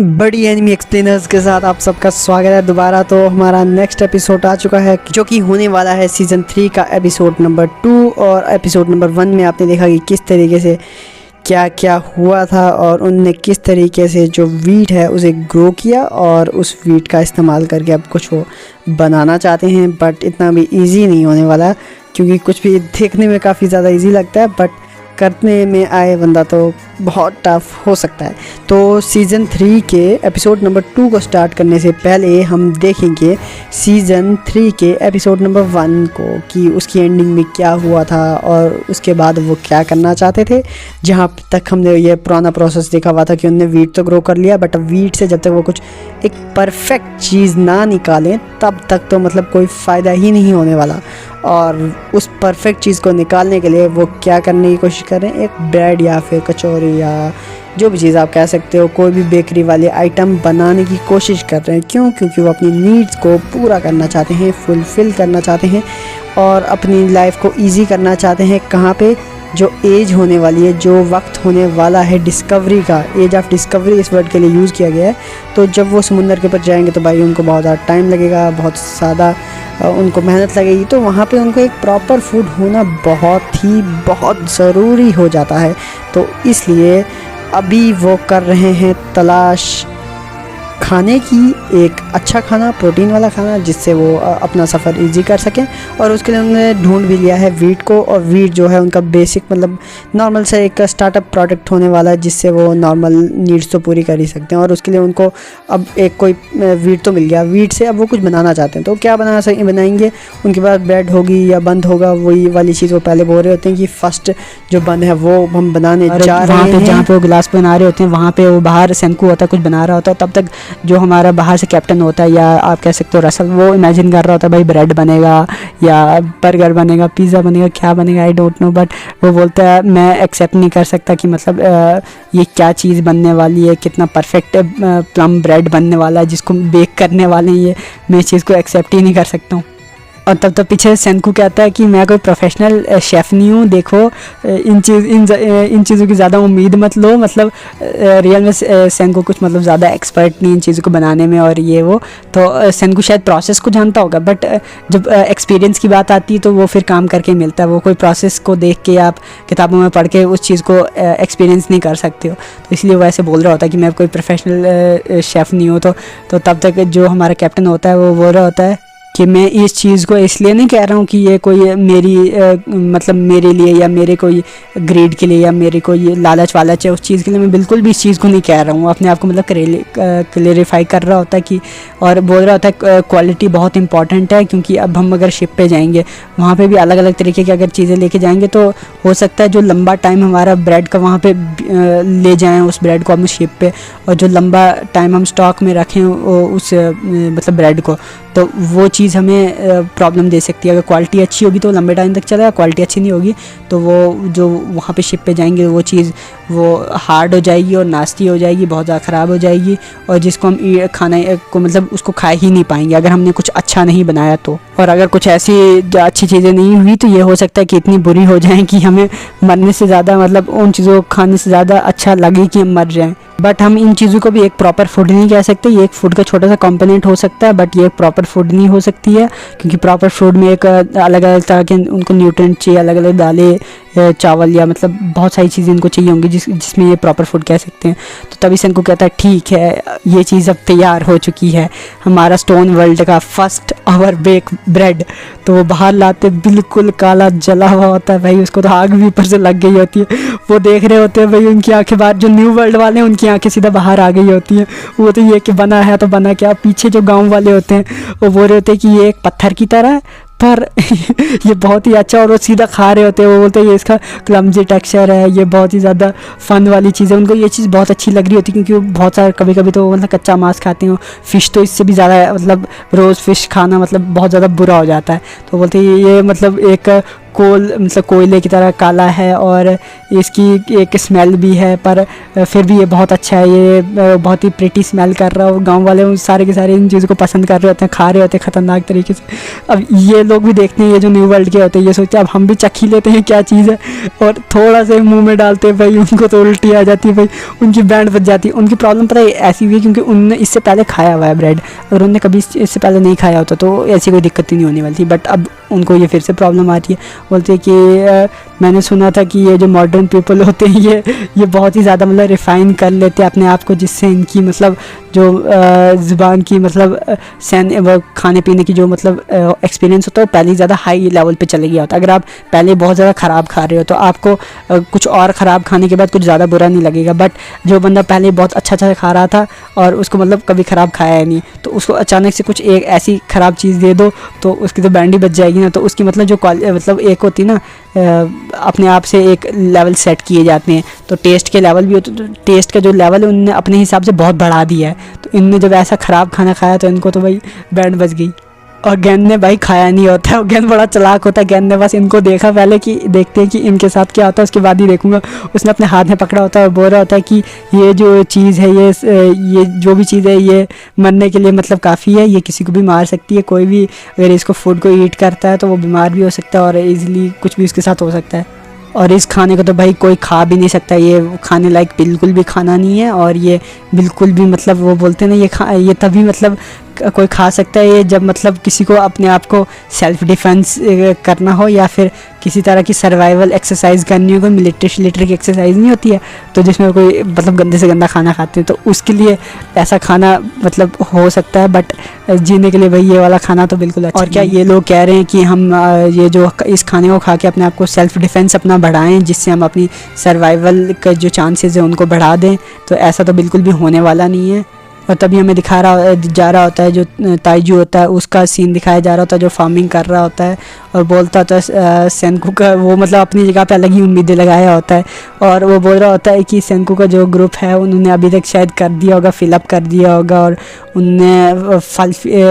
बड़ी enemy explainers के साथ आप सबका स्वागत है दोबारा। तो हमारा नेक्स्ट एपिसोड आ चुका है जो कि होने वाला है सीज़न 3 का एपिसोड नंबर 2। और एपिसोड नंबर 1 में आपने देखा कि किस तरीके से क्या क्या हुआ था और उनने किस तरीके से जो वीट है उसे ग्रो किया और उस वीट का इस्तेमाल करके अब कुछ वो बनाना चाहते हैं। बट इतना भी इजी नहीं होने वाला, क्योंकि कुछ भी देखने में काफ़ी ज़्यादा इजी लगता है बट करने में आए बंदा तो बहुत टफ हो सकता है। तो सीज़न 3 के एपिसोड नंबर 2 को स्टार्ट करने से पहले हम देखेंगे सीज़न 3 के एपिसोड नंबर 1 को कि उसकी एंडिंग में क्या हुआ था और उसके बाद वो क्या करना चाहते थे। जहाँ तक हमने ये पुराना प्रोसेस देखा हुआ था कि उन्होंने वीट तो ग्रो कर लिया, बट वीट से जब तक वो कुछ एक परफेक्ट चीज़ ना निकालें तब तक तो मतलब कोई फ़ायदा ही नहीं होने वाला। और उस परफेक्ट चीज़ को निकालने के लिए वो क्या करने की कोशिश कर रहे हैं, एक ब्रेड या फिर कचौरी या जो भी चीज़ आप कह सकते हो, कोई भी बेकरी वाले आइटम बनाने की कोशिश कर रहे हैं। क्यों? क्योंकि वो अपनी नीड्स को पूरा करना चाहते हैं, फुलफ़िल करना चाहते हैं और अपनी लाइफ को ईजी करना चाहते हैं। कहाँ पे? जो एज होने वाली है, जो वक्त होने वाला है डिस्कवरी का, एज ऑफ डिस्कवरी इस वर्ड के लिए यूज़ किया गया है। तो जब वो समुंदर के ऊपर जाएंगे तो भाई उनको बहुत ज़्यादा टाइम लगेगा, बहुत ज़्यादा उनको मेहनत लगेगी। तो वहाँ पे उनको एक प्रॉपर फूड होना बहुत ज़रूरी हो जाता है। तो इसलिए अभी वो कर रहे हैं तलाश खाने की, एक अच्छा खाना, प्रोटीन वाला खाना, जिससे वो अपना सफ़र इजी कर सकें। और उसके लिए उन्होंने ढूंढ भी लिया है वीट को। और वीट जो है उनका बेसिक मतलब नॉर्मल से एक स्टार्टअप प्रोडक्ट होने वाला है, जिससे वो नॉर्मल नीड्स तो पूरी कर ही सकते हैं। और उसके लिए उनको अब एक कोई वीट तो मिल गया, वीट से अब वो कुछ बनाना चाहते हैं। तो क्या बनाएंगे? उनके पास ब्रेड होगी या बंद होगा, वही वाली चीज़ वो पहले बोल रहे होते हैं कि फ़र्स्ट जो बंद है वो हम बनाने जा रहे हैं। जहाँ पे वो गिलास बना रहे होते हैं वहाँ पे वो बाहर सेंकू होता है, कुछ बना रहा होता है। तब तक जो हमारा बाहर से कैप्टन होता है या आप कह सकते हो रसल, वो इमेजिन कर रहा होता है भाई ब्रेड बनेगा या बर्गर बनेगा, पिज़्ज़ा बनेगा, क्या बनेगा आई डोंट नो। बट वो बोलता है मैं एक्सेप्ट नहीं कर सकता कि मतलब ये क्या चीज़ बनने वाली है, कितना परफेक्ट प्लम ब्रेड बनने वाला है जिसको बेक करने वाले हैं, ये मैं इस चीज़ को एक्सेप्ट ही नहीं कर सकता हूँ। और तब तक पीछे सेंकू कहता है कि मैं कोई प्रोफेशनल शेफ़ नहीं हूँ, देखो इन चीज़ों की ज़्यादा उम्मीद मत लो। मतलब रियल में सेंकू कुछ मतलब ज़्यादा एक्सपर्ट नहीं इन चीज़ों को बनाने में और ये वो। तो सेंकू शायद प्रोसेस को जानता होगा, बट जब एक्सपीरियंस की बात आती है तो वो फिर काम करके मिलता है। वो कोई प्रोसेस को देख के आप किताबों में पढ़ के उस चीज़ को एक्सपीरियंस नहीं कर सकते हो। तो इसलिए वो ऐसे बोल रहा होता है कि मैं कोई प्रोफेशनल शेफ़ नहीं हूँ। तो तब तक जो हमारा कैप्टन होता है वो बोल रहा होता है कि मैं इस चीज़ को इसलिए नहीं कह रहा हूँ कि ये कोई मेरी मतलब मेरे लिए या मेरे कोई ग्रेड के लिए या मेरे कोई लालच वालच है उस चीज़ के लिए, मैं बिल्कुल भी इस चीज़ को नहीं कह रहा हूँ। अपने आप को मतलब क्लेरिफाई कर रहा होता है कि, और बोल रहा होता है क्वालिटी बहुत इंपॉर्टेंट है, क्योंकि अब हम अगर शिप पे जाएंगे वहाँ पे भी अलग अलग तरीके की अगर चीज़ें लेके जाएंगे तो हो सकता है जो लंबा टाइम हमारा ब्रेड का वहाँ पे ले जाएँ उस ब्रेड को हम शिप पे, और जो लंबा टाइम हम स्टॉक में रखें उस मतलब ब्रेड को, तो वो चीज़ हमें प्रॉब्लम दे सकती है। अगर क्वालिटी अच्छी होगी तो लंबे टाइम तक चलेगा, क्वालिटी अच्छी नहीं होगी तो वो जो वहाँ पे शिप पे जाएंगे वो चीज़ वो हार्ड हो जाएगी और नास्ती हो जाएगी, बहुत ज़्यादा ख़राब हो जाएगी, और जिसको हम खाना को मतलब उसको खा ही नहीं पाएंगे अगर हमने कुछ अच्छा नहीं बनाया तो। और अगर कुछ ऐसी अच्छी चीज़ें नहीं हुई तो ये हो सकता है कि इतनी बुरी हो जाएँ कि हमें मरने से ज़्यादा मतलब उन चीज़ों को खाने से ज़्यादा अच्छा लगे कि हम मर जाएँ। बट हम इन चीज़ों को भी एक प्रॉपर फूड नहीं कह सकते। ये एक फूड का छोटा सा कंपोनेंट हो सकता है, बट ये एक प्रॉपर फूड नहीं हो सकती है, क्योंकि प्रॉपर फूड में एक अलग अलग तरह के उनको न्यूट्रिएंट चाहिए, अलग अलग दालें, चावल या मतलब बहुत सारी चीज़ें इनको चाहिए होंगी जिसमें ये प्रॉपर फूड कह सकते हैं। तो तभी से इनको कहता है ठीक है ये चीज़ अब तैयार हो चुकी है, हमारा स्टोन वर्ल्ड का फर्स्ट आवर बेक ब्रेड। तो वो बाहर लाते बिल्कुल काला जला हुआ होता है भाई, उसको तो आग भी ऊपर से लग गई होती है। वो देख रहे होते हैं भाई, उनकी आंखें बाहर, जो न्यू वर्ल्ड वाले हैं उनकी आंखें सीधा बाहर आ गई होती हैं। वो तो ये कि बना है तो बना क्या। पीछे जो गाँव वाले होते हैं वो बोल रहे होते हैं कि ये एक पत्थर की तरह है पर ये बहुत ही अच्छा, और वो सीधा खा रहे होते हैं। वो बोलते हैं ये इसका क्लमजी टेक्सचर है, ये बहुत ही ज़्यादा फ़न वाली चीज़ है। उनको ये चीज़ बहुत अच्छी लग रही होती है, क्योंकि वो बहुत सारे कभी कभी तो मतलब कच्चा मांस खाते हो, फ़िश तो इससे भी ज़्यादा मतलब रोज़ फ़िश खाना मतलब बहुत ज़्यादा बुरा हो जाता है। तो बोलते हैं ये मतलब एक कोल मतलब कोयले की तरह काला है और इसकी एक स्मेल भी है, पर फिर भी ये बहुत अच्छा है। ये बहुत ही प्रिटी स्मेल कर रहा है और गांव वाले सारे के सारे इन चीज़ों को पसंद कर रहे होते हैं, खा रहे होते हैं ख़तरनाक तरीके से। अब ये लोग भी देखते हैं ये जो न्यू वर्ल्ड के होते हैं, ये सोचते हैं अब हम भी चख ही लेते हैं क्या चीज़ है, और थोड़ा सा मुँह में डालते हैं भाई उनको तो उल्टी आ जाती है भाई, उनकी बैंड बज जाती है। उनकी प्रॉब्लम पता है ऐसी हुई है क्योंकि उनने इससे पहले खाया हुआ है ब्रेड, अगर उन्होंने कभी इससे पहले नहीं खाया होता तो ऐसी कोई दिक्कत ही नहीं होने वाली थी, बट अब उनको ये फिर से प्रॉब्लम आ रही है। बोलते हैं कि मैंने सुना था कि ये जो मॉडर्न पीपल होते हैं ये बहुत ही ज़्यादा मतलब रिफ़ाइन कर लेते हैं अपने आप को, जिससे इनकी मतलब जो ज़ुबान की मतलब खाने पीने की जो मतलब एक्सपीरियंस होता है वो पहले ही ज़्यादा हाई लेवल पे चले गया होता है। अगर आप पहले बहुत ज़्यादा ख़राब खा रहे हो तो आपको कुछ और ख़राब खाने के बाद कुछ ज़्यादा बुरा नहीं लगेगा, बट जो बंदा पहले बहुत अच्छा खा रहा था और उसको मतलब कभी ख़राब खाया है नहीं, तो उसको अचानक से कुछ एक ऐसी ख़राब चीज़ दे दो तो उसकी तो बैंड ही बच जाएगी ना। तो उसकी मतलब जो मतलब एक होती ना अपने आप से एक लेवल सेट किए जाते हैं, तो टेस्ट के लेवल भी होते, तो टेस्ट का जो लेवल है उनने अपने हिसाब से बहुत बढ़ा दिया है। तो इनने जब ऐसा ख़राब खाना खाया तो इनको तो भाई बैंड बज गई। और गेंद ने भाई खाया नहीं होता है, गेंद बड़ा चालाक होता है। गेंद ने बस इनको देखा पहले कि देखते हैं कि इनके साथ क्या होता है, उसके बाद ही देखूंगा। उसने अपने हाथ में पकड़ा होता है और बोल रहा होता है कि ये जो चीज़ है ये जो भी चीज़ है ये मरने के लिए मतलब काफ़ी है, ये किसी को भी मार सकती है। कोई भी अगर इसको फूड को ईट करता है तो वो बीमार भी हो सकता है और ईज़िली कुछ भी उसके साथ हो सकता है। और इस खाने को तो भाई कोई खा भी नहीं सकता, ये खाने लायक बिल्कुल भी खाना नहीं है। और ये बिल्कुल भी मतलब वो बोलते हैं ना ये तभी मतलब कोई खा सकता है ये जब मतलब किसी को अपने आप को सेल्फ डिफेंस करना हो या फिर किसी तरह की सर्वाइवल एक्सरसाइज करनी हो, कोई मिलिट्री की एक्सरसाइज नहीं होती है तो जिसमें कोई मतलब गंदे से गंदा खाना खाते हैं, तो उसके लिए ऐसा खाना मतलब हो सकता है। बट जीने के लिए भाई ये वाला खाना तो बिल्कुल अच्छा। और क्या ये लोग कह रहे हैं कि हम ये जो इस खाने को खा के अपने आप को सेल्फ डिफेंस अपना बढ़ाएं, जिससे हम अपनी सर्वाइवल का जो चांसेस है उनको बढ़ा दें, तो ऐसा तो बिल्कुल भी होने वाला नहीं है। और तभी हमें जा रहा होता है जो ताइजू होता है उसका सीन दिखाया जा रहा होता है जो फार्मिंग कर रहा होता है और बोलता होता है सेंकू का वो मतलब अपनी जगह पे अलग ही उम्मीदें लगाया होता है। और वो बोल रहा होता है कि सेंकू का जो ग्रुप है उन्होंने अभी तक शायद कर दिया होगा, फिलअप कर दिया होगा और उनने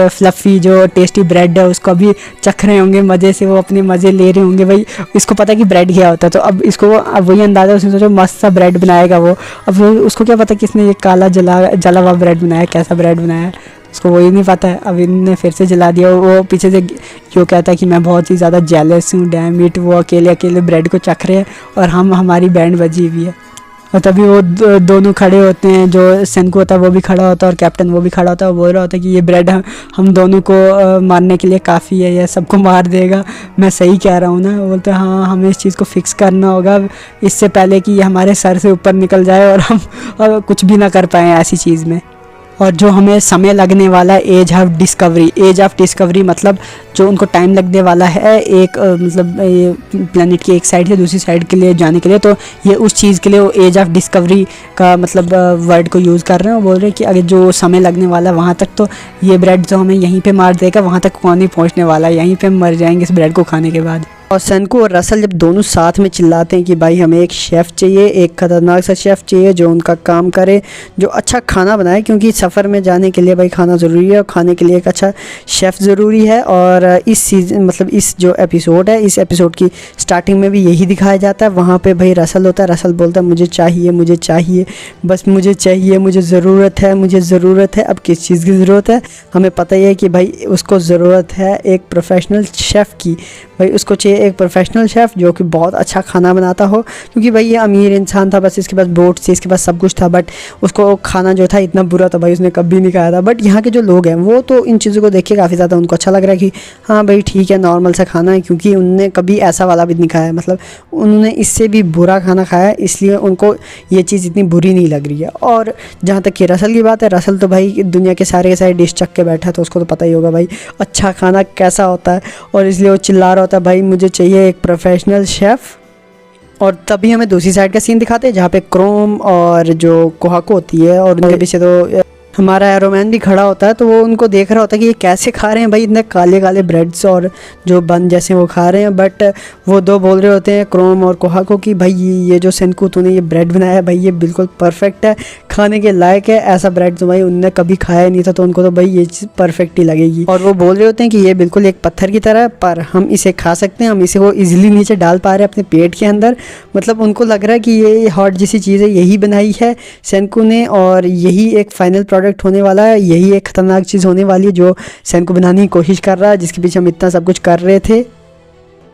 फ्लफ़ी जो टेस्टी ब्रेड है उसको अभी चख रहे होंगे मज़े से, वो अपने मज़े ले रहे होंगे। भाई इसको पता है कि ब्रेड क्या होता है, तो अब इसको अब वही अंदाज़ा उसने सोचा मस्त सा ब्रेड बनाएगा वो। अब उसको क्या पता किसने ये काला जला हुआ ब्रेड बनाया, कैसा ब्रेड बनाया है, उसको वही नहीं पता है। अब इनने फिर से जला दिया। वो पीछे से क्यों कहता है कि मैं बहुत ही ज़्यादा जेलस हूँ, डैम इट, वो अकेले ब्रेड को चख रहे हैं और हमारी बैंड बजी हुई है। और तभी वो दोनों खड़े होते हैं, जो सेंकू होता है वो भी खड़ा होता है और कैप्टन वो भी खड़ा होता है। वो बोल रहा होता है कि ये ब्रेड हम दोनों को मारने के लिए काफ़ी है, यह सबको मार देगा। मैं सही कह रहा हूँ ना? बोलते हैं हाँ हमें इस चीज़ को फिक्स करना होगा इससे पहले कि ये हमारे सर से ऊपर निकल जाए और हम कुछ भी ना कर पाएँ ऐसी चीज़ में। और जो हमें समय लगने वाला है एज ऑफ डिस्कवरी मतलब जो उनको टाइम लगने वाला है एक मतलब प्लेनेट की एक साइड से दूसरी साइड के लिए जाने के लिए, तो ये उस चीज़ के लिए वो एज ऑफ डिस्कवरी का मतलब वर्ड को यूज़ कर रहे हैं। वो बोल रहे हैं कि अगर जो समय लगने वाला है वहाँ तक तो ये ब्रेड तो हमें यहीं पे मार देगा, वहाँ तक कौन नहीं पहुँचने वाला, यहीं पे मर जाएंगे इस ब्रेड को खाने के बाद। और सेंकू और रसल जब दोनों साथ में चिल्लाते हैं कि भाई हमें एक शेफ़ चाहिए, एक ख़तरनाक सा शेफ़ चाहिए जो उनका काम करे, जो अच्छा खाना बनाए, क्योंकि सफ़र में जाने के लिए भाई खाना ज़रूरी है और खाने के लिए एक अच्छा शेफ़ ज़रूरी है। और इस सीज़न मतलब इस जो एपिसोड है, इस एपिसोड की स्टार्टिंग में भी यही दिखाया जाता है। वहाँ पे भाई रसल होता है, रसल बोलता है मुझे चाहिए, बस मुझे चाहिए, मुझे ज़रूरत है। अब किस चीज़ की ज़रूरत है? हमें पता ही है कि भाई उसको ज़रूरत है एक प्रोफेशनल शेफ़ की। भाई उसको चाहिए एक प्रोफेशनल शेफ़ जो कि बहुत अच्छा खाना बनाता हो, क्योंकि भाई ये अमीर इंसान था, बस इसके पास बोट थी, इसके पास सब कुछ था, बट उसको खाना जो था इतना बुरा था भाई उसने कभी नहीं खाया था। बट यहाँ के जो लोग हैं वो तो इन चीज़ों को देख के काफ़ी ज़्यादा उनको अच्छा लग रहा है कि हाँ भाई ठीक है नॉर्मल सा खाना है, क्योंकि उनने कभी ऐसा वाला भी नहीं खाया, मतलब उन्होंने इससे भी बुरा खाना खाया, इसलिए उनको ये चीज़ इतनी बुरी नहीं लग रही है। और जहाँ तक कि रसल की बात है, रसल तो भाई दुनिया के सारे डिश चख के बैठा है, तो उसको तो पता ही होगा भाई अच्छा खाना कैसा होता है, और इसलिए वो चिल्ला रहा होता है भाई मुझे चाहिए एक प्रोफेशनल शेफ़। और तभी हमें दूसरी साइड का सीन दिखाते हैं जहाँ पे क्रोम और जो कोहाको होती है और उनके पीछे तो हमारा एरोमैन भी खड़ा होता है, तो वो उनको देख रहा होता है कि ये कैसे खा रहे हैं भाई इतने काले ब्रेड्स और जो बन जैसे वो खा रहे हैं। बट वो दो बोल रहे होते हैं क्रोम और कोहाको कि भाई ये जो सेंकू तूने ये ब्रेड बनाया है भाई ये बिल्कुल परफेक्ट है, खाने के लायक है। ऐसा ब्रेड तो भाई उनने कभी खाया नहीं था, तो उनको तो भाई ये चीज़ परफेक्ट ही लगेगी। और वो बोल रहे होते हैं कि ये बिल्कुल एक पत्थर की तरह है, पर हम इसे खा सकते हैं, हम इसे वो इजीली नीचे डाल पा रहे हैं अपने पेट के अंदर। मतलब उनको लग रहा है कि ये हॉट जैसी चीज़ है, यही बनाई है सेंकू ने, और यही एक फाइनल प्रोडक्ट होने वाला है, यही एक ख़तरनाक चीज़ होने वाली है जो सेंकू बनाने की कोशिश कर रहा है, जिसके पीछे हम इतना सब कुछ कर रहे थे।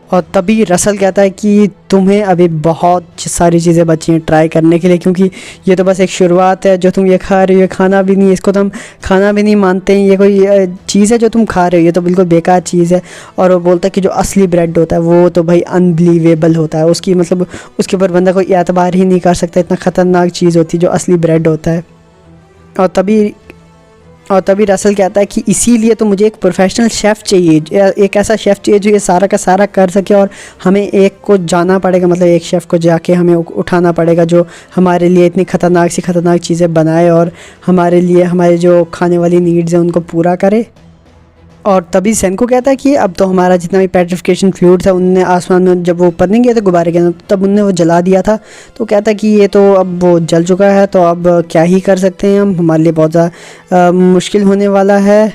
और तभी रसल कहता है कि तुम्हें अभी बहुत सारी चीज़ें बची हैं ट्राई करने के लिए, क्योंकि ये तो बस एक शुरुआत है। जो तुम ये खा रहे हो ये खाना भी नहीं, इसको तो हम खाना भी नहीं मानते हैं, ये कोई चीज़ है जो तुम खा रहे हो, ये तो बिल्कुल बेकार चीज़ है। और वो बोलता है कि जो असली ब्रेड होता है वो तो भाई अनबिलीवेबल होता है, उसकी मतलब उसके ऊपर बंदा कोई एतबार ही नहीं कर सकता, इतना ख़तरनाक चीज़ होती है जो असली ब्रेड होता है। और तभी रसल कहता है कि इसीलिए तो मुझे एक प्रोफेशनल शेफ़ चाहिए, एक ऐसा शेफ़ चाहिए जो ये सारा का सारा कर सके, और हमें एक को जाना पड़ेगा, मतलब एक शेफ़ को जाके हमें उठाना पड़ेगा जो हमारे लिए इतनी ख़तरनाक चीज़ें बनाए और हमारे लिए हमारे जो खाने वाली नीड्स हैं उनको पूरा करे। और तभी सेंको कहता है कि अब तो हमारा जितना भी पेट्रिफिकेशन फ्लूइड था, उनने आसमान में जब वो ऊपर नहीं गए थे गुब्बारे के अंदर, तब उनने वो जला दिया था। तो कहता है कि ये तो अब वो जल चुका है, तो अब क्या ही कर सकते हैं हम, हमारे लिए बहुत ज़्यादा मुश्किल होने वाला है।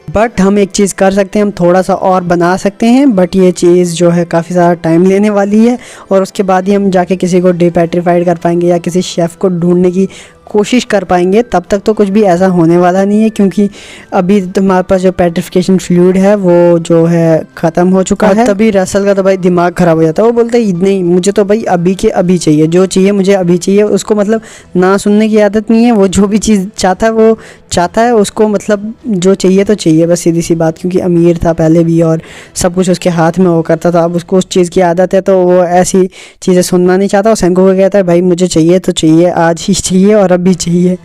बट हम एक चीज़ कर सकते हैं, हम थोड़ा सा और बना सकते हैं, बट ये चीज़ जो है काफ़ी ज़्यादा टाइम लेने वाली है, और उसके बाद ही हम जाके किसी को डिपेट्रीफाइड कर पाएंगे या किसी शेफ़ को ढूंढने की कोशिश कर पाएंगे। तब तक तो कुछ भी ऐसा होने वाला नहीं है, क्योंकि अभी तो हमारे पास जो पेट्रिफिकेशन फ्लूइड है वो जो है ख़त्म हो चुका है। तभी रसल का तो भाई दिमाग ख़राब हो जाता है, वो बोलता है नहीं, मुझे तो भाई अभी के अभी चाहिए, जो चाहिए मुझे अभी चाहिए। उसको मतलब ना सुनने की आदत नहीं है, वो जो भी चीज़ चाहता है वो चाहता है, उसको मतलब जो चाहिए तो चाहिए, बस सीधी सी बात। क्योंकि अमीर था पहले भी और सब कुछ उसके हाथ में वो करता था, अब उसको उस चीज़ की आदत है, तो वो ऐसी चीज़ें सुनना नहीं चाहता। और सेंको को कहता है भाई मुझे चाहिए तो चाहिए, आज ही चाहिए और भी चाहिए।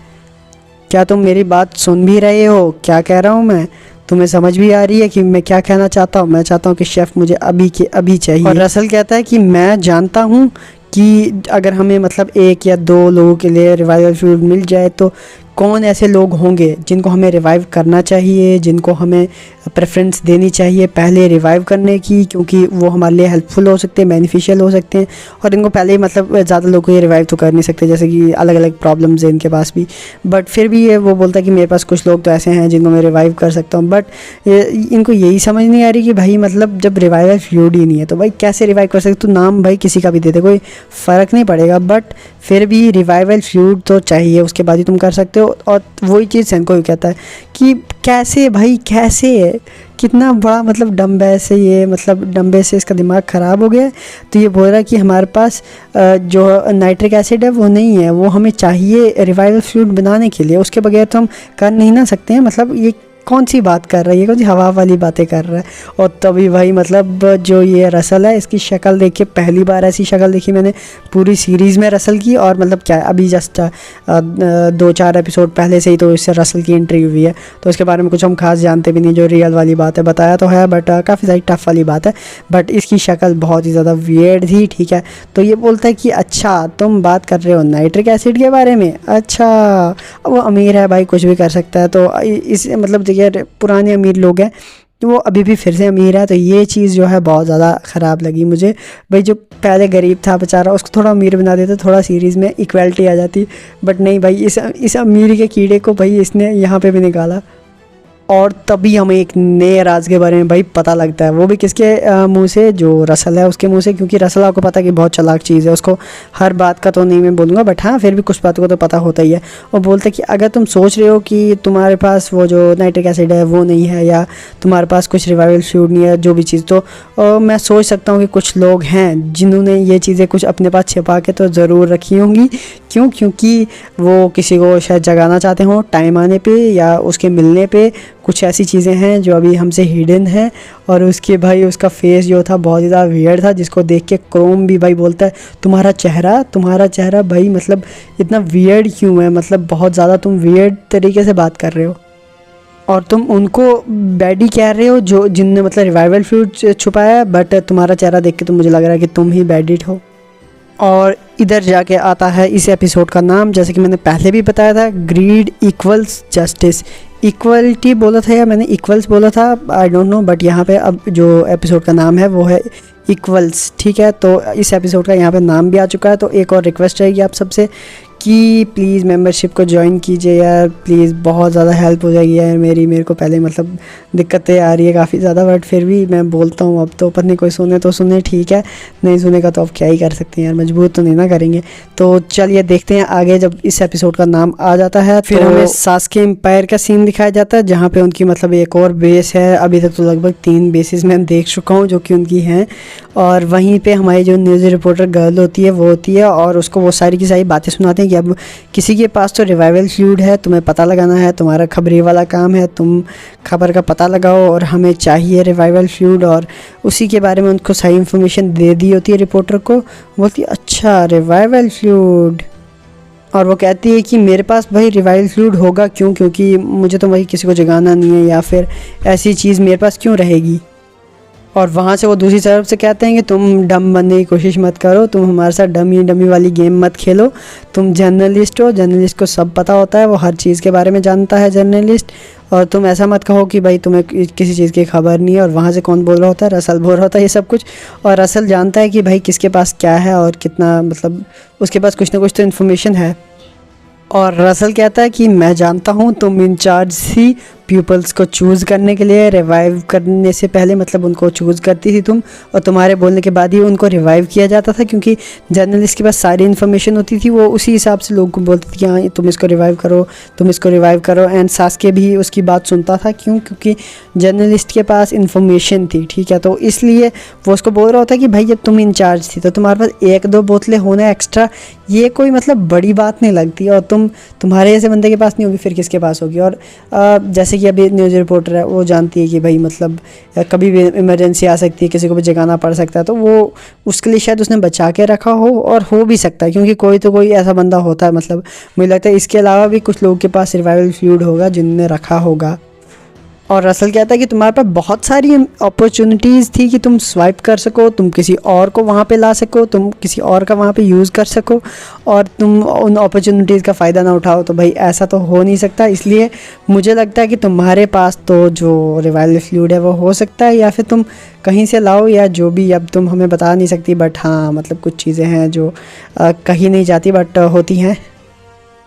क्या तुम मेरी बात सुन भी रहे हो? क्या कह रहा हूँ मैं? तुम्हें समझ भी आ रही है कि मैं क्या कहना चाहता हूँ? मैं चाहता हूँ कि शेफ़ मुझे अभी के अभी चाहिए। और रसल कहता है कि मैं जानता हूँ कि अगर हमें मतलब 1 या 2 लोगों के लिए रिवाइवल फ्लूइड मिल जाए, तो कौन ऐसे लोग होंगे जिनको हमें रिवाइव करना चाहिए, जिनको हमें प्रेफरेंस देनी चाहिए पहले रिवाइव करने की, क्योंकि वो हमारे लिए हेल्पफुल हो सकते हैं, बेनिफिशियल हो सकते हैं। और इनको पहले ही मतलब ज़्यादा लोग को ये रिवाइव तो कर नहीं सकते, जैसे कि अलग अलग प्रॉब्लम्स हैं इनके पास भी। बट फिर भी ये वो बोलता है कि मेरे पास कुछ लोग तो ऐसे हैं जिनको मैं रिवाइव कर सकता हूँ। बट इनको यही समझ नहीं आ रही कि भाई मतलब जब रिवाइवल फ्लूइड ही नहीं है तो भाई कैसे रिवाइव कर सकते? तो नाम भाई किसी का भी दे दे, कोई फ़र्क नहीं पड़ेगा, बट फिर भी रिवाइवल फ्लूइड तो चाहिए, उसके बाद ही तुम कर सकते हो। और वही चीज़ सेंको भी कहता है कि कैसे भाई, कैसे, कितना बड़ा मतलब डम्बे से ये मतलब डम्बे से इसका दिमाग ख़राब हो गया है। तो ये बोल रहा है कि हमारे पास जो नाइट्रिक एसिड है वो नहीं है, वो हमें चाहिए रिवाइवल फ्लूइड बनाने के लिए, उसके बगैर तो हम कर नहीं ना सकते हैं। मतलब ये कौन सी बात कर रहा है, ये कौन सी हवा वाली बातें कर रहा है। और तभी भाई मतलब जो ये रसल है, इसकी शक्ल देख के पहली बार ऐसी शक्ल देखी मैंने पूरी सीरीज़ में रसल की। और मतलब क्या अभी जस्ट 2-4 एपिसोड पहले से ही तो इससे रसल की एंट्री हुई है, तो इसके बारे में कुछ हम खास जानते भी नहीं, जो रियल वाली बात है बताया तो है, बट काफ़ी सारी टफ वाली बात है। बट इसकी शक्ल बहुत ही ज़्यादा वियर्ड थी, ठीक है। तो ये बोलता है कि अच्छा तुम बात कर रहे हो नाइट्रिक एसिड के बारे में, अच्छा वो अमीर है भाई, कुछ भी कर सकता है। तो इस मतलब यार पुराने अमीर लोग हैं, वो अभी भी फिर से अमीर है, तो ये चीज़ जो है बहुत ज़्यादा ख़राब लगी मुझे। भाई जो पहले गरीब था बेचारा, उसको थोड़ा अमीर बना देते, थोड़ा सीरीज़ में इक्वलिटी आ जाती। बट नहीं भाई, इस अमीर के कीड़े को भाई इसने यहाँ पे भी निकाला। और तभी हमें एक नए राज के बारे में भाई पता लगता है, वो भी किसके मुंह से, जो रसल है उसके मुंह से। क्योंकि रसल आपको पता है कि बहुत चालाक चीज़ है, उसको हर बात का तो नहीं मैं बोलूँगा, बट हाँ फिर भी कुछ बातों को तो पता होता ही है। और बोलते कि अगर तुम सोच रहे हो कि तुम्हारे पास वो जो नाइट्रिक एसिड है वो नहीं है, या तुम्हारे पास कुछ रिवाइवल फ्लूइड नहीं है, जो भी चीज़, तो मैं सोच सकता हूँ कि कुछ लोग हैं जिन्होंने ये चीज़ें कुछ अपने पास छिपा के तो ज़रूर रखी होंगी। क्योंकि वो किसी को शायद जगाना चाहते हों टाइम आने पे, या उसके मिलने पे। कुछ ऐसी चीज़ें हैं जो अभी हमसे हिडन है। और उसके भाई उसका फेस जो था बहुत ज़्यादा वियर्ड था, जिसको देख के क्रोम भी भाई बोलता है तुम्हारा चेहरा भाई मतलब इतना वियर्ड क्यों है, मतलब बहुत ज़्यादा तुम वियर्ड तरीके से बात कर रहे हो। और तुम उनको बैडी कह रहे हो जो जिनने मतलब रिवाइवल फ्लूइड छुपाया है, बट तुम्हारा चेहरा देख के तो मुझे लग रहा है कि तुम ही बैडिट हो। और इधर जाके आता है इस एपिसोड का नाम, जैसे कि मैंने पहले भी बताया था, ग्रीड इक्वल्स जस्टिस। इक्वलिटी बोला था या मैंने इक्वल्स बोला था, आई डोंट नो, बट यहाँ पे अब जो एपिसोड का नाम है वो है इक्वल्स, ठीक है। तो इस एपिसोड का यहाँ पे नाम भी आ चुका है। तो एक और रिक्वेस्ट रहेगी आप सबसे कि प्लीज़ मेंबरशिप को ज्वाइन कीजिए यार, प्लीज़ बहुत ज़्यादा हेल्प हो जाएगी यार मेरे को पहले मतलब दिक्कतें आ रही है काफ़ी ज़्यादा, बट फिर भी मैं बोलता हूँ अब तो पत्नी कोई सुने तो सुने, ठीक है, नहीं सुनेगा तो अब क्या ही कर सकते हैं यार, मजबूर तो नहीं ना करेंगे। तो चलिए देखते हैं आगे, जब इस एपिसोड का नाम आ जाता है फिर हमें सास्के एम्पायर का सीन दिखाया जाता है, जहाँ पे उनकी मतलब एक और बेस है। अभी तक तो लगभग 3 बेसिस मैं देख चुका हूँ जो कि उनकी हैं, और वहीं पे हमारी जो न्यूज़ रिपोर्टर गर्ल होती है वो होती है और उसको वो सारी की सारी बातें सुनाते हैं कि अब किसी के पास तो रिवाइवल फ्लूइड है, तुम्हें पता लगाना है, तुम्हारा खबरी वाला काम है, तुम खबर का पता लगाओ और हमें चाहिए रिवाइवल फ्लूइड। और उसी के बारे में उनको सही इन्फॉर्मेशन दे दी होती है रिपोर्टर को, बोलती है अच्छा रिवाइवल फ्लूइड, और वो कहती है कि मेरे पास भाई रिवाइवल फ्लूइड होगा क्यों, क्योंकि मुझे तो वही किसी को जगाना नहीं है, या फिर ऐसी चीज़ मेरे पास क्यों रहेगी। और वहाँ से वो दूसरी तरफ से कहते हैं कि तुम डम बनने की कोशिश मत करो, तुम हमारे साथ डमी वाली गेम मत खेलो, तुम जर्नलिस्ट हो, जर्नलिस्ट को सब पता होता है, वो हर चीज़ के बारे में जानता है जर्नलिस्ट, और तुम ऐसा मत कहो कि भाई तुम्हें किसी चीज़ की खबर नहीं है। और वहाँ से कौन बोल रहा होता है, रसल बोल रहा होता है ये सब कुछ, और रसल जानता है कि भाई किसके पास क्या है और कितना, मतलब उसके पास कुछ ना कुछ तो इन्फॉर्मेशन है। और रसल कहता है कि मैं जानता हूँ तुम इंचार्ज थी पीपल्स को चूज़ करने के लिए, रिवाइव करने से पहले मतलब उनको चूज़ करती थी तुम, और तुम्हारे बोलने के बाद ही उनको रिवाइव किया जाता था, क्योंकि जर्नलिस्ट के पास सारी इन्फॉर्मेशन होती थी, वो उसी हिसाब से लोगों को बोलती थी कि हाँ तुम इसको रिवाइव करो, तुम इसको रिवाइव करो। एंड सास्के भी उसकी बात सुनता था, क्यों, क्योंकि जर्नलिस्ट के पास इन्फॉर्मेशन थी, ठीक है, तो इसलिए वो उसको बोल रहा होता है कि भाई जब तुम इंचार्ज थी तो तुम्हारे पास 1-2 बोतलें होना एक्स्ट्रा ये कोई मतलब बड़ी बात नहीं लगती, और तुम्हारे जैसे बंदे के पास नहीं होगी फिर किसके पास होगी। और जैसे कि अभी न्यूज़ रिपोर्टर है वो जानती है कि भाई मतलब कभी भी इमरजेंसी आ सकती है, किसी को भी जगाना पड़ सकता है, तो वो उसके लिए शायद उसने बचा के रखा हो, और हो भी सकता है क्योंकि कोई तो कोई ऐसा बंदा होता है, मतलब मुझे लगता है इसके अलावा भी कुछ लोगों के पास रिवाइवल फ्लूइड होगा जिनने रखा होगा। और रसल कहता है कि तुम्हारे पास बहुत सारी अपॉर्चुनिटीज़ थी कि तुम स्वाइप कर सको, तुम किसी और को वहाँ पे ला सको, तुम किसी और का वहाँ पे यूज़ कर सको, और तुम उन अपॉर्चुनिटीज़ का फ़ायदा ना उठाओ, तो भाई ऐसा तो हो नहीं सकता। इसलिए मुझे लगता है कि तुम्हारे पास तो जो रिवाइवल फ्लूइड है वो हो सकता है, या फिर तुम कहीं से लाओ, या जो भी, अब तुम हमें बता नहीं सकती, बट हाँ मतलब कुछ चीज़ें हैं जो कहीं नहीं जाती बट होती हैं।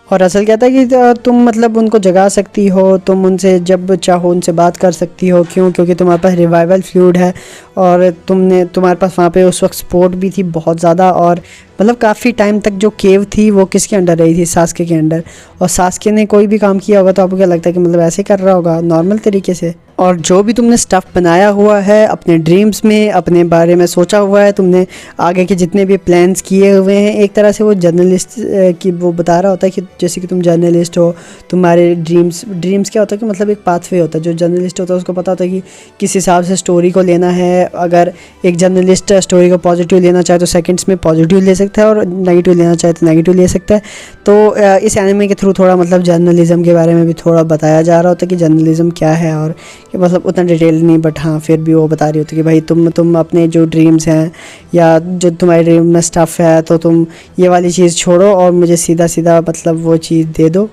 और असल कहता है कि तुम मतलब उनको जगा सकती हो, तुम उनसे जब चाहो उनसे बात कर सकती हो, क्यों, क्योंकि तुम्हारे पास रिवाइवल फ्लूइड है, और तुम्हारे पास वहाँ पे उस वक्त सपोर्ट भी थी बहुत ज़्यादा, और मतलब काफ़ी टाइम तक जो केव थी वो किसके अंडर रही थी, सास्के के अंडर, और सास्के ने कोई भी काम किया होगा तो आपको क्या लगता है कि मतलब ऐसे कर रहा होगा नॉर्मल तरीके से। और जो भी तुमने स्टफ़ बनाया हुआ है अपने ड्रीम्स में, अपने बारे में सोचा हुआ है, तुमने आगे के जितने भी प्लान्स किए हुए हैं, एक तरह से वो जर्नलिस्ट की वो बता रहा होता है कि जैसे कि तुम जर्नलिस्ट हो, तुम्हारे ड्रीम्स क्या होता है कि मतलब एक पाथवे होता है, जो जर्नलिस्ट होता है उसको पता होता है कि किस हिसाब से स्टोरी को लेना है। अगर एक जर्नलिस्ट स्टोरी को पॉजिटिव लेना चाहे तो सेकंड्स में पॉजिटिव ले सकता है, और नेगेटिव लेना चाहे तो नेगेटिव ले सकता है। तो इस एनिमे के थ्रू थोड़ा मतलब जर्नलिज़म के बारे में भी थोड़ा बताया जा रहा होता है कि जर्नलिज़म क्या है, और कि मतलब उतना डिटेल नहीं, बट हाँ फिर भी वो बता रही होती है कि भाई तुम अपने जो ड्रीम्स हैं या जो तुम्हारे ड्रीम में स्टफ़ है तो तुम ये वाली चीज़ छोड़ो और मुझे सीधा सीधा मतलब वो चीज़ दे दो।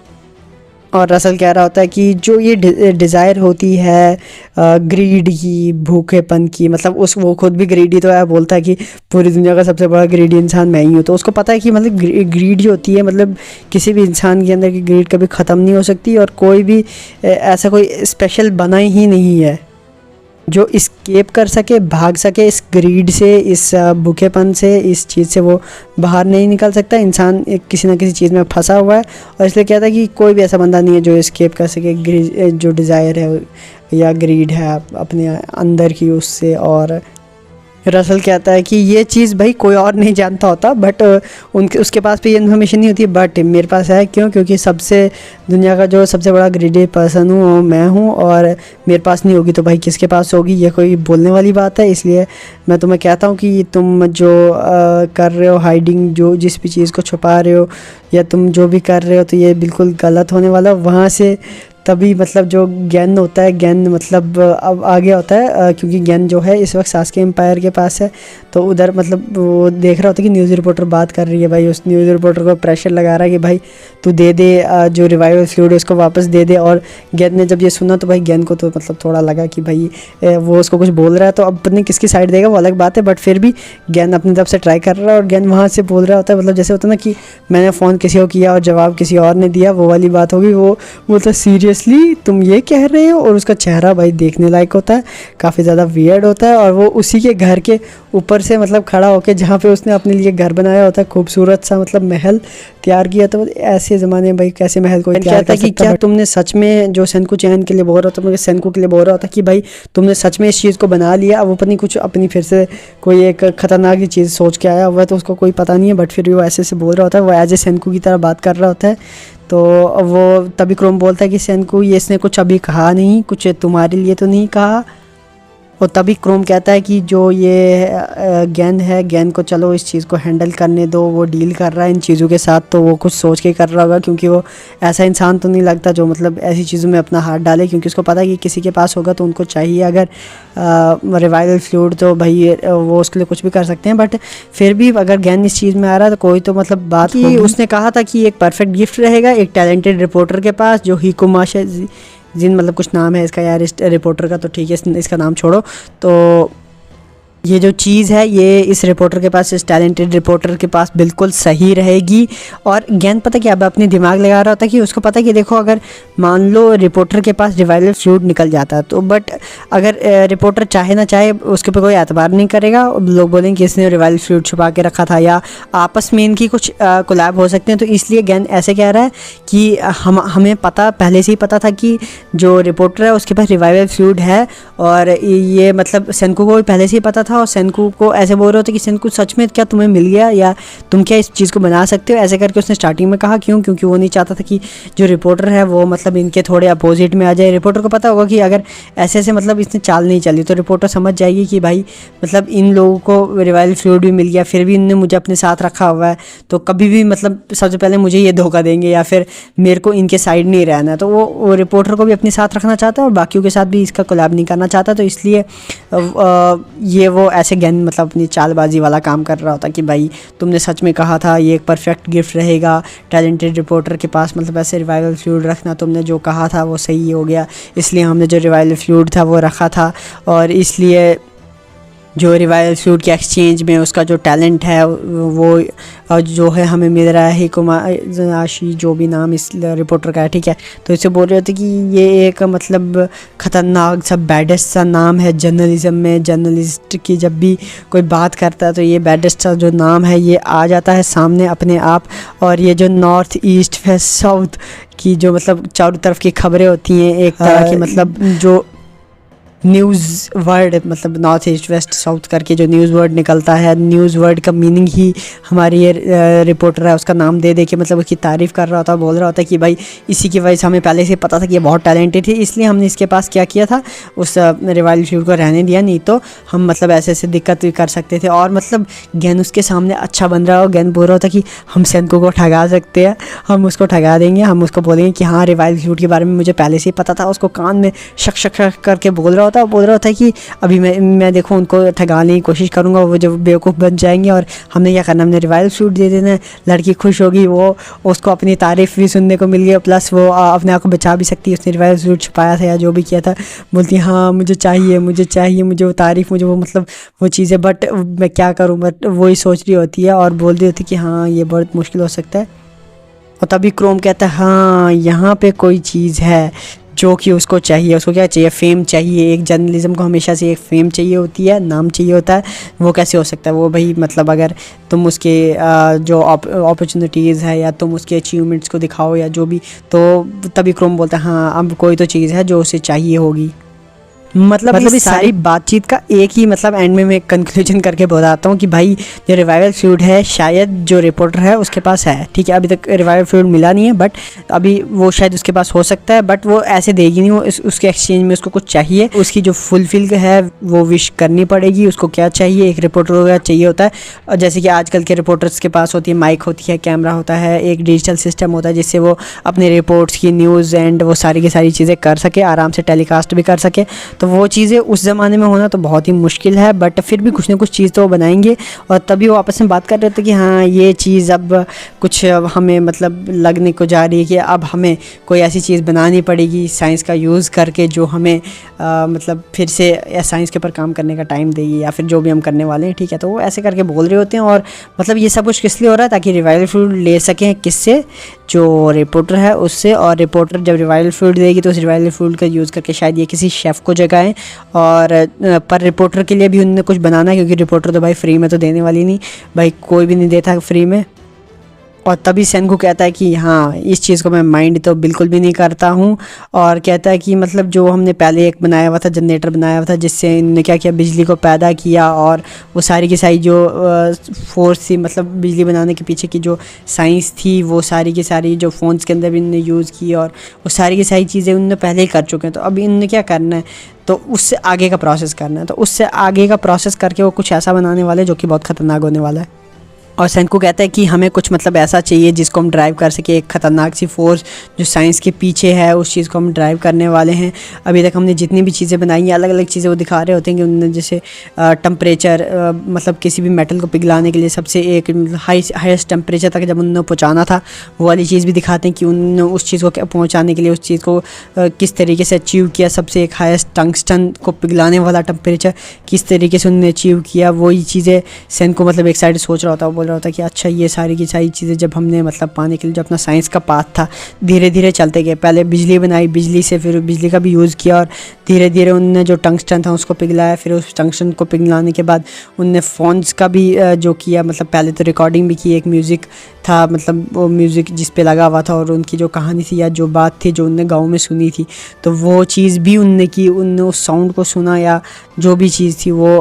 और रसल कह रहा होता है कि जो ये डिज़ायर होती है ग्रीड की, भूखेपन की, मतलब वो खुद भी ग्रीडी तो है, बोलता है कि पूरी दुनिया का सबसे बड़ा ग्रीडी इंसान मैं ही हूँ। तो उसको पता है कि मतलब ग्रीड जो होती है मतलब किसी भी इंसान के अंदर की ग्रीड कभी ख़त्म नहीं हो सकती, और कोई भी ऐसा कोई स्पेशल बना ही नहीं है जो इस्केप कर सके, भाग सके इस ग्रीड से, इस भूखेपन से, इस चीज़ से वो बाहर नहीं निकल सकता। इंसान किसी न किसी चीज़ में फंसा हुआ है, और इसलिए कहता है कि कोई भी ऐसा बंदा नहीं है जो इस्केप कर सके जो डिज़ायर है या ग्रीड है अपने अंदर की उससे। और रसल कहता है कि ये चीज़ भाई कोई और नहीं जानता होता, बट उसके पास भी ये इन्फॉर्मेशन नहीं होती, बट मेरे पास है। क्यों? क्योंकि दुनिया का जो सबसे बड़ा ग्रीडी पर्सन हूँ वो मैं हूँ, और मेरे पास नहीं होगी तो भाई किसके पास होगी? ये कोई बोलने वाली बात है? इसलिए मैं तुम्हें कहता हूँ कि तुम जो कर रहे हो हाइडिंग, जो जिस भी चीज़ को छुपा रहे हो या तुम जो भी कर रहे हो, तो ये बिल्कुल गलत होने वाला। वहाँ से तभी मतलब जो गैन होता है, गैन मतलब अब आ गया होता है क्योंकि गैन जो है इस वक्त सास्के एम्पायर के पास है। तो उधर मतलब वो देख रहा होता है कि न्यूज़ रिपोर्टर बात कर रही है भाई, उस न्यूज़ रिपोर्टर को प्रेशर लगा रहा है कि भाई तू दे दे जो रिवाइवल फ्लूइड है उसको वापस दे दे। और गैन ने जब ये सुना तो भाई गैन को तो मतलब थोड़ा लगा कि भाई वो उसको कुछ बोल रहा है, तो अब पता नहीं किसकी साइड देगा वो अलग बात है, बट फिर भी गैन अपनी तरफ से ट्राई कर रहा है। और गैन वहाँ से बोल रहा होता है, मतलब जैसे होता है ना कि मैंने फ़ोन किसी को किया और जवाब किसी और ने दिया, वो वाली बात होगी। वो बोलता है सीरियसली तुम ये कह रहे हो, और उसका चेहरा भाई देखने लायक होता है, काफ़ी ज़्यादा वियर्ड होता है। और वो उसी के घर के ऊपर से मतलब खड़ा होकर जहाँ पे उसने अपने लिए घर बनाया होता है, खूबसूरत सा मतलब महल तैयार किया। तो ऐसे ज़माने में भाई कैसे महल कोई तैयार कर सकता है? क्या तुमने सच में, जो सेनकू चैन के लिए बोल रहा था, मुझे सेनकू के लिए बोल रहा था कि भाई तुमने सच में इस चीज़ को बना लिया। अब वो पता नहीं कुछ अपनी फिर से कोई एक ख़तरनाक ही चीज़ सोच के आया हुआ है, तो उसको कोई पता नहीं है, बट फिर भी वो ऐसे से बोल रहा होता है, वो एज ए सेनकू की तरह बात कर रहा होता है। तो वो तभी क्रोम बोलता है कि सेनकू ये इसने कुछ अभी कहा नहीं, कुछ तुम्हारे लिए तो नहीं कहा। और तभी क्रोम कहता है कि जो ये गैन है, गैन को चलो इस चीज़ को हैंडल करने दो, वो डील कर रहा है इन चीज़ों के साथ, तो वो कुछ सोच के कर रहा होगा, क्योंकि वो ऐसा इंसान तो नहीं लगता जो मतलब ऐसी चीज़ों में अपना हाथ डाले, क्योंकि उसको पता है कि किसी के पास होगा तो उनको चाहिए अगर रिवाइवल फ्लूइड, तो भाई वो उसके लिए कुछ भी कर सकते हैं। बट फिर भी अगर गैन इस चीज़ में आ रहा है तो कोई तो मतलब बात कि उसने कहा था कि एक परफेक्ट गिफ्ट रहेगा एक टैलेंटेड रिपोर्टर के पास जो हिकुमाशा जिन मतलब कुछ नाम है इसका यार, इस रिपोर्टर का, तो ठीक है इसका नाम छोड़ो। तो ये जो चीज़ है ये इस रिपोर्टर के पास, इस टैलेंटेड रिपोर्टर के पास बिल्कुल सही रहेगी। और गैन पता क्या अब अपने दिमाग लगा रहा होता है कि उसको पता है कि देखो अगर मान लो रिपोर्टर के पास रिवाइवल फ्लूइड निकल जाता है तो, बट अगर रिपोर्टर चाहे ना चाहे उसके ऊपर कोई एतबार नहीं करेगा, लोग बोलेंगे कि इसने रिवाइवल फ्लूइड छुपा के रखा था, या आपस में इनकी कुछ कोलैब हो सकते हैं। तो इसलिए गैन ऐसे कह रहा है कि हमें पता पहले से ही पता था कि जो रिपोर्टर है उसके पास रिवाइवल फ्लूइड है, और ये मतलब सेनकू को भी पहले से ही पता था। और सेनकू को ऐसे बोल रहे होते कि सेनकू सच में क्या तुम्हें मिल गया, या तुम क्या इस चीज़ को बना सकते हो, ऐसे करके उसने स्टार्टिंग में कहा। क्यों? क्योंकि वो नहीं चाहता था कि जो रिपोर्टर है वो मतलब इनके थोड़े अपोजिट में आ जाए। रिपोर्टर को पता होगा कि अगर ऐसे ऐसे मतलब इसने चाल नहीं चली तो रिपोर्टर समझ जाएगी कि भाई मतलब इन लोगों को रिवाइवल फ्लूइड भी मिल गया, फिर भी इनने मुझे अपने साथ रखा हुआ है, तो कभी भी मतलब सबसे पहले मुझे ये धोखा देंगे या फिर मेरे को इनके साइड नहीं रहना है। तो वो रिपोर्टर को भी अपने साथ रखना चाहता है और बाकियों के साथ भी इसका कोलैब नहीं करना चाहता। तो इसलिए ये वो ऐसे गैन मतलब अपनी चालबाजी वाला काम कर रहा होता कि भाई तुमने सच में कहा था ये एक परफेक्ट गिफ्ट रहेगा टैलेंटेड रिपोर्टर के पास, मतलब ऐसे रिवाइवल फ्लूइड रखना, तुमने जो कहा था वो सही हो गया, इसलिए हमने जो रिवाइवल फ्लूइड था वो रखा था। और इसलिए जो रिवाइवल फ्लूइड के एक्सचेंज में उसका जो टैलेंट है वो जो है हमें मिल रहा है। हिकुमाशी जो भी नाम इस रिपोर्टर का है, ठीक है। तो इससे बोल रहे थे कि ये एक मतलब ख़तरनाक सा बैडेस्ट सा नाम है जर्नलिज्म में। जर्नलिस्ट की जब भी कोई बात करता है तो ये बैडेस्ट सा जो नाम है ये आ जाता है सामने अपने आप। और ये जो नॉर्थ ईस्ट वेस्ट साउथ की जो मतलब चारों तरफ की खबरें होती हैं एक तरह की, मतलब जो न्यूज़ वर्ड मतलब नॉर्थ ईस्ट वेस्ट साउथ करके जो न्यूज़ वर्ड निकलता है, न्यूज़ वर्ड का मीनिंग ही हमारी ये रिपोर्टर है उसका नाम दे के मतलब उसकी तारीफ़ कर रहा होता है, बोल रहा होता है कि भाई इसी की वजह से हमें पहले से पता था कि ये बहुत टैलेंटेड है, इसलिए हमने इसके पास क्या किया था, उस रिवाइवल फ्लूइड को रहने दिया, नहीं तो हम मतलब ऐसे ऐसे दिक्कत भी कर सकते थे। और मतलब गैन उसके सामने अच्छा बन रहा हो, गैन बोल रहा होता कि हम सेनकू को ठगा सकते हैं, हम उसको ठगा देंगे, हम उसको बोलेंगे कि हाँ रिवाइवल फ्लूइड के बारे में मुझे पहले से ही पता था। उसको कान में शक शक शक करके बोल रहा होता है कि अभी मैं देखो उनको ठगाने की कोशिश करूंगा, वो जब बेवकूफ़ बन जाएंगे और हमने क्या करना, हमने रिवाइवल फ्लूइड दे देना है, लड़की खुश होगी, वो उसको अपनी तारीफ़ भी सुनने को मिल गई, प्लस वो अपने आप को बचा भी सकती है, उसने रिवाइवल फ्लूइड छुपाया था या जो भी किया था, बोलती हाँ मुझे चाहिए मुझे वो तारीफ़, मुझे वो मतलब वो चीज़ें, बट मैं क्या करूँ, बट वही सोच रही होती है और बोल रही होती है कि हाँ ये बहुत मुश्किल हो सकता है। और तभी क्रोम कहता है हाँ यहाँ पे कोई चीज़ है जो कि उसको चाहिए। उसको क्या चाहिए? फेम चाहिए। एक जर्नलिज्म को हमेशा से एक फेम चाहिए होती है, नाम चाहिए होता है। वो कैसे हो सकता है? वो भाई मतलब अगर तुम उसके जो अपॉर्चुनिटीज़ है या तुम उसके अचीवमेंट्स को दिखाओ या जो भी, तो तभी क्रोम बोलता है हाँ अब कोई तो चीज़ है जो उसे चाहिए होगी। मतलब इस सारी बातचीत का एक ही मतलब एंड में मैं कंक्लूजन करके बताता हूँ कि भाई जो रिवाइवल फ्लूइड है शायद जो रिपोर्टर है उसके पास है, ठीक है। अभी तक रिवाइवल फ्लूइड मिला नहीं है, बट अभी वो शायद उसके पास हो सकता है, बट वो ऐसे देगी नहीं, वो उसके एक्सचेंज में उसको कुछ चाहिए। उसकी जो फुलफिल है वो विश करनी पड़ेगी। उसको क्या चाहिए, एक रिपोर्टर का चाहिए होता है, और जैसे कि आजकल के रिपोर्टर्स के पास होती है माइक होती है, कैमरा होता है, एक डिजिटल सिस्टम होता है जिससे वो अपने रिपोर्ट्स की न्यूज़ एंड वो सारी की सारी चीज़ें कर सके, आराम से टेलीकास्ट भी कर सके। तो वो चीज़ें उस ज़माने में होना तो बहुत ही मुश्किल है, बट फिर भी कुछ ना कुछ चीज़ तो वो बनाएंगे। और तभी वो आपस में बात कर रहे थे कि हाँ ये चीज़ अब कुछ हमें मतलब लगने को जा रही है कि अब हमें कोई ऐसी चीज़ बनानी पड़ेगी साइंस का यूज़ करके जो हमें मतलब फिर से साइंस के ऊपर काम करने का टाइम देगी, या फिर जो भी हम करने वाले हैं, ठीक है। तो वो ऐसे करके बोल रहे होते हैं। और मतलब ये सब कुछ किस लिए हो रहा है, ताकि रिवाइवल फ्लूइड ले सकें किससे, जो रिपोर्टर है उससे। और रिपोर्टर जब रिवाइवल फ्लूइड देगी तो उस रिवाइवल फ्लूइड का यूज़ करके शायद ये किसी शेफ़ को जगाएं। और पर रिपोर्टर के लिए भी उन्होंने कुछ बनाना है, क्योंकि रिपोर्टर तो भाई फ्री में तो देने वाली नहीं, भाई कोई भी नहीं देता फ्री में। और तभी सेनगू कहता है कि हाँ इस चीज़ को मैं माइंड तो बिल्कुल भी नहीं करता हूँ। और कहता है कि मतलब जो हमने पहले एक बनाया हुआ था, जनरेटर बनाया हुआ था, जिससे इन्होंने क्या किया, बिजली को पैदा किया। और वो सारी की सारी जो फोर्स थी, मतलब बिजली बनाने के पीछे की जो साइंस थी, वो सारी की सारी जो फ़ोन्स के अंदर भी इन्होंने यूज़ की, और वो सारी की सारी चीज़ें उन्होंने पहले ही कर चुके हैं। तो अभी इन्होंने क्या करना है, तो उससे आगे का प्रोसेस करना है। तो उससे आगे का प्रोसेस करके वो कुछ ऐसा बनाने वाले जो कि बहुत ख़तरनाक होने वाला है। और सेनकू कहता है कि हमें कुछ मतलब ऐसा चाहिए जिसको हम ड्राइव कर सके, एक ख़तरनाक सी फोर्स जो साइंस के पीछे है, उस चीज़ को हम ड्राइव करने वाले हैं। अभी तक हमने जितनी भी चीज़ें बनाई हैं, अलग अलग चीज़ें वो दिखा रहे होते हैं कि उन्होंने जैसे टम्परेचर मतलब किसी भी मेटल को पिघलाने के लिए सबसे एक हाईएस्ट टेम्परेचर तक जब उन्होंने पहुँचाना था, वो वाली चीज़ भी दिखाते हैं कि उन्होंने उस चीज़ को पहुँचाने के लिए उस चीज़ को किस तरीके से अचीव किया। सबसे एक हाईएस्ट टंगस्टन को पिघलाने वाला टेम्परेचर किस तरीके से उन्होंने अचीव किया, वही चीज़ें सेनकू मतलब एक साइड सोच रहा होता है, रहा होता कि अच्छा ये सारी की सारी चीज़ें जब हमने मतलब पाने के लिए जो अपना साइंस का पाथ था धीरे धीरे चलते गए। पहले बिजली बनाई, बिजली से फिर बिजली का भी यूज़ किया, और धीरे धीरे उनने जो टंगस्टन था उसको पिघलाया। फिर उस टंगस्टन को पिघलाने के बाद उनने फ़ोन्स का भी जो किया, मतलब पहले तो रिकॉर्डिंग भी की, एक म्यूज़िक था, मतलब वो म्यूज़िक जिस पे लगा हुआ था, और उनकी जो कहानी थी या जो बात थी जो उनने गाँव में सुनी थी, तो वो चीज़ भी उनने की, उनने उस साउंड को सुना या जो भी चीज़ थी वो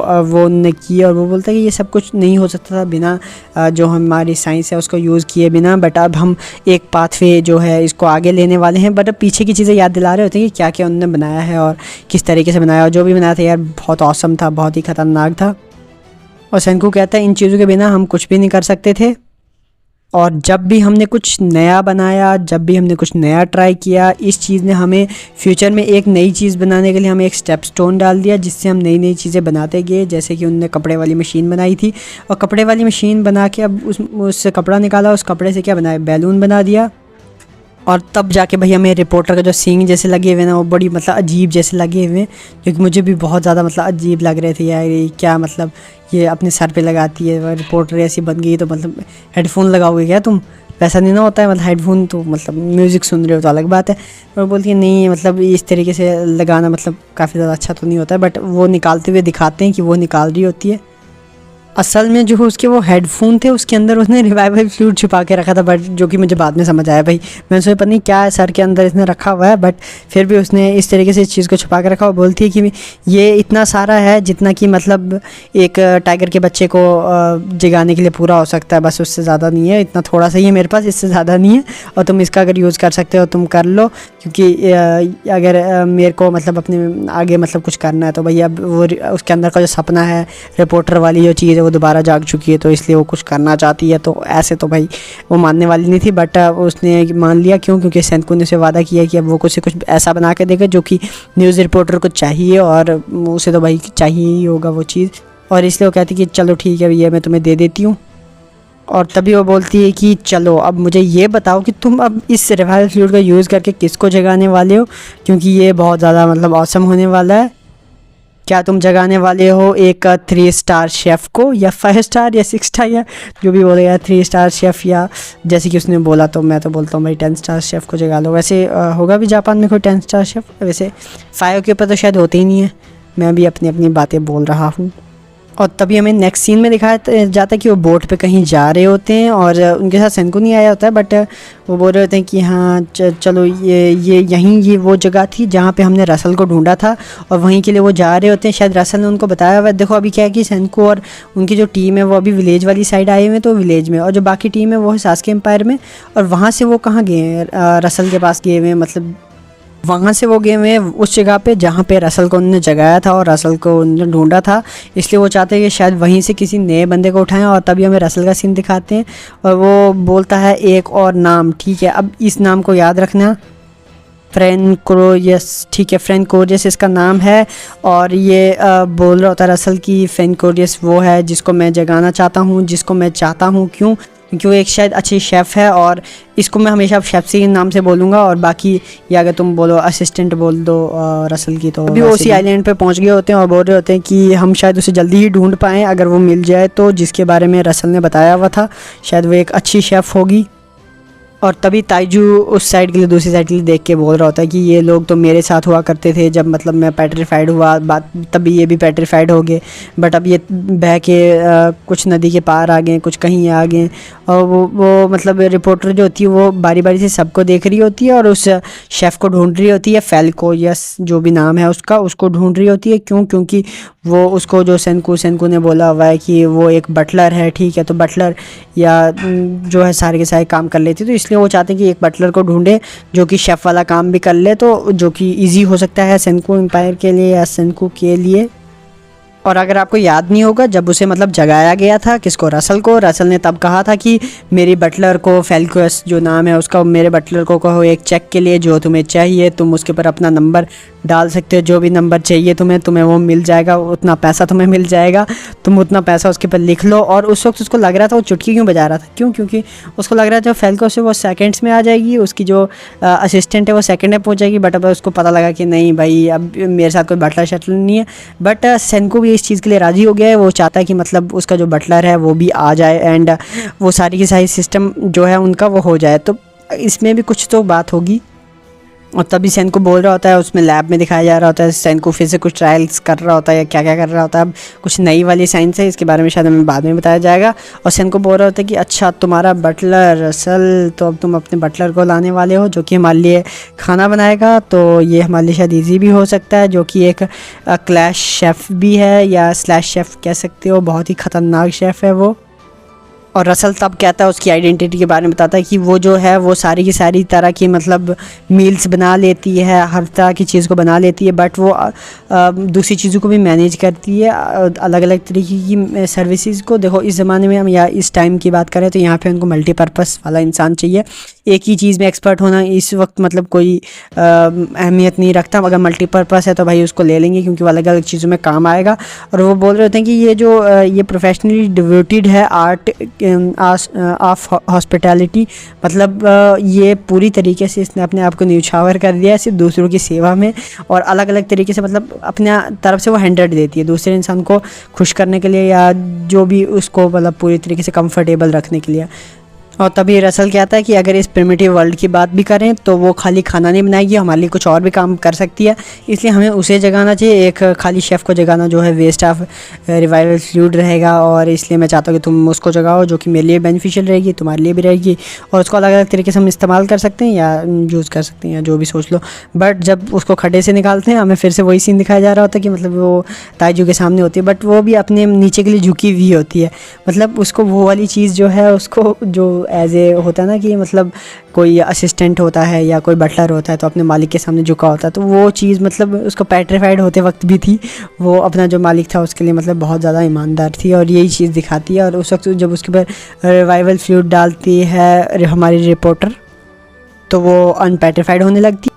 उनने की। और वो बोलता है कि ये सब कुछ नहीं हो सकता था बिना जो हमारी साइंस है उसको यूज़ किए बिना, बट अब हम एक पाथवे जो है इसको आगे लेने वाले हैं। बट अब पीछे की चीज़ें याद दिला रहे होते हैं कि क्या क्या उन्होंने बनाया है और किस तरीके से बनाया, और जो भी बनाया था यार बहुत ऑसम था, बहुत ही ख़तरनाक था। और सेनकू कहता है इन चीज़ों के बिना हम कुछ भी नहीं कर सकते थे, और जब भी हमने कुछ नया बनाया, जब भी हमने कुछ नया ट्राई किया, इस चीज़ ने हमें फ्यूचर में एक नई चीज़ बनाने के लिए हमें एक स्टेप स्टोन डाल दिया, जिससे हम नई नई चीज़ें बनाते गए। जैसे कि उनने कपड़े वाली मशीन बनाई थी, और कपड़े वाली मशीन बना के अब उससे कपड़ा निकाला, उस कपड़े से क्या बनाया, बैलून बना दिया। और तब जाके भाई हमें रिपोर्टर का जो सींग जैसे लगे हुए ना, वो बड़ी मतलब अजीब जैसे लगे हुए, जो कि मुझे भी बहुत ज़्यादा मतलब अजीब लग रहे थे यार। ये क्या मतलब ये अपने सर पे लगाती है, रिपोर्टर ऐसी बन गई, तो मतलब हेडफोन लगाओगे क्या तुम, वैसा नहीं ना होता है, मतलब हेडफोन तो मतलब म्यूज़िक सुन रहे हो तो अलग बात है। और बोलती है नहीं मतलब इस तरीके से लगाना मतलब काफ़ी ज़्यादा अच्छा तो नहीं होता है, बट वो निकालते हुए दिखाते हैं कि वो निकाल रही होती है। असल में जो उसके वो हेडफोन थे उसके अंदर उसने रिवाइवल फ्लूइड छुपा के रखा था, बट जो कि मुझे बाद में समझ आया भाई, मैंने सोचा पता नहीं क्या है सर के अंदर इसने रखा हुआ है, बट फिर भी उसने इस तरीके से इस चीज़ को छुपा के रखा। और बोलती है कि ये इतना सारा है जितना कि मतलब एक टाइगर के बच्चे को जगाने के लिए पूरा हो सकता है, बस उससे ज़्यादा नहीं है, इतना थोड़ा सा ही है मेरे पास, इससे ज़्यादा नहीं है, और तुम इसका अगर यूज़ कर सकते हो तुम कर लो, क्योंकि अगर मेरे को मतलब अपने आगे मतलब कुछ करना है तो भैया अब वो उसके अंदर का जो सपना है रिपोर्टर वाली जो चीज़ है वो दोबारा जाग चुकी है, तो इसलिए वो कुछ करना चाहती है। तो ऐसे तो भाई वो मानने वाली नहीं थी, बट उसने मान लिया। क्यों? क्योंकि सेनकू ने उसे वादा किया कि अब वो कुछ ऐसा बना के देगा जो कि न्यूज़ रिपोर्टर को चाहिए, और उसे तो भाई चाहिए ही होगा वो चीज़, और इसलिए वो कहती कि चलो ठीक है भैया मैं तुम्हें दे देती हूँ। और तभी वो बोलती है कि चलो अब मुझे ये बताओ कि तुम अब इस रिवाइवल फ्लूइड का यूज़ करके किसको जगाने वाले हो, क्योंकि ये बहुत ज़्यादा मतलब ऑसम होने वाला है। क्या तुम जगाने वाले हो एक 3 स्टार शेफ़ को, या 5 स्टार या 6 स्टार, या जो भी बोलेगा 3 स्टार शेफ़, या जैसे कि उसने बोला तो मैं तो बोलता हूँ भाई 10 स्टार शेफ़ को जगा लो। वैसे होगा भी जापान में कोई 10 स्टार शेफ़, वैसे 5 के ऊपर तो शायद होते ही नहीं है, मैं भी अपनी अपनी बातें बोल रहा हूँ। और तभी हमें नेक्स्ट सीन में दिखाया जाता है कि वो बोट पे कहीं जा रहे होते हैं और उनके साथ सेंको नहीं आया होता है, बट वो बोल रहे होते हैं कि हाँ चलो ये यहीं ये वो जगह थी जहाँ पे हमने रसल को ढूंढा था और वहीं के लिए वो जा रहे होते हैं। शायद रसल ने उनको बताया हुआ है। देखो अभी क्या है कि सेंको और उनकी जो टीम है वो अभी विलेज वाली साइड आए हुए हैं, तो विलेज में, और जो बाकी टीम है वो है सास्के एम्पायर में। और वहाँ से वो कहाँ गए हैं, रसल के पास गए हुए हैं, मतलब वहाँ से वो गए हुए हैं उस जगह पे जहाँ पे रसल को उन्होंने जगाया था और रसल को उन्होंने ढूंढा था। इसलिए वो चाहते हैं कि शायद वहीं से किसी नए बंदे को उठाएं। और तभी हमें रसल का सीन दिखाते हैं और वो बोलता है एक और नाम, ठीक है, अब इस नाम को याद रखना, फ्रेंकोरियस, ठीक है, फ्रेंकोरियस इसका नाम है। और ये बोल रहा होता है रसल की फ्रेंकोरियस वो है जिसको मैं जगाना चाहता हूँ, जिसको मैं चाहता हूँ। क्यों? क्योंकि वो एक शायद अच्छी शेफ़ है और इसको मैं हमेशा शेफ़ से ही नाम से बोलूँगा। और बाकी या अगर तुम बोलो असिस्टेंट बोल दो रसल की। तो अभी वो उसी आइलैंड पे पहुँच गए होते हैं और बोल रहे होते हैं कि हम शायद उसे जल्दी ही ढूंढ पाएँ अगर वो मिल जाए तो, जिसके बारे में रसल ने बताया हुआ था। शायद वो एक अच्छी शेफ़ होगी। और तभी ताइजू उस साइड के लिए दूसरी साइड के लिए देख के बोल रहा होता है कि ये लोग तो मेरे साथ हुआ करते थे जब मतलब मैं पेट्रीफाइड हुआ, बात तभी ये भी पेट्रीफाइड हो गए, बट अब ये बह के कुछ नदी के पार आ गए, कुछ कहीं आ गए। और वो मतलब रिपोर्टर जो होती है वो बारी बारी से सबको देख रही होती है और उस शेफ़ को ढूंढ रही होती है, फेल्को यस जो भी नाम है उसका, उसको ढूंढ रही होती है। क्यों? क्योंकि वो उसको जो सेंकू ने बोला हुआ है कि वो एक बटलर है, ठीक है, तो बटलर या जो है सारे के सारे काम कर लेती है, तो इसलिए वो चाहते हैं कि एक बटलर को ढूंढे जो कि शेफ़ वाला काम भी कर ले, तो जो कि इजी हो सकता है सेंकू एम्पायर के लिए या सेंकू के लिए। और अगर आपको याद नहीं होगा, जब उसे मतलब जगाया गया था किसको, रसल को, रसल ने तब कहा था कि मेरी बटलर को, फेल्कोस जो नाम है उसका, मेरे बटलर को कहो एक चेक के लिए जो तुम्हें चाहिए, तुम उसके ऊपर अपना नंबर डाल सकते हो, जो भी नंबर चाहिए तुम्हें वो मिल जाएगा, उतना पैसा तुम्हें मिल जाएगा, तुम उतना पैसा उसके ऊपर लिख लो। और उस वक्त उसको लग रहा था वो चुटकी क्यों बजा रहा था, क्यों? क्योंकि उसको लग रहा था फेल्कोस से वो सेकेंड्स में आ जाएगी, उसकी जो असिस्टेंट है वो सेकेंड में पहुँच जाएगी। बट अब उसको पता लगा कि नहीं भाई, अब मेरे साथ कोई बटलर शटलर नहीं है। बट सेंको भी इस चीज़ के लिए राज़ी हो गया है, वो चाहता है कि मतलब उसका जो बटलर है वो भी आ जाए एंड वो सारी की सारी सिस्टम जो है उनका वो हो जाए, तो इसमें भी कुछ तो बात होगी। और तभी सेंको बोल रहा होता है, उसमें लैब में दिखाया जा रहा होता है सेंको फिर से कुछ ट्रायल्स कर रहा होता है या क्या क्या कर रहा होता है। अब कुछ नई वाली साइंस है, इसके बारे में शायद हमें बाद में बताया जाएगा। और सेंको बोल रहा होता है कि अच्छा तुम्हारा बटलर रसल, तो अब तुम अपने बटलर को लाने वाले हो जो कि हमारे लिए खाना बनाएगा, तो ये हमारे लिए शायद ईजी भी हो सकता है, जो कि एक क्लैश शेफ़ भी है या स्लैश शेफ़ कह सकते हो, बहुत ही ख़तरनाक शेफ़ है वो। और रसल तब कहता है, उसकी आइडेंटिटी के बारे में बताता है कि वो जो है वो सारी की सारी तरह की मतलब मील्स बना लेती है, हर तरह की चीज़ को बना लेती है, बट वो दूसरी चीज़ों को भी मैनेज करती है, अलग अलग तरीके की सर्विसेज को। देखो इस ज़माने में हम या इस टाइम की बात करें तो यहाँ पे उनको मल्टीपर्पज़ वाला इंसान चाहिए। एक ही चीज़ में एक्सपर्ट होना इस वक्त मतलब कोई अहमियत नहीं रखता। अगर मल्टीपर्पज़ है तो भाई उसको ले लेंगे क्योंकि वो अलग अलग चीज़ों में काम आएगा। और वो बोल रहे होते हैं कि ये जो ये प्रोफेशनली डिवोटेड है आर्ट ऑफ हॉस्पिटैलिटी, मतलब ये पूरी तरीके से इसने अपने आप को न्यौछावर कर दिया है सिर्फ दूसरों की सेवा में, और अलग अलग तरीके से मतलब अपने तरफ से वो 100 देती है दूसरे इंसान को खुश करने के लिए या जो भी उसको मतलब पूरी तरीके से कंफर्टेबल रखने के लिए। और तभी रसल कहता है कि अगर इस प्रिमिटिव वर्ल्ड की बात भी करें तो वो खाली खाना नहीं बनाएगी, हमारे लिए कुछ और भी काम कर सकती है, इसलिए हमें उसे जगाना चाहिए। एक खाली शेफ़ को जगाना जो है वेस्ट ऑफ रिवाइवल फ्लूइड रहेगा, और इसलिए मैं चाहता हूँ कि तुम उसको जगाओ जो कि मेरे लिए बेनिफिशियल रहेगी, तुम्हारे लिए भी रहेगी, और उसको अलग अलग तरीके से हम इस्तेमाल कर सकते हैं या यूज़ कर सकते हैं या जो भी सोच लो। बट जब उसको खड्डे से निकालते हैं हमें फिर से वही सीन दिखाया जा रहा होता है कि मतलब वो ताइजू के सामने होती है, बट वो भी अपने नीचे के लिए झुकी हुई होती है। मतलब उसको वो वाली चीज़ जो है उसको जो एज ए होता है ना कि मतलब कोई असिस्टेंट होता है या कोई बटलर होता है तो अपने मालिक के सामने झुका होता है, तो वो चीज़ मतलब उसको पेट्रीफाइड होते वक्त भी थी। वो अपना जो मालिक था उसके लिए मतलब बहुत ज़्यादा ईमानदार थी और यही चीज़ दिखाती है। और उस वक्त जब उसके ऊपर रिवाइवल फ्लूइड डालती है हमारी रिपोर्टर तो वो अनपेट्रीफाइड होने लगती।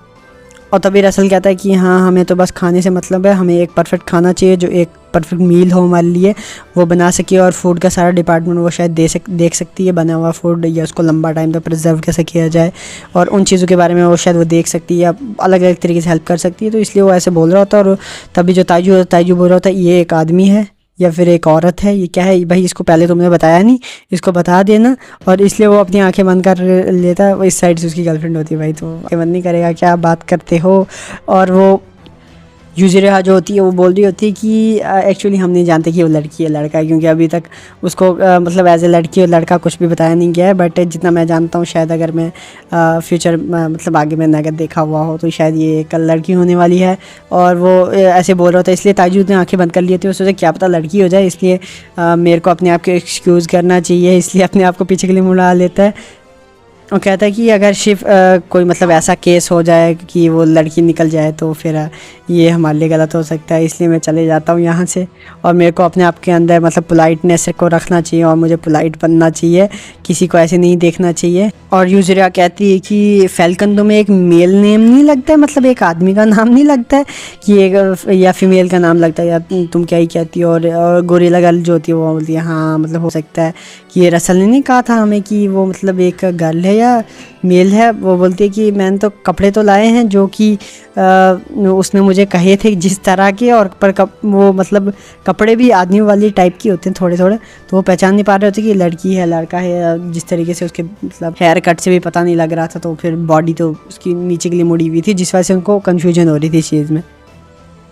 और तभी रसल कहता है कि हाँ हमें तो बस खाने से मतलब है, हमें एक परफेक्ट खाना चाहिए जो एक परफेक्ट मील हो हमारे लिए, वो बना सके। और फूड का सारा डिपार्टमेंट वो शायद देख सकती है, बना हुआ फूड या उसको लंबा टाइम तक प्रिजर्व कैसे किया जाए, और उन चीज़ों के बारे में वो शायद वो देख सकती है या अलग अलग तरीके से हेल्प कर सकती है। तो इसलिए वो ऐसे बोल रहा होता है। और तभी जो ताइजू बोल रहा होता है ये एक आदमी है या फिर एक औरत है, ये क्या है भाई, इसको पहले तुमने बताया नहीं, इसको बता देना। और इसलिए वो अपनी आंखें बंद कर लेता है। वो इस साइड से उसकी गर्लफ्रेंड होती है भाई, तो आंखें बंद नहीं करेगा, क्या बात करते हो। और वो यूज़िरा जो होती है वो बोल रही होती है कि एक्चुअली हम नहीं जानते कि वो लड़की है लड़का है, क्योंकि अभी तक उसको मतलब एज ए लड़की और लड़का कुछ भी बताया नहीं गया है। बट जितना मैं जानता हूँ, शायद अगर मैं फ्यूचर मतलब आगे मैंने अगर देखा हुआ हो तो शायद ये कल लड़की होने वाली है। और वो ऐसे बोल रहा था, इसलिए ताजू ने आंखें बंद कर ली थी। वो सोचा क्या पता लड़की हो जाए, इसलिए मेरे को अपने आप को एक्सक्यूज़ करना चाहिए, इसलिए अपने आप को पीछे के लिए मुड़ा लेता है और कहता है कि अगर सिर्फ कोई मतलब ऐसा केस हो जाए कि वो लड़की निकल जाए तो फिर ये हमारे लिए गलत हो सकता है, इसलिए मैं चले जाता हूँ यहाँ से। और मेरे को अपने आप के अंदर मतलब पोलाइटनेस को रखना चाहिए और मुझे पोलाइट बनना चाहिए, किसी को ऐसे नहीं देखना चाहिए। और यूज़िरा कहती है कि फैल्कन तुम्हें एक मेल नेम नहीं लगता है, मतलब एक आदमी का नाम नहीं लगता है कि एक या फीमेल का नाम लगता है, या तुम क्या ही कहती हो। और गोरिल्ला गर्ल जो होती है वो बोलती है हाँ मतलब हो सकता है कि ये रसल ने नहीं कहा था हमें कि वो मतलब एक गर्ल है या मेल है। वो बोलती है कि मैंने तो कपड़े तो लाए हैं जो कि उसने मुझे कहे थे जिस तरह के, और पर वो मतलब कपड़े भी आदमी वाली टाइप की होते हैं थोड़े थोड़े, तो वो पहचान नहीं पा रहे होते कि लड़की है लड़का है। जिस तरीके से उसके मतलब हेयर कट से भी पता नहीं लग रहा था, तो फिर बॉडी तो उसकी नीचे के लिए मुड़ी हुई थी, जिस वजह से उनको कन्फ्यूजन हो रही थी इस चीज़ में।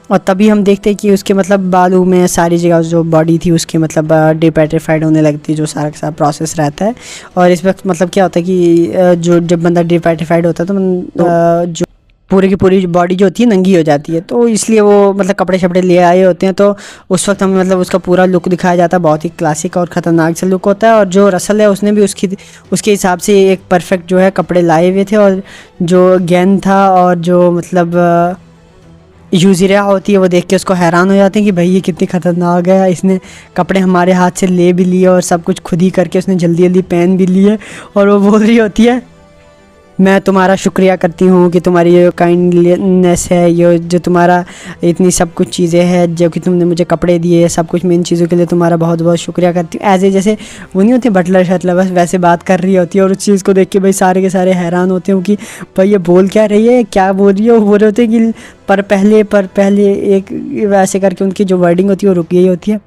और तभी हम देखते हैं कि उसके मतलब बालों में सारी जगह जो बॉडी थी उसकी मतलब डिपेट्रीफाइड होने लगती है, जो सारा का सारा प्रोसेस रहता है। और इस वक्त मतलब क्या होता है कि जो जब बंदा डिपेट्रीफाइड होता है तो जो पूरी की पूरी बॉडी जो होती है नंगी हो जाती है, तो इसलिए वो मतलब कपड़े शपड़े ले आए होते हैं। तो उस वक्त हमें मतलब उसका पूरा लुक दिखाया जाता है, बहुत ही क्लासिक और ख़तरनाक सा लुक होता है। और जो रसल है उसने भी उसके हिसाब से एक परफेक्ट जो है कपड़े लाए हुए थे। और जो गैन था और जो मतलब यूज़िरा होती है वो देख के उसको हैरान हो जाते हैं कि भाई ये कितनी ख़तरनाक है, इसने कपड़े हमारे हाथ से ले भी लिए और सब कुछ खुद ही करके उसने जल्दी जल्दी पहन भी लिए। और वो बोल रही होती है मैं तुम्हारा शुक्रिया करती हूँ कि तुम्हारी ये काइंडनेस है, ये जो तुम्हारा इतनी सब कुछ चीज़ें हैं, जो कि तुमने मुझे कपड़े दिए, सब कुछ मैं इन चीज़ों के लिए तुम्हारा बहुत बहुत शुक्रिया करती हूँ। ऐसे जैसे वो नहीं होती बटलर शटलर, बस वैसे बात कर रही होती है। और उस चीज़ को देख के भाई सारे के सारे हैरान होते हैं कि भाई ये बोल क्या रही है, क्या बोल रही है। वो बोल रहे होते हैं कि पर पहले एक वैसे करके उनकी जो वर्डिंग होती है वो रुक गई होती है।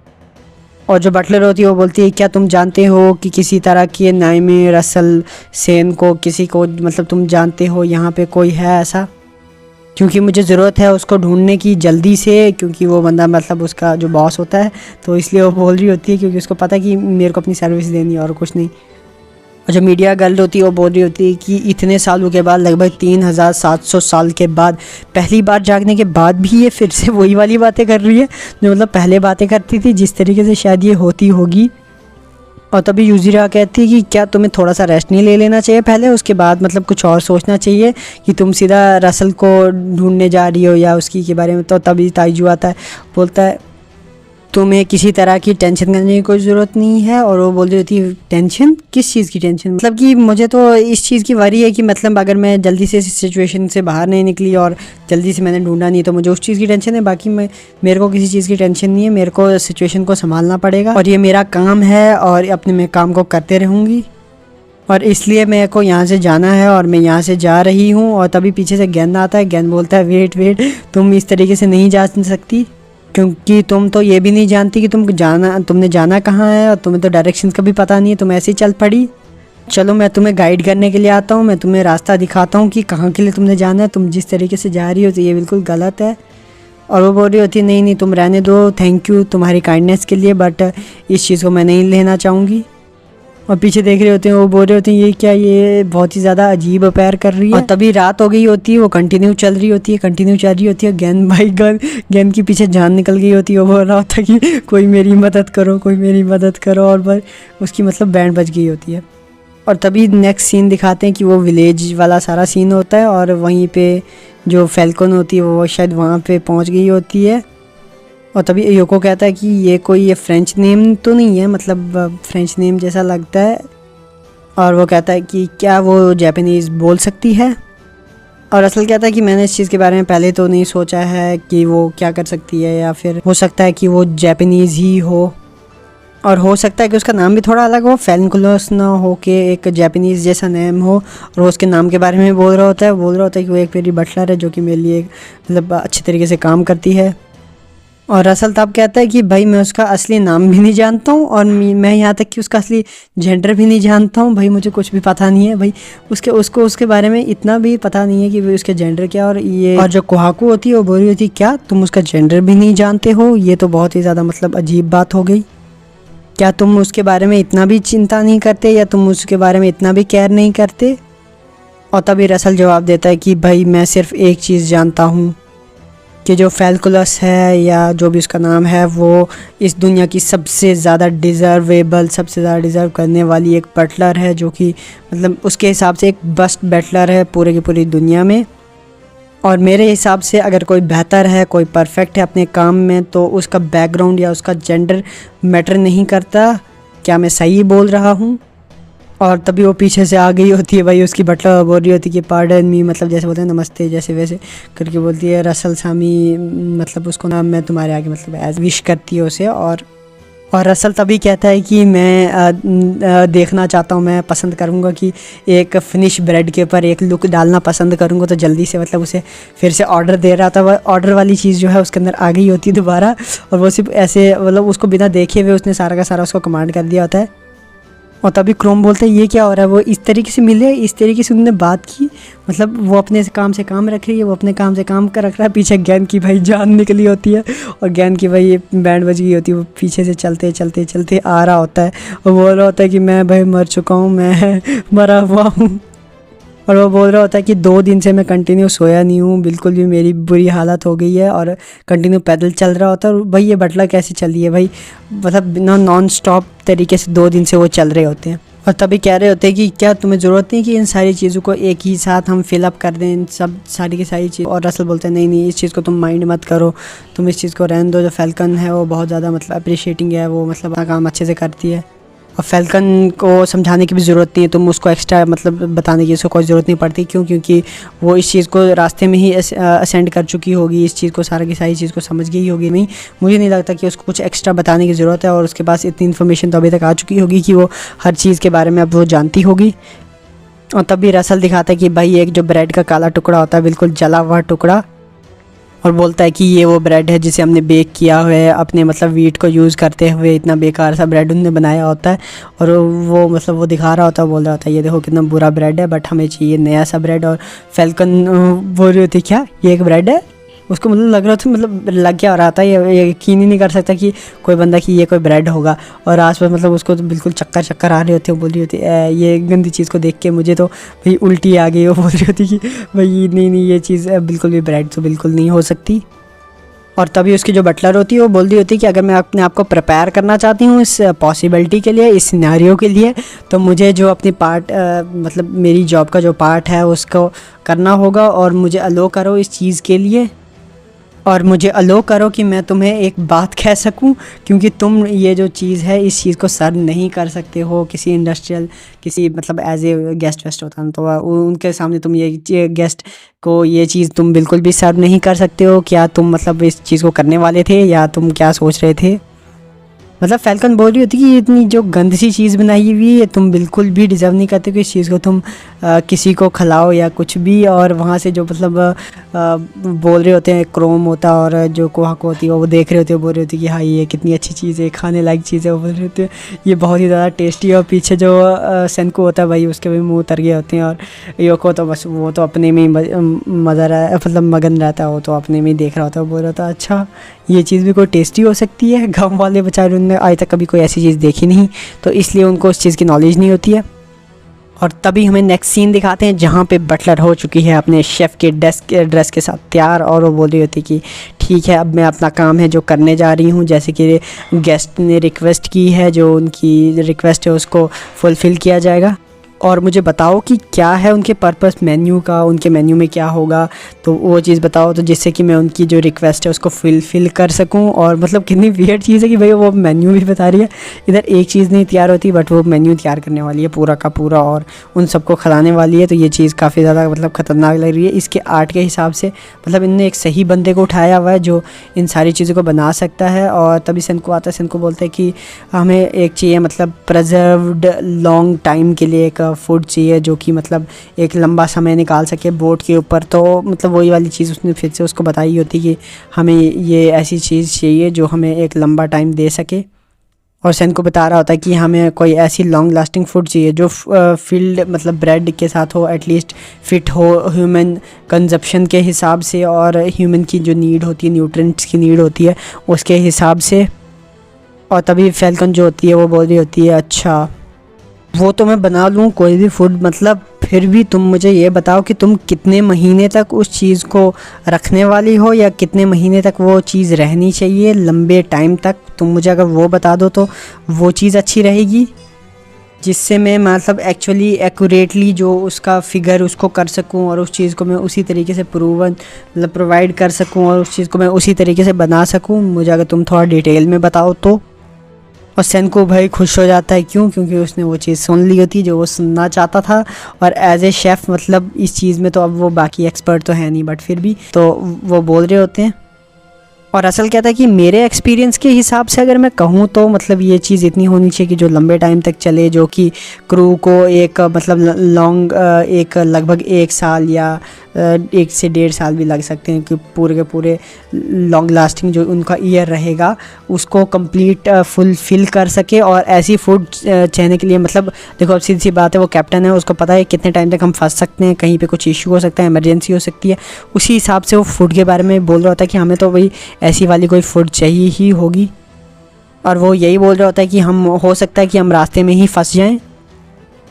और जो बटलर होती है वो बोलती है क्या तुम जानते हो कि किसी तरह की नाइमी रसल सेन को किसी को मतलब तुम जानते हो यहाँ पे कोई है ऐसा, क्योंकि मुझे ज़रूरत है उसको ढूंढने की जल्दी से, क्योंकि वो बंदा मतलब उसका जो बॉस होता है, तो इसलिए वो बोल रही होती है क्योंकि उसको पता है कि मेरे को अपनी सर्विस देनी है और कुछ नहीं। और जो मीडिया गर्ल होती है वो बोल रही होती है कि इतने सालों के बाद, लगभग 3700 साल के बाद, पहली बार जागने के बाद भी ये फिर से वही वाली बातें कर रही है जो मतलब पहले बातें करती थी, जिस तरीके से शायद ये होती होगी। और तभी यूज़िरा कहती है कि क्या तुम्हें थोड़ा सा रेस्ट नहीं ले लेना चाहिए पहले, उसके बाद मतलब कुछ और सोचना चाहिए कि तुम सीधा रसल को ढूंढने जा रही हो या उसकी के बारे में। तो तभी ताइजू आता है, बोलता है तुम्हें किसी तरह की टेंशन करने की कोई ज़रूरत नहीं है। और वो बोल रही होती है टेंशन, किस चीज़ की टेंशन, मतलब कि मुझे तो इस चीज़ की वरी है कि मतलब अगर मैं जल्दी से इस सिचुएशन से बाहर नहीं निकली और जल्दी से मैंने ढूंढा नहीं तो मुझे उस चीज़ की टेंशन है, बाकी मेरे को किसी चीज़ की टेंशन नहीं है। मेरे को सिचुएशन को संभालना पड़ेगा और ये मेरा काम है और अपने मैं काम को करते रहूँगी, और इसलिए मेरे को यहाँ से जाना है और मैं यहाँ से जा रही हूँ। और तभी पीछे से गेंद आता है, गेंद बोलता है वेट तुम इस तरीके से नहीं जा सकती, क्योंकि तुम तो ये भी नहीं जानती कि तुमने जाना कहाँ है और तुम्हें तो डायरेक्शंस का भी पता नहीं है, तुम ऐसे ही चल पड़ी। चलो मैं तुम्हें गाइड करने के लिए आता हूँ, मैं तुम्हें रास्ता दिखाता हूँ कि कहाँ के लिए तुमने जाना है। तुम जिस तरीके से जा रही हो तो ये बिल्कुल गलत है। और वो बोल रही होती है नहीं तुम रहने दो, थैंक यू तुम्हारी काइंडनेस के लिए, बट इस चीज़ को मैं नहीं लेना चाहूँगी। और पीछे देख रहे होते हैं, वो बोल रहे होते हैं ये क्या, ये बहुत ही ज़्यादा अजीब पैर कर रही है। और तभी रात हो गई होती है, वो कंटिन्यू चल रही होती है। गेंद के पीछे जान निकल गई होती है। वो बोल रहा होता है कि कोई मेरी मदद करो। और बस उसकी मतलब बैंड बज गई होती है। और तभी नेक्स्ट सीन दिखाते हैं कि वो विलेज वाला सारा सीन होता है और वहीं पे जो फैल्कन होती है वो शायद वहाँ पे पहुँच गई होती है। और तभी योको कहता है कि ये फ्रेंच नेम तो नहीं है, मतलब फ्रेंच नेम जैसा लगता है। और वो कहता है कि क्या वो जापानीज़ बोल सकती है। और असल कहता है कि मैंने इस चीज़ के बारे में पहले तो नहीं सोचा है कि वो क्या कर सकती है, या फिर हो सकता है कि वो जापानीज़ ही हो, और हो सकता है कि उसका नाम भी थोड़ा अलग हो, फैलकुलस ना हो के एक जापानीज़ जैसा नेम हो। और वो उसके नाम के बारे में बोल रहा होता है कि वो एक मेरी बटलर है जो कि मेरे लिए मतलब अच्छे तरीके से काम करती है। और रसल तब कहता है कि भाई मैं उसका असली नाम भी नहीं जानता हूँ और मैं यहाँ तक कि उसका असली जेंडर भी नहीं जानता हूँ भाई, मुझे कुछ भी पता नहीं है भाई। उसके बारे में इतना भी पता नहीं है कि भाई उसके जेंडर क्या। और ये और जो कोहाकू होती है वो बोल रही होती क्या तुम उसका जेंडर भी नहीं जानते हो, ये तो बहुत ही ज़्यादा मतलब अजीब बात हो गई। क्या तुम उसके बारे में इतना भी चिंता नहीं करते या तुम उसके बारे में इतना भी केयर नहीं करते। और तभी रसल जवाब देता है कि भाई मैं सिर्फ एक चीज़ जानता हूँ कि जो फैल्कुलस है या जो भी उसका नाम है वो इस दुनिया की सबसे ज़्यादा सबसे ज़्यादा डिज़र्व करने वाली एक बटलर है, जो कि मतलब उसके हिसाब से एक बेस्ट बटलर है पूरे की पूरी दुनिया में। और मेरे हिसाब से अगर कोई बेहतर है, कोई परफेक्ट है अपने काम में, तो उसका बैकग्राउंड या उसका जेंडर मैटर नहीं करता। क्या मैं सही बोल रहा हूँ। और तभी वो पीछे से आ गई होती है भाई, उसकी बटलर बोल रही होती है कि पार्डन मी, मतलब जैसे बोलते हैं नमस्ते जैसे वैसे करके बोलती है रसल सामी, मतलब उसको नाम मैं तुम्हारे आगे मतलब एज विश करती है उसे। और रसल तभी कहता है कि मैं देखना चाहता हूँ, मैं पसंद करूँगा कि एक फिनिश ब्रेड के ऊपर एक लुक डालना पसंद करूँगा। तो जल्दी से मतलब उसे फिर से ऑर्डर दे रहा था, वह ऑर्डर वाली चीज़ जो है उसके अंदर आ गई होती है दोबारा। और वो सिर्फ ऐसे मतलब उसको बिना देखे हुए उसने सारा का सारा उसको कमांड कर दिया होता है। और तभी क्रोम बोलते हैं ये क्या हो रहा है, वो इस तरीके से मिले, इस तरीके से उन्होंने बात की, मतलब वो अपने काम से काम रख रही है, वो अपने काम से काम कर रख रहा है। पीछे ज्ञान की भाई जान निकली होती है और ज्ञान की भाई ये बैंड बज गई होती है, वो पीछे से चलते चलते चलते आ रहा होता है और बोल रहा होता है कि मैं भाई मर चुका हूँ, मैं मरा हुआ हूँ। और वो बोल रहा होता है कि 2 दिन से मैं कंटिन्यू सोया नहीं हूँ, बिल्कुल भी मेरी बुरी हालत हो गई है। और कंटिन्यू पैदल चल रहा होता है। और भाई ये बटलर कैसे चल रही है भाई, मतलब बिना नॉन स्टॉप तरीके से 2 दिन से वो चल रहे होते हैं। और तभी कह रहे होते हैं कि क्या तुम्हें ज़रूरत नहीं कि इन सारी चीज़ों को एक ही साथ हम फिलअप कर दें, इन सब सारी की सारी चीज़। और रसल बोलते हैं नहीं इस चीज़ को तुम माइंड मत करो, तुम इस चीज़ को रहने दो। जो फैल्कन है वो बहुत ज़्यादा मतलब अप्रिशिएटिंग है, वो मतलब अपना काम अच्छे से करती है। और फैल्कन को समझाने की भी ज़रूरत नहीं है, तुम उसको एक्स्ट्रा मतलब बताने की उसको कोई ज़रूरत नहीं पड़ती। क्यों? क्योंकि वो इस चीज़ को रास्ते में ही असेंड कर चुकी होगी, इस चीज़ को सारा की सारी चीज़ को समझ गई होगी। नहीं, मुझे नहीं लगता कि उसको कुछ एक्स्ट्रा बताने की ज़रूरत है। और उसके पास इतनी इन्फॉर्मेशन तो अभी तक आ चुकी होगी कि वो हर चीज़ के बारे में अब वो जानती होगी। और तभी रसल दिखाता है कि भाई एक जो ब्रेड का काला टुकड़ा होता है, बिल्कुल जला हुआ टुकड़ा, और बोलता है कि ये वो ब्रेड है जिसे हमने बेक किया हुआ है अपने मतलब वीट को यूज़ करते हुए। इतना बेकार सा ब्रेड उन्होंने बनाया होता है। और वो मतलब वो दिखा रहा होता है, बोल रहा होता है ये देखो कितना बुरा ब्रेड है, बट हमें चाहिए नया सा ब्रेड। और फैल्कन बोल रही होती क्या ये एक ब्रेड है, उसको मतलब लग रहा था, मतलब लग क्या रहा था, ये यकीन ही नहीं कर सकता कि कोई बंदा कि ये कोई ब्रेड होगा। और आसपास मतलब उसको तो बिल्कुल चक्कर आ रहे होते हैं। बोल रही होती ये गंदी चीज़ को देख के मुझे तो भाई उल्टी आ गई। वो बोल रही होती कि भाई नहीं ये चीज़ बिल्कुल भी ब्रेड तो बिल्कुल नहीं हो सकती। और तभी उसकी जो बटलर होती है वो बोल रही होती है कि अगर मैं अपने आप को प्रिपेयर करना चाहती हूँ इस पॉसिबिलिटी के लिए, इस सिनेरियो के लिए, तो मुझे जो अपनी पार्ट मतलब मेरी जॉब का जो पार्ट है उसको करना होगा। और मुझे अलो करो इस चीज़ के लिए, और मुझे अलो करो कि मैं तुम्हें एक बात कह सकूं, क्योंकि तुम ये जो चीज़ है इस चीज़ को सर्व नहीं कर सकते हो किसी इंडस्ट्रियल किसी मतलब एज ए गेस्ट वेस्ट होता है तो उनके सामने तुम ये गेस्ट को ये चीज़ तुम बिल्कुल भी सर्व नहीं कर सकते हो। क्या तुम मतलब इस चीज़ को करने वाले थे या तुम क्या सोच रहे थे। मतलब फैल्कन बोल रही होती कि इतनी जो गंद सी चीज़ बनाई हुई है तुम बिल्कुल भी डिज़र्व नहीं करते कि इस चीज़ को तुम किसी को खिलाओ या कुछ भी। और वहाँ से जो मतलब बोल रहे होते हैं क्रोम होता और जो कोहाको होती है वो देख रहे होते हैं, बोल रहे होते हैं कि हाँ ये कितनी अच्छी चीज़ है, खाने लायक चीज़ है। वो बोल रहे होते हैं ये बहुत ही ज़्यादा टेस्टी है। और पीछे जो सेनको होता है भाई उसके भी मुँह उतर गए होते हैं। और योको तो बस वो तो अपने में ही मतलब मगन रहता है, वो तो अपने में ही देख रहा होता है। वो बोल रहा था अच्छा ये चीज़ भी कोई टेस्टी हो सकती है। गाँव वाले बेचारे उन्होंने आज तक कभी कोई ऐसी चीज़ देखी नहीं, तो इसलिए उनको उस चीज़ की नॉलेज नहीं होती है। और तभी हमें नेक्स्ट सीन दिखाते हैं जहाँ पे बटलर हो चुकी है अपने शेफ़ के ड्रेस के साथ तैयार। और वो बोल रही होती कि ठीक है अब मैं अपना काम है जो करने जा रही हूँ, जैसे कि गेस्ट ने रिक्वेस्ट की है, जो उनकी रिक्वेस्ट है उसको फुलफ़िल किया जाएगा। और मुझे बताओ कि क्या है उनके पर्पस मेन्यू का, उनके मेन्यू में क्या होगा, तो वो चीज़ बताओ तो जिससे कि मैं उनकी जो रिक्वेस्ट है उसको फुलफ़िल कर सकूं। और मतलब कितनी वियर्ड चीज़ है कि भाई वो मेन्यू भी बता रही है, इधर एक चीज़ नहीं तैयार होती बट वो मेन्यू तैयार करने वाली है पूरा का पूरा और उन सबको खिलाने वाली है। तो ये चीज़ काफ़ी ज़्यादा मतलब ख़तरनाक लग रही है। इसके आर्ट के हिसाब से मतलब इनने एक सही बंदे को उठाया हुआ है जो इन सारी चीज़ों को बना सकता है। और तभी सेनको आता है, सेनको बोलता है कि हमें एक चाहिए मतलब प्रिजर्व्ड लॉन्ग टाइम के लिए एक फूड चाहिए जो कि मतलब एक लंबा समय निकाल सके बोट के ऊपर। तो मतलब वही वाली चीज़ उसने फिर से उसको बताई होती कि हमें ये ऐसी चीज़ चाहिए जो हमें एक लंबा टाइम दे सके। और सैन को बता रहा होता है कि हमें कोई ऐसी लॉन्ग लास्टिंग फूड चाहिए जो फील्ड मतलब ब्रेड के साथ हो, एटलीस्ट फिट हो ह्यूमन कंजप्शन के हिसाब से और ह्यूमन की जो नीड होती है, न्यूट्रिएंट्स की नीड होती है उसके हिसाब से। और तभी फैल्कन जो होती है वो बोल रही होती है अच्छा वो तो मैं बना लूँ कोई भी फूड, मतलब फिर भी तुम मुझे ये बताओ कि तुम कितने महीने तक उस चीज़ को रखने वाली हो या कितने महीने तक वो चीज़ रहनी चाहिए लंबे टाइम तक। तुम मुझे अगर वो बता दो तो वो चीज़ अच्छी रहेगी जिससे मैं मतलब एक्चुअली एक्यूरेटली जो उसका फिगर उसको कर सकूं और उस चीज़ को मैं उसी तरीके से मतलब प्रोवाइड कर सकूं और उस चीज़ को मैं उसी तरीके से बना सकूं। मुझे अगर तुम थोड़ा डिटेल में बताओ तो। और सैन को भाई खुश हो जाता है, क्यों? क्योंकि उसने वो चीज़ सुन ली होती जो वो सुनना चाहता था। और एज ए शेफ़ मतलब इस चीज़ में तो अब वो बाकी एक्सपर्ट तो है नहीं, बट फिर भी तो वो बोल रहे होते हैं। और असल क्या था कि मेरे एक्सपीरियंस के हिसाब से अगर मैं कहूँ तो मतलब ये चीज़ इतनी होनी चाहिए कि जो लंबे टाइम तक चले, जो कि क्रू को एक मतलब लॉन्ग एक लगभग 1 साल या 1 से 1.5 साल भी लग सकते हैं कि पूरे के पूरे लॉन्ग लास्टिंग जो उनका ईयर रहेगा उसको कंप्लीट फुलफिल कर सके। और ऐसी फूड चाहने के लिए मतलब देखो अब सीधी सी बात है, वो कैप्टन है, उसको पता है कितने टाइम तक हम फंस सकते हैं, कहीं पे कुछ इशू हो सकता है, इमरजेंसी हो सकती है। उसी हिसाब से वो फूड के बारे में बोल रहा होता है कि हमें तो भाई ऐसी वाली कोई फूड चाहिए ही होगी। और वो यही बोल रहा होता है कि हम हो सकता है कि हम रास्ते में ही फंस जाएं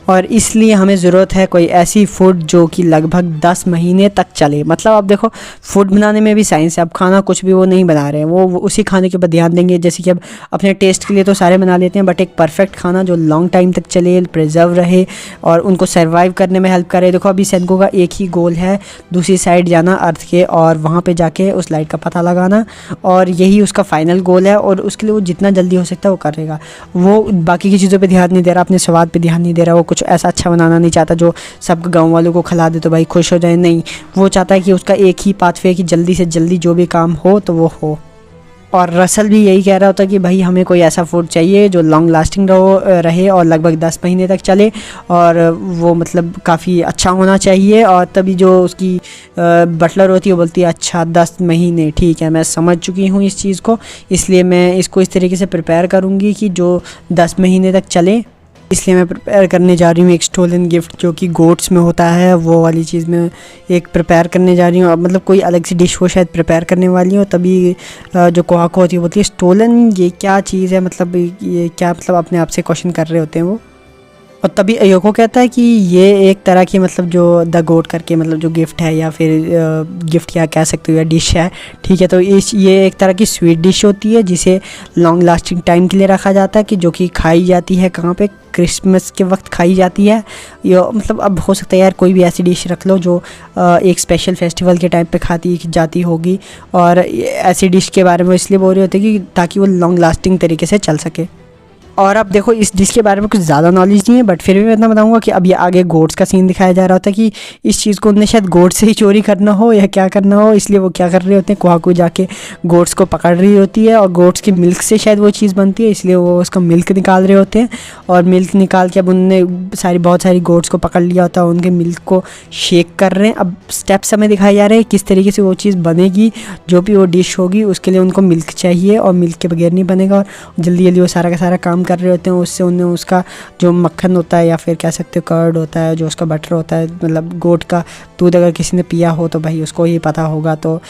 और इसलिए हमें ज़रूरत है कोई ऐसी फूड जो कि लगभग 10 महीने तक चले। मतलब अब देखो फूड बनाने में भी साइंस है, अब खाना कुछ भी वो नहीं बना रहे हैं, वो उसी खाने के ऊपर ध्यान देंगे। जैसे कि अब अपने टेस्ट के लिए तो सारे बना लेते हैं, बट एक परफेक्ट खाना जो लॉन्ग टाइम तक चले, प्रिजर्व रहे और उनको सर्वाइव करने में हेल्प करे। देखो अभी सैनको का एक ही गोल है, दूसरी साइड जाना अर्थ के और वहाँ पर जाके उस लाइट का पता लगाना, और यही उसका फाइनल गोल है। और उसके लिए वो जितना जल्दी हो सकता है वो करेगा। वो बाकी की चीज़ों पर ध्यान नहीं दे रहा, अपने स्वाद पर ध्यान नहीं दे रहा, वो कुछ ऐसा अच्छा बनाना नहीं चाहता जो सब गांव वालों को खिला दे तो भाई खुश हो जाए। नहीं, वो चाहता है कि उसका एक ही पाथवे है कि जल्दी से जल्दी जो भी काम हो तो वो हो। और रसल भी यही कह रहा होता है कि भाई हमें कोई ऐसा फूड चाहिए जो लॉन्ग लास्टिंग रहे और लगभग 10 महीने तक चले, और वो मतलब काफ़ी अच्छा होना चाहिए। और तभी जो उसकी बटलर होती है वो बोलती है अच्छा 10 महीने, ठीक है मैं समझ चुकी हूँ इस चीज़ को, इसलिए मैं इसको इस तरीके से प्रिपेयर करूँगी कि जो 10 महीने तक चले। इसलिए मैं प्रिपेयर करने जा रही हूँ एक स्टोलन गिफ्ट जो कि गोट्स में होता है, वो वाली चीज़ में एक प्रिपेयर करने जा रही हूँ। मतलब कोई अलग सी डिश वो शायद प्रिपेयर करने वाली हूँ। तभी जो कोहाको होती है बोलती है स्टोलन ये क्या चीज़ है, मतलब ये क्या, मतलब अपने आप से क्वेश्चन कर रहे होते हैं वो। और तभी अयोको कहता है कि ये एक तरह की मतलब जो द गोट करके मतलब जो गिफ्ट है या फिर गिफ्ट या कह सकते हो या डिश है, ठीक है। तो ये एक तरह की स्वीट डिश होती है जिसे लॉन्ग लास्टिंग टाइम के लिए रखा जाता है, कि जो कि खाई जाती है कहाँ पे, क्रिसमस के वक्त खाई जाती है। या मतलब अब हो सकता है यार कोई भी ऐसी डिश रख लो जो एक स्पेशल फेस्टिवल के टाइम पे खाती जाती होगी। और ऐसी डिश के बारे में इसलिए बोल रहे होते हैं कि ताकि वो लॉन्ग लास्टिंग तरीके से चल सके। और अब देखो इस डिश के बारे में कुछ ज़्यादा नॉलेज नहीं है, बट फिर भी मैं इतना बताऊंगा कि अब ये आगे गोट्स का सीन दिखाया जा रहा होता है कि इस चीज़ को उन्हें शायद गोट्स से ही चोरी करना हो या क्या करना हो, इसलिए वो क्या कर रहे होते हैं, कोहाको जाके गोट्स को पकड़ रही होती है और गोट्स की मिल्क से शायद वो चीज़ बनती है, इसलिए वो उसका मिल्क निकाल रहे होते हैं। और मिल्क निकाल के अब उनने बहुत सारी गोट्स को पकड़ लिया होता है, उनके मिल्क को शेक कर रहे हैं। अब स्टेप्स हमें दिखाए जा रहे हैं किस तरीके से वो चीज़ बनेगी, जो भी वो डिश होगी उसके लिए उनको मिल्क चाहिए और मिल्क के बगैर नहीं बनेगा। और जल्दी जल्दी वो सारा का सारा काम कर रहे होते हैं, उससे उन्हें उसका जो मक्खन होता है या फिर कह सकते हो कर्ड होता है, जो उसका बटर होता है, मतलब गोट का दूध अगर किसी ने पिया हो तो भाई उसको ही पता होगा। तो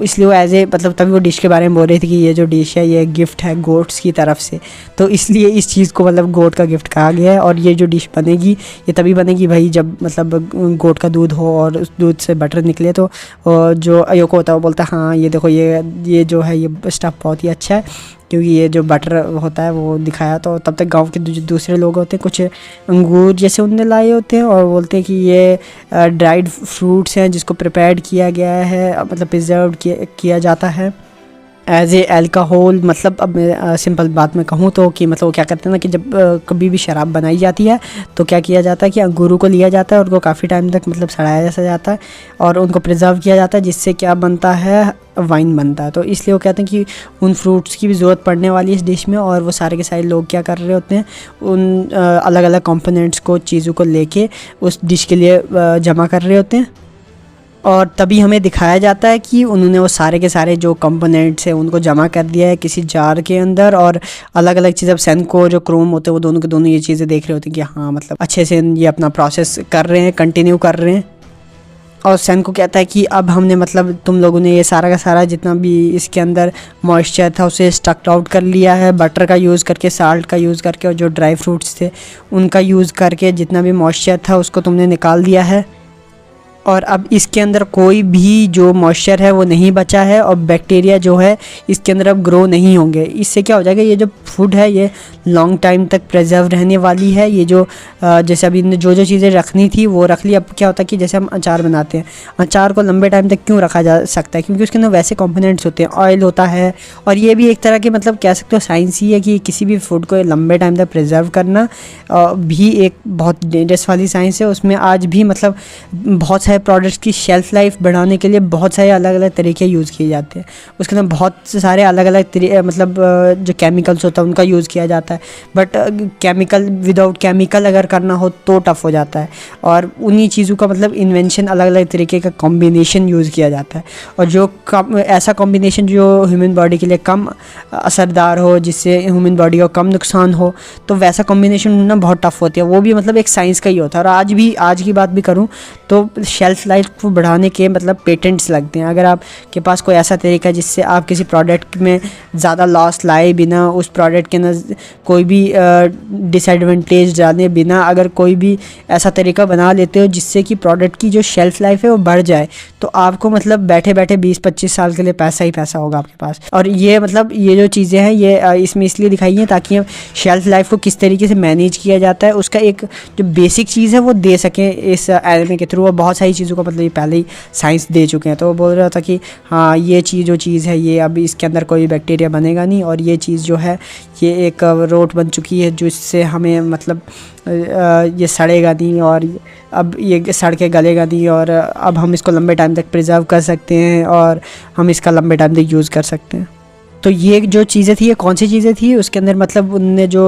इसलिए वो एज ए मतलब तभी वो डिश के बारे में बोल रही थी कि ये जो डिश है ये गिफ्ट है गोट्स की तरफ से, तो इसलिए इस चीज़ को मतलब गोट का गिफ्ट कहा गया है। और ये जो डिश बनेगी ये तभी बनेगी भाई जब मतलब गोट का दूध हो और उस दूध से बटर निकले। तो जो अयोको होता है वो बोलता है हाँ ये देखो ये जो है ये स्टफ़ बहुत ही अच्छा है, क्योंकि ये जो बटर होता है वो दिखाया। तो तब तक गांव के दूसरे लोग होते हैं, कुछ अंगूर जैसे उनने लाए होते हैं और बोलते हैं कि ये ड्राइड फ्रूट्स हैं जिसको प्रिपेयर्ड किया गया है, मतलब प्रिजर्व किया जाता है एज ए अल्कोहल। मतलब अब मैं सिंपल बात में कहूँ तो कि मतलब वो क्या करते हैं ना कि जब कभी भी शराब बनाई जाती है तो क्या किया जाता है कि अंगूरों को लिया जाता है और उनको काफ़ी टाइम तक मतलब सड़ाया जाता है और उनको प्रिजर्व किया जाता है, जिससे क्या बनता है वाइन बनता है। तो इसलिए वो कहते हैं कि उन फ्रूट्स की भी ज़रूरत पड़ने वाली है इस डिश में, और वो सारे के सारे लोग क्या कर रहे होते हैं, उन अलग अलग कंपोनेंट्स को, चीज़ों को लेके उस डिश के लिए जमा कर रहे होते हैं। और तभी हमें दिखाया जाता है कि उन्होंने वो सारे के सारे जो कंपोनेंट्स हैं उनको जमा कर दिया है किसी जार के अंदर, और अलग अलग चीज़, अब सेनको जो क्रोम होते हैं वो दोनों के दोनों ये चीज़ें देख रहे होते हैं कि हाँ मतलब अच्छे से ये अपना प्रोसेस कर रहे हैं, कंटिन्यू कर रहे हैं। और सेनको कहता है कि अब हमने मतलब तुम लोगों ने ये सारा का सारा जितना भी इसके अंदर मॉइस्चर था उसे स्टक्ड आउट कर लिया है, बटर का यूज़ करके, साल्ट का यूज़ करके, और जो ड्राई फ्रूट्स थे उनका यूज़ करके जितना भी मॉइस्चर था उसको तुमने निकाल दिया है। और अब इसके अंदर कोई भी जो मॉइस्चर है वो नहीं बचा है, और बैक्टीरिया जो है इसके अंदर अब ग्रो नहीं होंगे। इससे क्या हो जाएगा, ये जो फूड है ये लॉन्ग टाइम तक प्रिजर्व रहने वाली है। ये जो जैसे अभी जो जो चीज़ें रखनी थी वो रख ली। अब क्या होता है कि जैसे हम अचार बनाते हैं, अचार को लंबे टाइम तक क्यों रखा जा सकता है, क्योंकि उसके अंदर वैसे कंपोनेंट्स होते हैं, ऑयल होता है। और ये भी एक तरह के मतलब कह सकते हो साइंस ही है कि किसी भी फूड को लंबे टाइम तक प्रिजर्व करना भी एक बहुत डेंजरस वाली साइंस है। उसमें आज भी मतलब बहुत सारे प्रोडक्ट्स की शेल्फ़ लाइफ बढ़ाने के लिए बहुत सारे अलग अलग तरीके यूज़ किए जाते हैं। उसके अंदर बहुत सारे अलग अलग मतलब जो केमिकल्स होता है उनका यूज़ किया जाता है, बट केमिकल विदाउट केमिकल अगर करना हो तो टफ़ हो जाता है। और उन्हीं चीज़ों का मतलब इन्वेंशन, अलग अलग तरीके का कॉम्बिनेशन यूज़ किया जाता है, और जो ऐसा कॉम्बिनेशन जो ह्यूमन बॉडी के लिए कम असरदार हो, जिससे ह्यूमन बॉडी को कम नुकसान हो, तो वैसा कॉम्बिनेशन ढूंढना बहुत टफ होती है। वो भी मतलब एक साइंस का ही होता है। और आज की बात भी करूँ तो शेल्फ़ लाइफ को बढ़ाने के मतलब पेटेंट्स लगते हैं। अगर आपके पास कोई ऐसा तरीका है जिससे आप किसी प्रोडक्ट में ज़्यादा लॉस लाए बिना, उस प्रोडक्ट के अंदर कोई भी डिसएडवांटेज डाले बिना, अगर कोई भी ऐसा तरीका बना लेते हो जिससे कि प्रोडक्ट की जो शेल्फ़ लाइफ है वो बढ़ जाए, तो आपको मतलब बैठे बैठे 20-25 साल के लिए पैसा ही पैसा होगा आपके पास। और ये मतलब ये जो चीज़ें हैं ये इसमें इसलिए दिखाई हैं ताकि शेल्फ़ लाइफ को किस तरीके से मैनेज किया जाता है उसका एक जो बेसिक चीज़ है वो दे सकें इस एनिमे के थ्रू। और बहुत सारी चीज़ों का मतलब ये पहले ही साइंस दे चुके हैं। तो वो बोल रहा था कि हाँ ये जो चीज़ है ये अब इसके अंदर कोई बैक्टीरिया बनेगा नहीं, और ये चीज़ जो है ये एक रोट बन चुकी है जिससे हमें मतलब ये सड़ेगा नहीं, और अब ये सड़ के गलेगा नहीं, और अब हम इसको लंबे टाइम तक प्रिजर्व कर सकते हैं, और हम इसका लंबे टाइम तक यूज़ कर सकते हैं। तो ये जो चीज़ें थी ये कौन सी चीज़ें थी उसके अंदर, मतलब उनने जो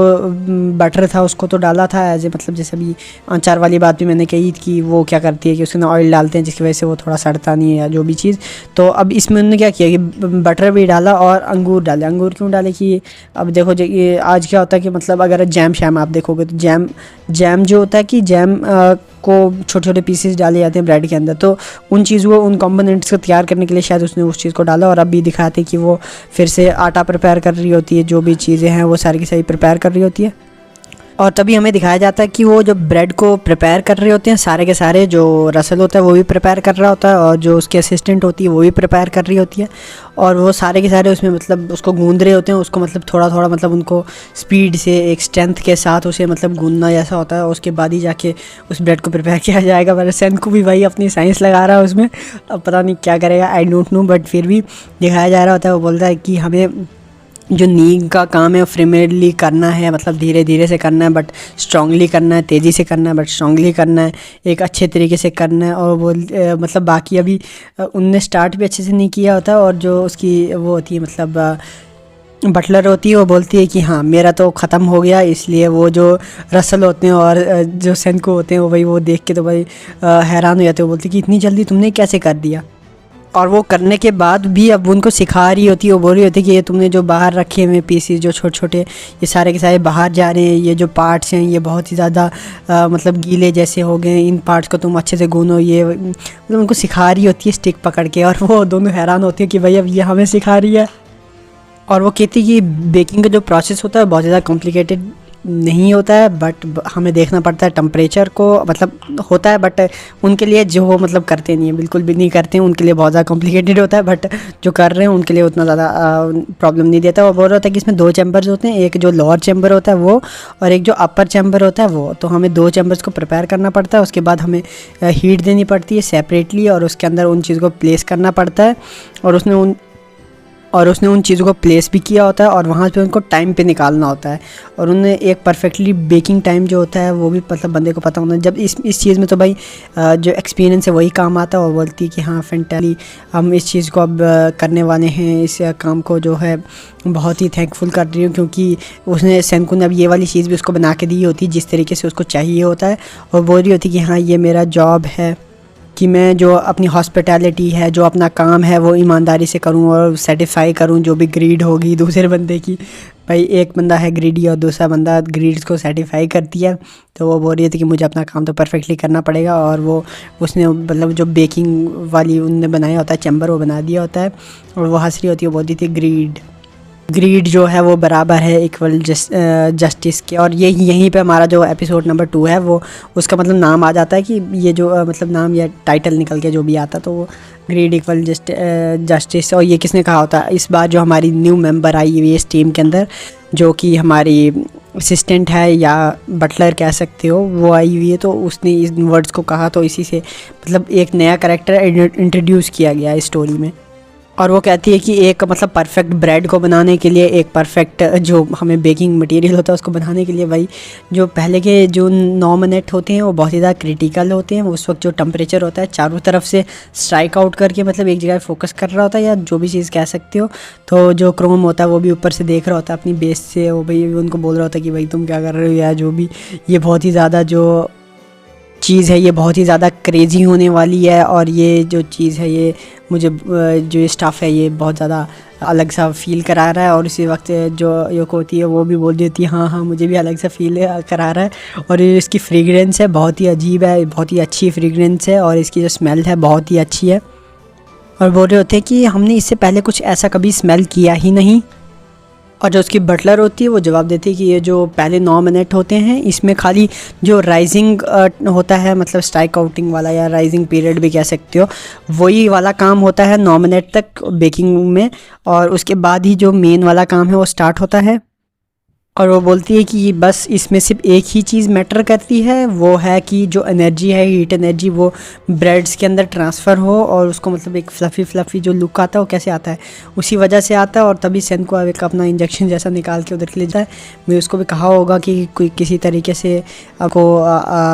बटर था उसको तो डाला था एज ए, मतलब जैसे अभी अचार वाली बात भी मैंने कही कि वो क्या करती है कि उसके अंदर ऑयल डालते हैं जिसकी वजह से वो थोड़ा सड़ता नहीं है या जो भी चीज़। तो अब इसमें उन्होंने क्या किया कि बटर भी डाला और अंगूर डाले। अंगूर क्यों डाले कि अब देखो ये आज क्या होता है कि मतलब अगर जैम शैम आप देखोगे तो जैम जो होता है कि जैम को छोटे छोटे पीसेस डाले जाते हैं ब्रेड के अंदर, तो उन चीज़ों को, उन कंपोनेंट्स को तैयार करने के लिए शायद उसने उस चीज़ को डाला। और अब भी दिखाते हैं कि वो फिर से आटा प्रिपेयर कर रही होती है, जो भी चीज़ें हैं वो सारी की सारी प्रिपेयर कर रही होती है। और तभी हमें दिखाया जाता है कि वो जो ब्रेड को प्रिपेयर कर रहे होते हैं सारे के सारे, जो रसल होता है वो भी प्रिपेयर कर रहा होता है, और जो उसकी असिस्टेंट होती है वो भी प्रिपेयर कर रही होती है, और वो सारे के सारे उसमें मतलब उसको गूंद रहे होते हैं। उसको मतलब थोड़ा थोड़ा मतलब उनको स्पीड से एक स्ट्रेंथ के साथ उसे मतलब गूंदना जैसा होता है, और उसके बाद ही जाके उस ब्रेड को प्रिपेयर किया जाएगा। पर सेनको भी भाई अपनी साइंस लगा रहा है उसमें, अब पता नहीं क्या करेगा, आई डोंट नो, बट फिर भी दिखाया जा रहा होता है। वो बोलता है कि हमें जो नींग का काम है फ्रीमेडली करना है, मतलब धीरे धीरे से करना है बट स्ट्रांगली करना है, तेज़ी से करना है बट स्ट्रांगली करना है, एक अच्छे तरीके से करना है। और वो मतलब बाकी अभी उनने स्टार्ट भी अच्छे से नहीं किया होता, और जो उसकी वो होती है मतलब बटलर होती है वो बोलती है कि हाँ मेरा तो ख़त्म हो गया। इसलिए वो जो रसल होते हैं और जो सेनको होते हैं वो भाई वो देख के तो भाई हैरान हो जाते हैं। वो बोलती है कि इतनी जल्दी तुमने कैसे कर दिया। और वो करने के बाद भी अब उनको सिखा रही होती है, वो बोल रही होती है कि ये तुमने जो बाहर रखे हुए पीसीस जो छोटे छोटे ये सारे के सारे बाहर जा रहे हैं, ये जो पार्ट्स हैं ये बहुत ही ज़्यादा मतलब गीले जैसे हो गए, इन पार्ट्स को तुम अच्छे से गूनो। ये मतलब उनको सिखा रही होती है स्टिक पकड़ के, और वो दोनों हैरान होती है कि भाई अब ये हमें सिखा रही है। और वो कहती है कि बेकिंग का जो प्रोसेस होता है बहुत ज़्यादा कॉम्प्लिकेटेड नहीं होता है, बट हमें देखना पड़ता है टेम्परेचर को, मतलब होता है बट उनके लिए जो मतलब करते नहीं है, बिल्कुल भी नहीं करते हैं, उनके लिए बहुत ज़्यादा कॉम्प्लिकेटेड होता है, बट जो कर रहे हैं उनके लिए उतना ज़्यादा प्रॉब्लम नहीं देता। वो बोल रहा होता है कि इसमें 2 चैम्बर्स होते हैं, एक जो लोअर चैम्बर होता है वो, और एक जो अपर चैम्बर होता है वो। तो हमें 2 चैम्बर्स को प्रिपेयर करना पड़ता है, उसके बाद हमें हीट देनी पड़ती है सेपरेटली, और उसके अंदर उन चीज़ को प्लेस करना पड़ता है। और उसने और उसने उन चीज़ों को प्लेस भी किया होता है और वहाँ पे उनको टाइम पे निकालना होता है। और उन्हें एक परफेक्टली बेकिंग टाइम जो होता है वो भी मतलब बंदे को पता होना है। जब इस चीज़ में तो भाई जो एक्सपीरियंस है वही काम आता है। और बोलती है कि हाँ फैंटाली हम इस चीज़ को अब करने वाले हैं, इस काम को जो है बहुत ही थैंकफुल कर रही हूँ, क्योंकि उसने सेंकू ने अब ये वाली चीज़ भी उसको बना के दी होती जिस तरीके से उसको चाहिए होता है। और बोल रही होती कि हाँ ये मेरा जॉब है कि मैं जो अपनी हॉस्पिटैलिटी है, जो अपना काम है वो ईमानदारी से करूं और सेटिस्फाई करूं जो भी ग्रीड होगी दूसरे बंदे की। भाई एक बंदा है ग्रीडी और दूसरा बंदा ग्रीड्स को सेटिस्फाई करती है। तो वो बोल रही थी कि मुझे अपना काम तो परफेक्टली करना पड़ेगा। और वो उसने मतलब जो बेकिंग वाली उनने बनाया होता है चैम्बर वो बना दिया होता है। और वो हंस रही होती है, वो बोलती थी ग्रीड जो है वो बराबर है इक्वल जस्टिस के। और ये यहीं पे हमारा जो एपिसोड नंबर 2 है वो उसका मतलब नाम आ जाता है कि ये जो मतलब नाम या टाइटल निकल के जो भी आता तो वो ग्रीड इक्वल जस्टिस। और ये किसने कहा होता है? इस बार जो हमारी न्यू मेंबर आई हुई है इस टीम के अंदर, जो कि हमारी असिस्टेंट है या बटलर कह सकते हो, वो आई हुई है। तो उसने इस वर्ड्स को कहा, तो इसी से मतलब एक नया कैरेक्टर इंट्रोड्यूस किया गया है स्टोरी में। और वो कहती है कि एक मतलब परफेक्ट ब्रेड को बनाने के लिए, एक परफेक्ट जो हमें बेकिंग मटेरियल होता है उसको बनाने के लिए भाई जो पहले के जो 9 मिनट होते हैं वो बहुत ही ज़्यादा क्रिटिकल होते हैं। उस वक्त जो टेम्परेचर होता है चारों तरफ से स्ट्राइक आउट करके मतलब एक जगह फोकस कर रहा होता है, या जो भी चीज़ कह सकते हो। तो जो क्रोम होता है वो भी ऊपर से देख रहा होता है अपनी बेस से, वो भाई उनको बोल रहा होता है कि भाई तुम क्या कर रहे हो, या जो भी ये बहुत ही ज़्यादा जो चीज़ है ये बहुत ही ज़्यादा क्रेज़ी होने वाली है। और ये जो चीज़ है ये मुझे जो ये स्टफ़ है ये बहुत ज़्यादा अलग सा फ़ील करा रहा है। और इसी वक्त जो योको होती है वो भी बोल देती है हाँ मुझे भी अलग सा फ़ील करा रहा है। और ये इसकी फ्रेगरेंस है बहुत ही अजीब है, बहुत ही अच्छी फ्रेगरेंस है, और इसकी जो स्मेल है बहुत ही अच्छी है। और बोल रहे होते हैं कि हमने इससे पहले कुछ ऐसा कभी स्मेल किया ही नहीं। और जो उसकी बटलर होती है वो जवाब देती है कि ये जो पहले 9 मिनट होते हैं इसमें खाली जो राइजिंग होता है मतलब स्ट्राइक आउटिंग वाला या राइजिंग पीरियड भी कह सकते हो, वही वाला काम होता है 9 मिनट तक बेकिंग में। और उसके बाद ही जो मेन वाला काम है वो स्टार्ट होता है। और वो बोलती है कि बस इसमें सिर्फ एक ही चीज़ मैटर करती है, वो है कि जो एनर्जी है, हीट एनर्जी, वो ब्रेड्स के अंदर ट्रांसफ़र हो। और उसको मतलब एक फ्लफ़ी जो लुक आता है वो कैसे आता है, उसी वजह से आता है। और तभी सेन को एक अपना इंजेक्शन जैसा निकाल के उधर के ले जाए। मैं उसको भी कहा होगा कि कोई किसी तरीके से आपको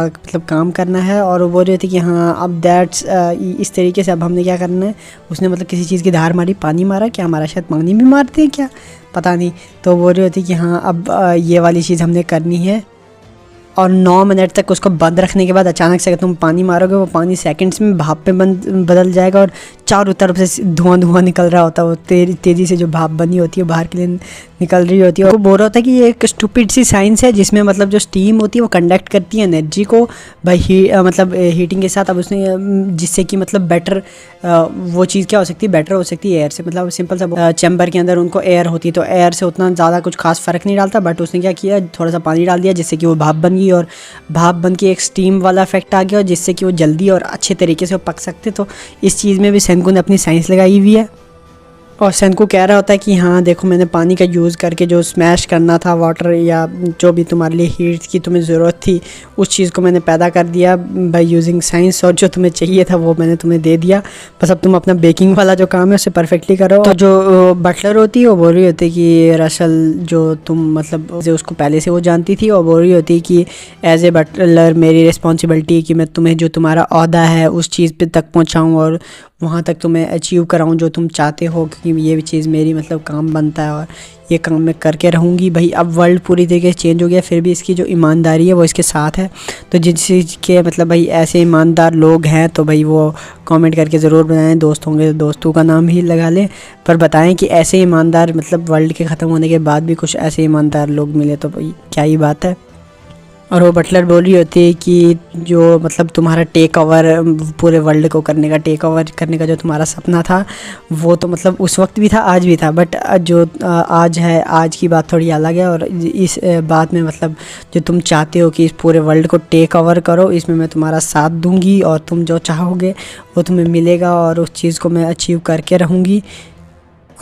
मतलब काम करना है। और वो बोल रही थी कि हाँ अब दैट्स इस तरीके से अब हमने क्या करना है। उसने मतलब किसी चीज़ की धार मारी, पानी मारा, क्या हमारा शायद पानी भी मारते हैं क्या पता नहीं। तो बोल रही होती कि हाँ अब ये वाली चीज़ हमने करनी है। और 9 मिनट तक उसको बंद रखने के बाद अचानक से अगर तुम पानी मारोगे वो पानी सेकंड्स में भाप पे बदल जाएगा। और चारों तरफ से धुआं निकल रहा होता है, वो तेज़ी से जो भाप बनी होती है बाहर के लिए निकल रही होती है। और वो बोल रहा होता है कि ये एक स्टूपिड सी साइंस है जिसमें मतलब जो स्टीम होती है वो कंडक्ट करती है एनर्जी को भाई मतलब हीटिंग के साथ। अब उसने जिससे कि मतलब बेटर वो चीज़ क्या हो सकती है, बेटर हो सकती है एयर से। मतलब सिंपल सा चैम्बर के अंदर उनको एयर होती है तो एयर से उतना ज़्यादा कुछ खास फ़र्क नहीं डालता। बट उसने क्या किया, थोड़ा सा पानी डाल दिया जिससे कि वो भाप बन गई। और भाप बन के एक स्टीम वाला इफेक्ट आ गया जिससे कि वो जल्दी और अच्छे तरीके से वो पक सकते। तो इस चीज़ में भी सेंकू ने अपनी साइंस लगाई हुई है। और सेंकू कह रहा होता है कि हाँ देखो मैंने पानी का यूज़ करके जो स्मैश करना था वाटर या जो भी तुम्हारे लिए हीट की तुम्हें ज़रूरत थी उस चीज़ को मैंने पैदा कर दिया बाय यूजिंग साइंस। और जो तुम्हें चाहिए था वो मैंने तुम्हें दे दिया, बस अब तुम अपना बेकिंग वाला जो काम है उसे परफेक्टली करो। तो जो बटलर होती है वो बोल रही होती है कि रसल जो तुम मतलब उसको पहले से वो जानती थी, और बोल रही होती है कि एज ए बटलर मेरी रिस्पॉन्सिबिलिटी है कि मैं तुम्हें जो तुम्हारा ओहदा है उस चीज़ पे तक पहुँचाऊँ और वहाँ तक तुम्हें अचीव कराऊँ जो तुम चाहते हो, क्योंकि ये भी चीज़ मेरी मतलब काम बनता है और ये काम मैं करके रहूँगी। भाई अब वर्ल्ड पूरी तरीके से चेंज हो गया, फिर भी इसकी जो ईमानदारी है वो इसके साथ है। तो जिस चीज़ के मतलब भाई ऐसे ईमानदार लोग हैं तो भाई वो कमेंट करके ज़रूर बताएं। दोस्त होंगे तो दोस्तों का नाम ही लगा लें, पर बताएं कि ऐसे ईमानदार मतलब वर्ल्ड के ख़त्म होने के बाद भी कुछ ऐसे ईमानदार लोग मिले तो भाई क्या ही बात है। और वो बटलर बोल रही होती है कि जो मतलब तुम्हारा टेक ओवर पूरे वर्ल्ड को करने का, टेक ओवर करने का जो तुम्हारा सपना था वो तो मतलब उस वक्त भी था आज भी था, बट जो आज है आज की बात थोड़ी अलग है। और इस बात में मतलब जो तुम चाहते हो कि इस पूरे वर्ल्ड को टेक ओवर करो, इसमें मैं तुम्हारा साथ दूंगी और तुम जो चाहोगे वो तुम्हें मिलेगा और उस चीज़ को मैं अचीव करके रहूँगी।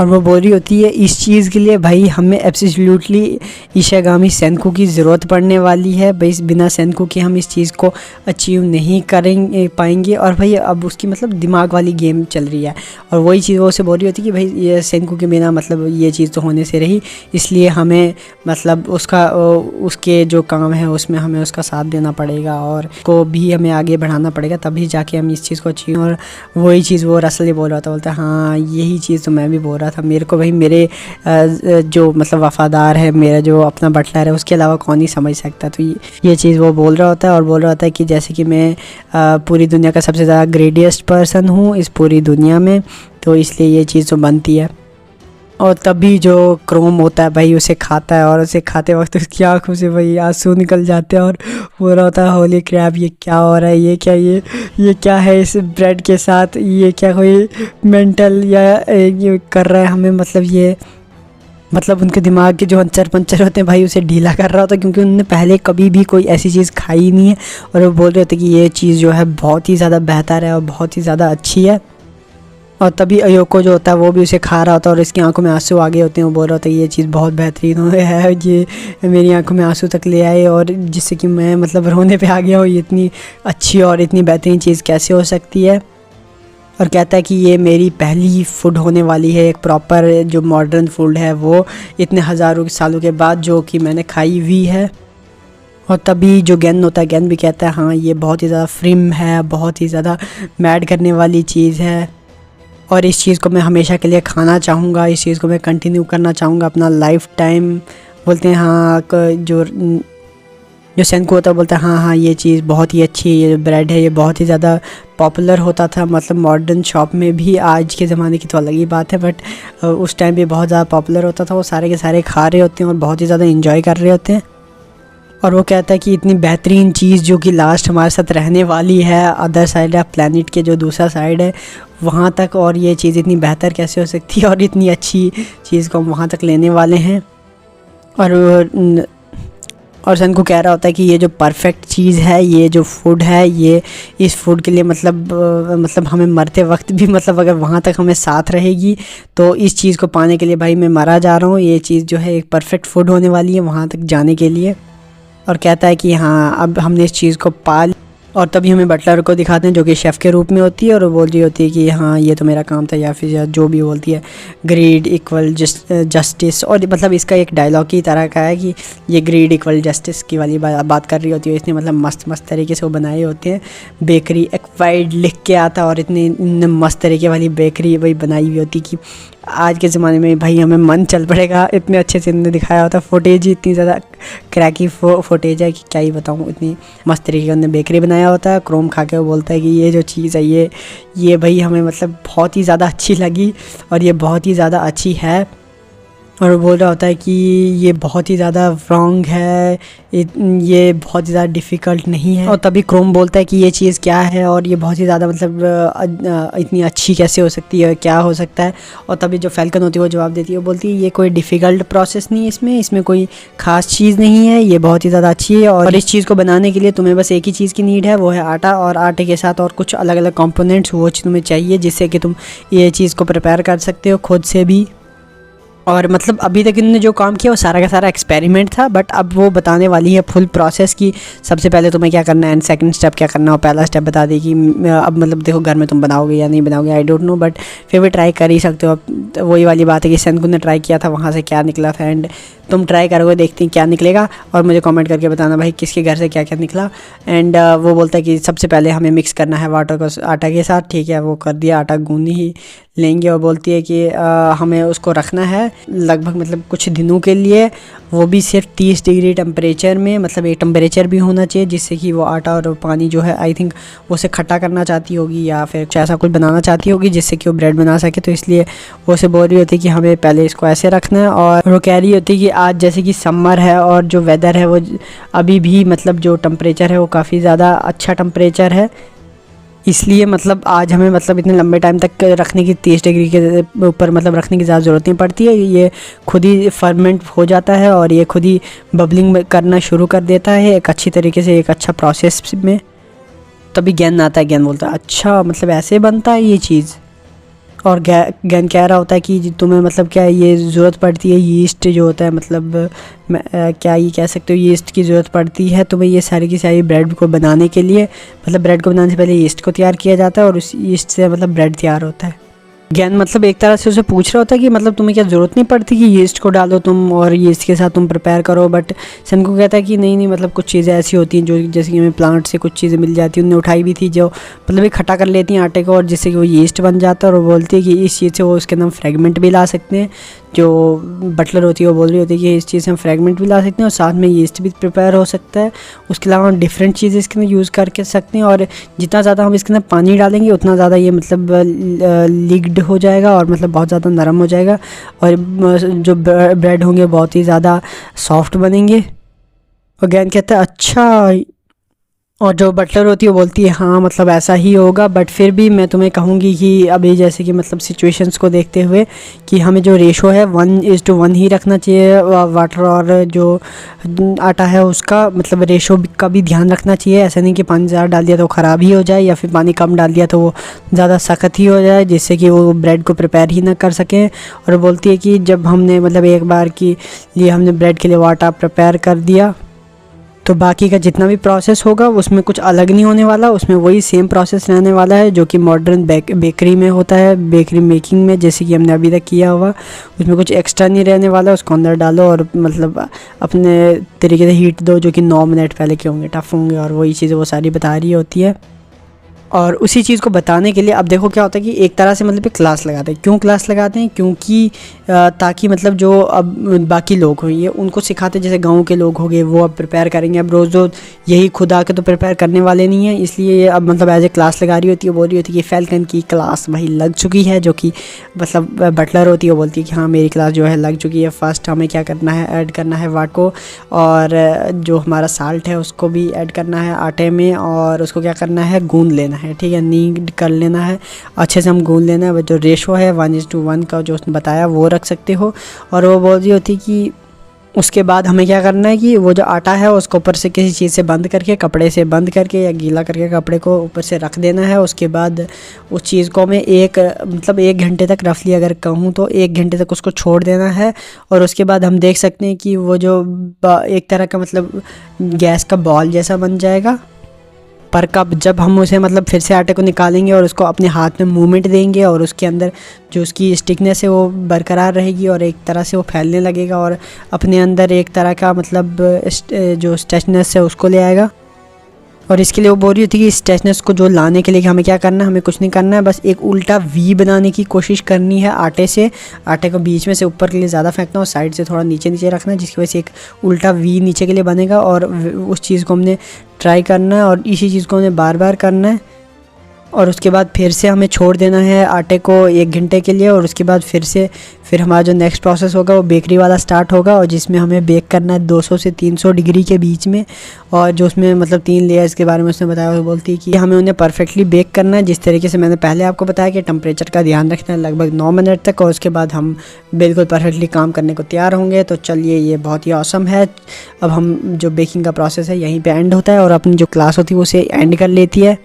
और वो बोल रही होती है इस चीज़ के लिए भाई हमें एब्सोल्युटली इशिगामी सेंकू की ज़रूरत पड़ने वाली है भाई, बिना सेंकू के हम इस चीज़ को अचीव नहीं करेंगे पाएंगे। और भाई अब उसकी मतलब दिमाग वाली गेम चल रही है और वही चीज़ वो उसे बोल रही होती है कि भाई ये सेंकू के बिना मतलब ये चीज़ तो होने से रही, इसलिए हमें मतलब उसके जो काम है उसमें हमें उसका साथ देना पड़ेगा और को भी हमें आगे बढ़ाना पड़ेगा, तभी जाके हम इस चीज़ को अचीव। और वही चीज़ वो रसल ही बोल रहा था, बोलता है हाँ यही चीज़ तो मैं भी बोल रहा था, मेरे को भाई मेरे जो मतलब वफ़ादार है, मेरा जो अपना बटलर है, उसके अलावा कौन ही समझ सकता। तो ये चीज़ वो बोल रहा होता है और बोल रहा होता है कि जैसे कि मैं पूरी दुनिया का सबसे ज़्यादा ग्रेटेस्ट पर्सन हूँ इस पूरी दुनिया में, तो इसलिए ये चीज़ तो बनती है। और तभी जो क्रोम होता है भाई उसे खाता है और उसे खाते वक्त उसकी आँखों से भाई आंसू निकल जाते हैं और बोल रहा होता है होली क्रैप ये क्या हो रहा है, ये क्या है इस ब्रेड के साथ, ये क्या कोई मेंटल या ये कर रहा है हमें, मतलब ये मतलब उनके दिमाग के जो अंचर पंचर होते हैं भाई उसे ढीला कर रहा होता है, क्योंकि उन्होंने पहले कभी भी कोई ऐसी चीज़ खाई नहीं है। और वो बोल रहे होते कि ये चीज़ जो है बहुत ही ज़्यादा बेहतर है और बहुत ही ज़्यादा अच्छी है। और तभी अयोको जो होता है वो भी उसे खा रहा होता है और इसकी आंखों में आंसू आ गए होते हैं। वो बोल रहा होता है ये चीज़ बहुत बेहतरीन है, ये मेरी आंखों में आंसू तक ले आए और जिससे कि मैं मतलब रोने पे आ गया हूँ, ये इतनी अच्छी और इतनी बेहतरीन चीज़ कैसे हो सकती है। और कहता है कि ये मेरी पहली फूड होने वाली है, एक प्रॉपर जो मॉडर्न फूड है वो इतने हज़ारों सालों के बाद जो कि मैंने खाई हुई है। और तभी जो गेन होता है, गेन भी कहता है हाँ ये बहुत ही ज़्यादा फ्रिम है, बहुत ही ज़्यादा मैड करने वाली चीज़ है और इस चीज़ को मैं हमेशा के लिए खाना चाहूँगा, इस चीज़ को मैं कंटिन्यू करना चाहूँगा अपना लाइफ टाइम। बोलते हैं हाँ जो सेंकू होता है बोलता है हाँ ये चीज़ बहुत ही अच्छी है, ये ब्रेड है ये बहुत ही ज़्यादा पॉपुलर होता था, मतलब मॉडर्न शॉप में भी, आज के ज़माने की तो अलग ही बात है बट उस टाइम पे बहुत ज़्यादा पॉपुलर होता था। वो सारे के सारे खा रहे होते हैं और बहुत ही ज़्यादा इंजॉय कर रहे होते हैं। और वो कहता है कि इतनी बेहतरीन चीज़ जो कि लास्ट हमारे साथ रहने वाली है अदर साइड है, प्लैनेट के जो दूसरा साइड है वहाँ तक, और ये चीज़ इतनी बेहतर कैसे हो सकती है और इतनी अच्छी चीज़ को हम वहाँ तक लेने वाले हैं। और सेंकू कह रहा होता है कि ये जो परफेक्ट चीज़ है, ये जो फूड है, ये इस फूड के लिए मतलब हमें मरते वक्त भी मतलब अगर वहाँ तक हमें साथ रहेगी तो इस चीज़ को पाने के लिए भाई मैं मरा जा रहा हूँ। ये चीज़ जो है एक परफेक्ट फूड होने वाली है वहाँ तक जाने के लिए। और कहता है कि हाँ अब हमने इस चीज़ को पाल। और तभी हमें बटलर को दिखाते हैं जो कि शेफ़ के रूप में होती है और वो बोल रही होती है कि हाँ ये तो मेरा काम था, या फिर जो भी बोलती है ग्रीड इक्वल जस्टिस। और मतलब इसका एक डायलॉग की तरह का है कि ये ग्रीड इक्वल जस्टिस की वाली बात कर रही होती है। इसने मतलब मस्त तरीके से वो बनाए होते हैं, बेकरी एक्वाइड लिख के आता और इतनी मस्त तरीके वाली बेकरी वही बनाई हुई होती कि आज के ज़माने में भाई हमें मन चल पड़ेगा। इतने अच्छे से इन्होंने दिखाया होता, फुटेज ही इतनी ज़्यादा क्रैकी फुटेज है कि क्या ही बताऊँ, इतनी मस्त तरीके से उन्होंने बेकरी बनाया होता है। क्रोम खा के वो बोलता है कि ये जो चीज़ है ये भाई हमें मतलब बहुत ही ज़्यादा अच्छी लगी और ये बहुत ही ज़्यादा अच्छी है। और वो बोल रहा होता है कि ये बहुत ही ज़्यादा रॉन्ग है, ये बहुत ही ज़्यादा डिफ़िकल्ट नहीं है। और तभी क्रोम बोलता है कि ये चीज़ क्या है और ये बहुत ही ज़्यादा मतलब इतनी अच्छी कैसे हो सकती है, क्या हो सकता है। और तभी जो फैल्कन होती है वो जवाब देती है, वो बोलती है ये कोई डिफ़िकल्ट प्रोसेस नहीं है, इसमें कोई ख़ास चीज़ नहीं है, ये बहुत ही ज़्यादा अच्छी है। और इस चीज़ को बनाने के लिए तुम्हें बस एक ही चीज़ की नीड है, वो है आटा। और आटे के साथ और कुछ अलग अलग कॉम्पोनेंट्स वो तुम्हें चाहिए जिससे कि तुम ये चीज़ को प्रिपेयर कर सकते हो खुद से भी। और मतलब अभी तक इन्होंने जो काम किया वो सारा का सारा एक्सपेरिमेंट था, बट अब वो बताने वाली है फुल प्रोसेस की सबसे पहले तुम्हें क्या करना है एंड सेकंड स्टेप क्या करना है। और पहला स्टेप बता देगी अब मतलब देखो घर में तुम बनाओगे या नहीं बनाओगे आई डोंट नो, बट फिर भी ट्राई कर ही सकते हो। अब वही वाली बात है कि सेंकू ने ट्राई किया था, वहाँ से क्या निकला था, एंड तुम ट्राई करोगे देखती क्या निकलेगा और मुझे कमेंट करके बताना भाई किसके घर से क्या क्या निकला। एंड वो बोलता है कि सबसे पहले हमें मिक्स करना है वाटर को आटा के साथ, ठीक है वो कर दिया, आटा गूंद ही लेंगे। और बोलती है कि हमें उसको रखना है लगभग मतलब कुछ दिनों के लिए, वो भी सिर्फ 30 डिग्री टेम्परेचर में, मतलब एक टेम्परेचर भी होना चाहिए जिससे कि वो आटा और पानी जो है आई थिंक वो उसे खट्टा करना चाहती होगी या फिर ऐसा कुछ बनाना चाहती होगी जिससे कि वो ब्रेड बना सके, तो इसलिए वो उसे बोल रही होती है कि हमें पहले इसको ऐसे रखना है। और वो कह रही होती है कि आज जैसे कि समर है और जो वेदर है वो अभी भी मतलब जो टेम्परेचर है वो काफ़ी ज़्यादा अच्छा टेम्परेचर है, इसलिए मतलब आज हमें मतलब इतने लंबे टाइम तक रखने की 30 डिग्री के ऊपर मतलब रखने की ज़्यादा ज़रूरत नहीं पड़ती है। ये खुद ही फर्मेंट हो जाता है और ये खुद ही बबलिंग करना शुरू कर देता है एक अच्छी तरीके से, एक अच्छा प्रोसेस में। तभी ज्ञान आता है, ज्ञान बोलता है अच्छा मतलब ऐसे बनता है ये चीज़। और गैन कह रहा होता है कि तुम्हें मतलब क्या ये ज़रूरत पड़ती है यीस्ट जो होता है, मतलब क्या ये कह सकते हो यीस्ट की ज़रूरत पड़ती है तुम्हें ये सारी की सारी ब्रेड को बनाने के लिए। मतलब ब्रेड को बनाने से पहले यीस्ट को तैयार किया जाता है और उस यीस्ट से मतलब ब्रेड तैयार होता है। ज्ञान मतलब एक तरह से उसे पूछ रहा होता है कि मतलब तुम्हें क्या ज़रूरत नहीं पड़ती कि यीस्ट को डालो तुम और यीस्ट के साथ तुम प्रिपेयर करो। बट सनकू कहता है कि नहीं मतलब कुछ चीज़ें ऐसी होती हैं जो जैसे कि हमें प्लांट से कुछ चीज़ें मिल जाती हैं, उन्होंने उठाई भी थी जो मतलब इकट्ठा कर लेती हैं आटे को और जिससे कि वो यीस्ट बन जाता है। और वो बोलती है कि इस चीज़ से वो उसके अंदर फ्रेगमेंट भी ला सकते हैं। जो बटलर होती है वो बोल रही होती है कि इस चीज़ से हम फ्रेगमेंट भी ला सकते हैं और साथ में यीस्ट भी प्रिपेयर हो सकता है। उसके अलावा हम डिफरेंट चीज़ें इसके अंदर यूज़ करके सकते हैं और जितना ज़्यादा हम इसके अंदर पानी डालेंगे उतना ज़्यादा ये मतलब लिक्ड हो जाएगा और मतलब बहुत ज़्यादा नरम हो जाएगा और जो ब्रेड होंगे बहुत ही ज़्यादा सॉफ्ट बनेंगे। और ज्ञान कहता है अच्छा, और जो बटलर होती है वो बोलती है हाँ मतलब ऐसा ही होगा। बट फिर भी मैं तुम्हें कहूँगी कि अभी जैसे कि मतलब सिचुएशंस को देखते हुए कि हमें जो रेशो है 1:1 ही रखना चाहिए वाटर और जो आटा है उसका, मतलब रेशो का भी ध्यान रखना चाहिए। ऐसा नहीं कि पानी ज़्यादा डाल दिया तो ख़राब ही हो जाए या फिर पानी कम डाल दिया तो वो ज़्यादा सख्त ही हो जाए जिससे कि वो ब्रेड को प्रिपेयर ही ना कर सकें। और बोलती है कि जब हमने मतलब एक बार के लिए हमने ब्रेड के लिए वो आटा प्रिपेयर कर दिया तो बाकी का जितना भी प्रोसेस होगा उसमें कुछ अलग नहीं होने वाला, उसमें वही सेम प्रोसेस रहने वाला है जो कि मॉडर्न बेकरी में होता है, बेकरी मेकिंग में जैसे कि हमने अभी तक किया हुआ। उसमें कुछ एक्स्ट्रा नहीं रहने वाला, उसको अंदर डालो और मतलब अपने तरीके से हीट दो जो कि 9 मिनट पहले के होंगे टफ़ होंगे और वही चीज़ें वो सारी बता रही होती है। और उसी चीज़ को बताने के लिए अब देखो क्या होता है कि एक तरह से मतलब क्लास लगाते हैं। क्यों क्लास लगाते हैं? क्योंकि ताकि मतलब जो अब बाकी लोग होंगे उनको सिखाते हैं, जैसे गांव के लोग होंगे वो अब प्रिपेयर करेंगे। अब रोज़ रोज़ यही खुद आके तो प्रिपेयर करने वाले नहीं हैं, इसलिए ये अब मतलब एज ए क्लास लगा रही होती है। बोल रही होती है कि फैल्कन की क्लास भाई लग चुकी है, जो कि मतलब बटलर होती है वो बोलती है कि हाँ मेरी क्लास जो है लग चुकी है। फर्स्ट हमें क्या करना है, ऐड करना है वाट को और जो हमारा साल्ट है उसको भी ऐड करना है आटे में और उसको क्या करना है गूंद लेना है, ठीक है, नीड कर लेना है, अच्छे से हम गूंद लेना है। जो रेशो है 1:1 का जो उसने बताया वो रख सकते हो। और वो बोल रही होती कि उसके बाद हमें क्या करना है कि वो जो आटा है उसको ऊपर से किसी चीज़ से बंद करके, कपड़े से बंद करके या गीला करके कपड़े को ऊपर से रख देना है। उसके बाद उस चीज़ को हमें मतलब 1 घंटे तक रफली अगर कहूँ तो 1 घंटे तक उसको छोड़ देना है। और उसके बाद हम देख सकते हैं कि वो जो एक तरह का मतलब गैस का बॉल जैसा बन जाएगा। पर कब जब हम उसे मतलब फिर से आटे को निकालेंगे और उसको अपने हाथ में मूवमेंट देंगे और उसके अंदर जो उसकी स्टिकनेस है वो बरकरार रहेगी और एक तरह से वो फैलने लगेगा और अपने अंदर एक तरह का मतलब जो स्ट्रेचनेस है उसको ले आएगा। और इसके लिए वो बोल रही होती है कि स्ट्रेचनेस को जो लाने के लिए हमें क्या करना है, हमें कुछ नहीं करना है, बस एक उल्टा वी बनाने की कोशिश करनी है आटे से। आटे को बीच में से ऊपर के लिए ज़्यादा फेंकना और साइड से थोड़ा नीचे नीचे रखना है जिसकी वजह से एक उल्टा वी नीचे के लिए बनेगा। और उस चीज़ को हमने ट्राई करना है और इसी चीज़ को हमने बार बार करना है। और उसके बाद फिर से हमें छोड़ देना है आटे को 1 घंटे के लिए। और उसके बाद फिर हमारा जो नेक्स्ट प्रोसेस होगा वो बेकरी वाला स्टार्ट होगा और जिसमें हमें बेक करना है 200 से 300 डिग्री के बीच में। और जो उसमें मतलब 3 लेयर्स के बारे में उसने बताया, वो बोलती है कि हमें उन्हें परफेक्टली बेक करना है जिस तरीके से मैंने पहले आपको बताया कि टेम्परेचर का ध्यान रखना है लगभग 9 मिनट तक। और उसके बाद हम बिल्कुल परफेक्टली काम करने को तैयार होंगे। तो चलिए ये बहुत ही ऑसम है। अब हम जो बेकिंग का प्रोसेस है यहीं पर एंड होता है और अपनी जो क्लास होती है वो उसे एंड कर लेती है।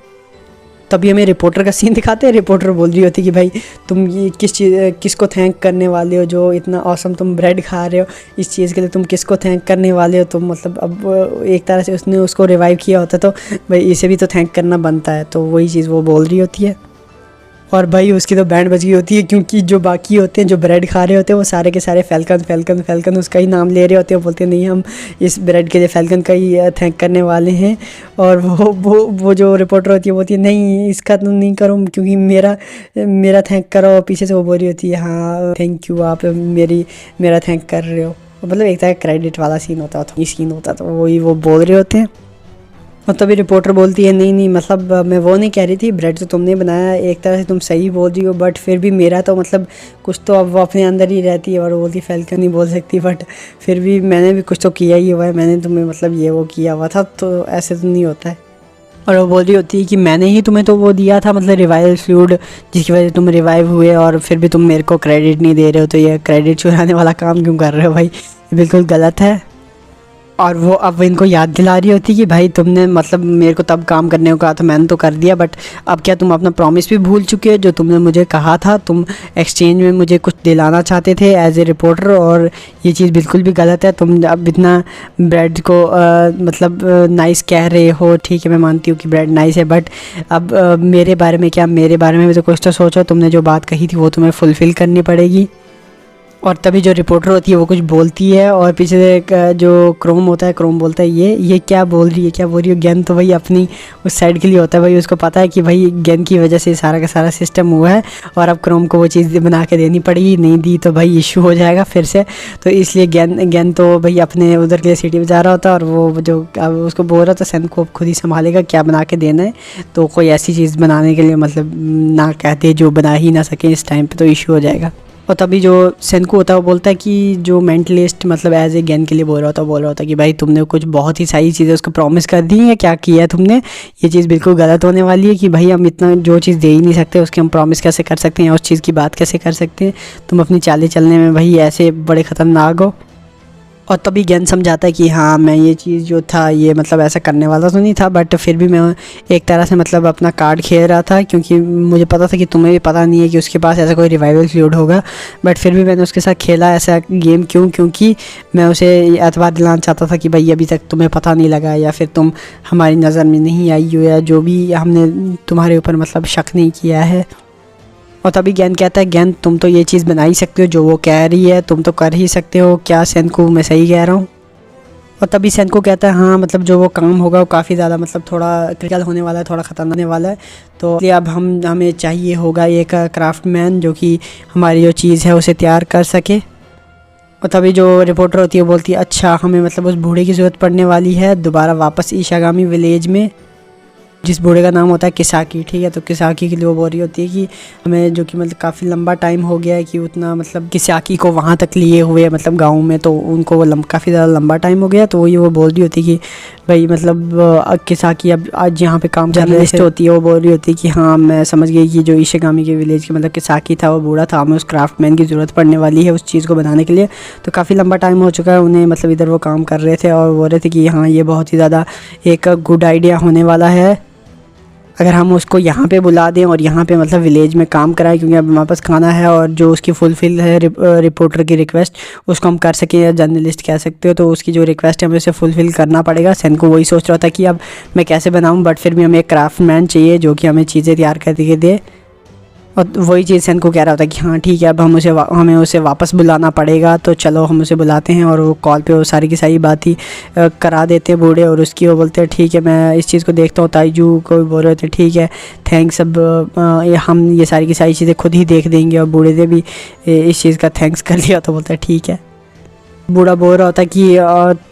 तभी हमें रिपोर्टर का सीन दिखाते हैं। रिपोर्टर बोल रही होती है कि भाई तुम ये किसको थैंक करने वाले हो जो इतना औसम तुम ब्रेड खा रहे हो, इस चीज़ के लिए तुम किसको थैंक करने वाले हो। तो मतलब अब एक तरह से उसने उसको रिवाइव किया होता तो भाई इसे भी तो थैंक करना बनता है। तो वही चीज़ वो बोल रही होती है। और भाई उसकी तो बैंड बज गई होती है क्योंकि जो बाकी होते हैं जो ब्रेड खा रहे होते हैं वो सारे के सारे फैल्कन उसका ही नाम ले रहे होते हैं। बोलते हैं नहीं हम इस ब्रेड के लिए फैल्कन का ही थैंक करने वाले हैं। और वो जो रिपोर्टर होती है बोलती है नहीं इसका तो नहीं करो क्योंकि मेरा थैंक करो। पीछे से वो बोल रही होती है हाँ थैंक यू आप मेरा थैंक कर रहे हो। मतलब एक तरह क्रेडिट वाला सीन होता था, ये सीन होता तो वही वो बोल रहे होते हैं। और तभी रिपोर्टर बोलती है नहीं मतलब मैं वो नहीं कह रही थी, ब्रेड तो तुमने बनाया, एक तरह से तुम सही बोल रही हो बट फिर भी मेरा तो मतलब कुछ तो अब वो अपने अंदर ही रहती है। और वो बोलती फैल्कन नहीं बोल सकती बट फिर भी मैंने भी कुछ तो किया ही हुआ है, मैंने तुम्हें मतलब ये वो किया हुआ था तो ऐसे तो नहीं होता है। और वो बोल रही होती है कि मैंने ही तुम्हें तो वो दिया था मतलब रिवाइवल फ्लूइड जिसकी वजह से तुम रिवाइव हुए और फिर भी तुम मेरे को क्रेडिट नहीं दे रहे हो। तो ये क्रेडिट चुराने वाला काम क्यों कर रहे हो भाई, ये बिल्कुल गलत है। और वो अब इनको याद दिला रही होती कि भाई तुमने मतलब मेरे को तब काम करने को कहा था, मैंने तो कर दिया, बट अब क्या तुम अपना प्रॉमिस भी भूल चुके हो जो तुमने मुझे कहा था, तुम एक्सचेंज में मुझे कुछ दिलाना चाहते थे एज ए रिपोर्टर, और ये चीज़ बिल्कुल भी गलत है। तुम अब इतना ब्रेड को मतलब नाइस कह रहे हो, ठीक है मैं मानती हूँ कि ब्रेड नाइस है, बट अब मेरे बारे में क्या, मेरे बारे में भी तो कुछ तो सोचो, तुमने जो बात कही थी वो तुम्हें फुलफ़िल करनी पड़ेगी। और तभी जो रिपोर्टर होती है वो कुछ बोलती है और पीछे से एक जो क्रोम होता है, क्रोम बोलता है ये क्या बोल रही है, क्या बोल रही है। गेन तो भाई अपनी उस साइड के लिए होता है, भाई उसको पता है कि भाई गेन की वजह से सारा का सारा सिस्टम हुआ है और अब क्रोम को वो चीज़ बना के देनी पड़ेगी, नहीं दी तो भाई इशू हो जाएगा फिर से। तो इसलिए गेन तो भाई अपने उधर के लिए सिटी में जा रहा होता है और वो जो उसको बोल रहा था सेन को खुद ही संभालेगा क्या बना के देना है, तो कोई ऐसी चीज़ बनाने के लिए मतलब ना कहते जो बना ही ना सके इस टाइम पे, तो इशू हो जाएगा। और तभी जो सेनको होता है वो बोलता है कि जो मेंटलिस्ट मतलब एज ए गेन के लिए बोल रहा होता कि भाई तुमने कुछ बहुत ही सारी चीज़ें उसको प्रॉमिस कर दी है, क्या किया है तुमने, ये चीज़ बिल्कुल गलत होने वाली है कि भाई हम इतना जो चीज़ दे ही नहीं सकते उसकी हम प्रॉमिस कैसे कर सकते हैं, उस चीज़ की बात कैसे कर सकते हैं, तुम अपनी चालें चलने में भाई ऐसे बड़े ख़तरनाक हो। और तभी गेन समझाता है कि हाँ मैं ये चीज़ जो था ये मतलब ऐसा करने वाला तो नहीं था, बट फिर भी मैं एक तरह से मतलब अपना कार्ड खेल रहा था क्योंकि मुझे पता था कि तुम्हें भी पता नहीं है कि उसके पास ऐसा कोई रिवाइवल फ्लूइड होगा, बट फिर भी मैंने उसके साथ खेला ऐसा गेम क्योंकि मैं उसे एतबार दिलाना चाहता था कि भाई अभी तक तुम्हें पता नहीं लगा या फिर तुम हमारी नज़र में नहीं आई हो या जो भी हमने तुम्हारे ऊपर मतलब शक नहीं किया है। और तभी गेन कहता है गेन तुम तो ये चीज़ बना ही सकते हो जो वो कह रही है, तुम तो कर ही सकते हो, क्या सेनको मैं सही कह रहा हूँ। और तभी सेनको कहता है हाँ मतलब जो वो काम होगा वो काफ़ी ज़्यादा मतलब थोड़ा क्रिटिकल होने वाला है, थोड़ा ख़तरनाक होने वाला है, तो इसलिए अब हमें चाहिए होगा एक क्राफ्टमैन जो कि हमारी जो चीज़ है उसे तैयार कर सके। और तभी जो रिपोर्टर होती है वो बोलती है अच्छा हमें मतलब उस बूढ़े की ज़रूरत पड़ने वाली है दोबारा वापस इशागामी विलेज में, जिस बूढ़े का नाम होता है किसाकी, ठीक है। तो किसाकी के लिए वो बोल रही होती है कि हमें जो कि मतलब काफ़ी लंबा टाइम हो गया है कि उतना मतलब किसाकी को वहाँ तक लिए हुए मतलब गाँव में, तो उनको वो काफ़ी ज़्यादा लंबा टाइम हो गया, तो वही वो बोल रही होती है कि भाई मतलब किसाकी अब आज यहाँ पे काम जर्नलिस्ट होती है, वो बोल रही होती है कि हाँ मैं समझ गई कि जो इशिगामी के विलेज के मतलब किसाकी था वो बूढ़ा था, हमें उस क्राफ्टमैन की ज़रूरत पड़ने वाली है उस चीज़ को बनाने के लिए, तो काफ़ी लंबा टाइम हो चुका है उन्हें मतलब इधर वो काम कर रहे थे और बोल रहे थे कि हाँ ये बहुत ही ज़्यादा एक गुड आइडिया होने वाला है अगर हम उसको यहाँ पे बुला दें और यहाँ पे मतलब विलेज में काम कराएं, क्योंकि अब हमारे पास खाना है और जो उसकी फुलफ़िल है रिपोर्टर की रिक्वेस्ट उसको हम कर सकें या जर्नलिस्ट कह सकते हो, तो उसकी जो रिक्वेस्ट है हमें उसे फुलफ़िल करना पड़ेगा। सेन को वही सोच रहा था कि अब मैं कैसे बनाऊँ, बट फिर भी हमें एक क्राफ्टमैन चाहिए जो कि हमें चीज़ें तैयार करके दे। और वही चीज़ सेन को कह रहा था कि हाँ ठीक है अब हमें उसे वापस बुलाना पड़ेगा, तो चलो हम उसे बुलाते हैं। और वो कॉल पे वो सारी की सारी बात ही करा देते हैं बूढ़े, और उसकी वो बोलते हैं ठीक है मैं इस चीज़ को देखता हूँ। ताइजू को भी बोल रहे थे ठीक है थैंक्स, अब हम ये सारी की सारी चीज़ें खुद ही देख देंगे, और बूढ़े ने भी इस चीज़ का थैंक्स कर लिया, तो बोलता है ठीक है। बूढ़ा बोल रहा होता कि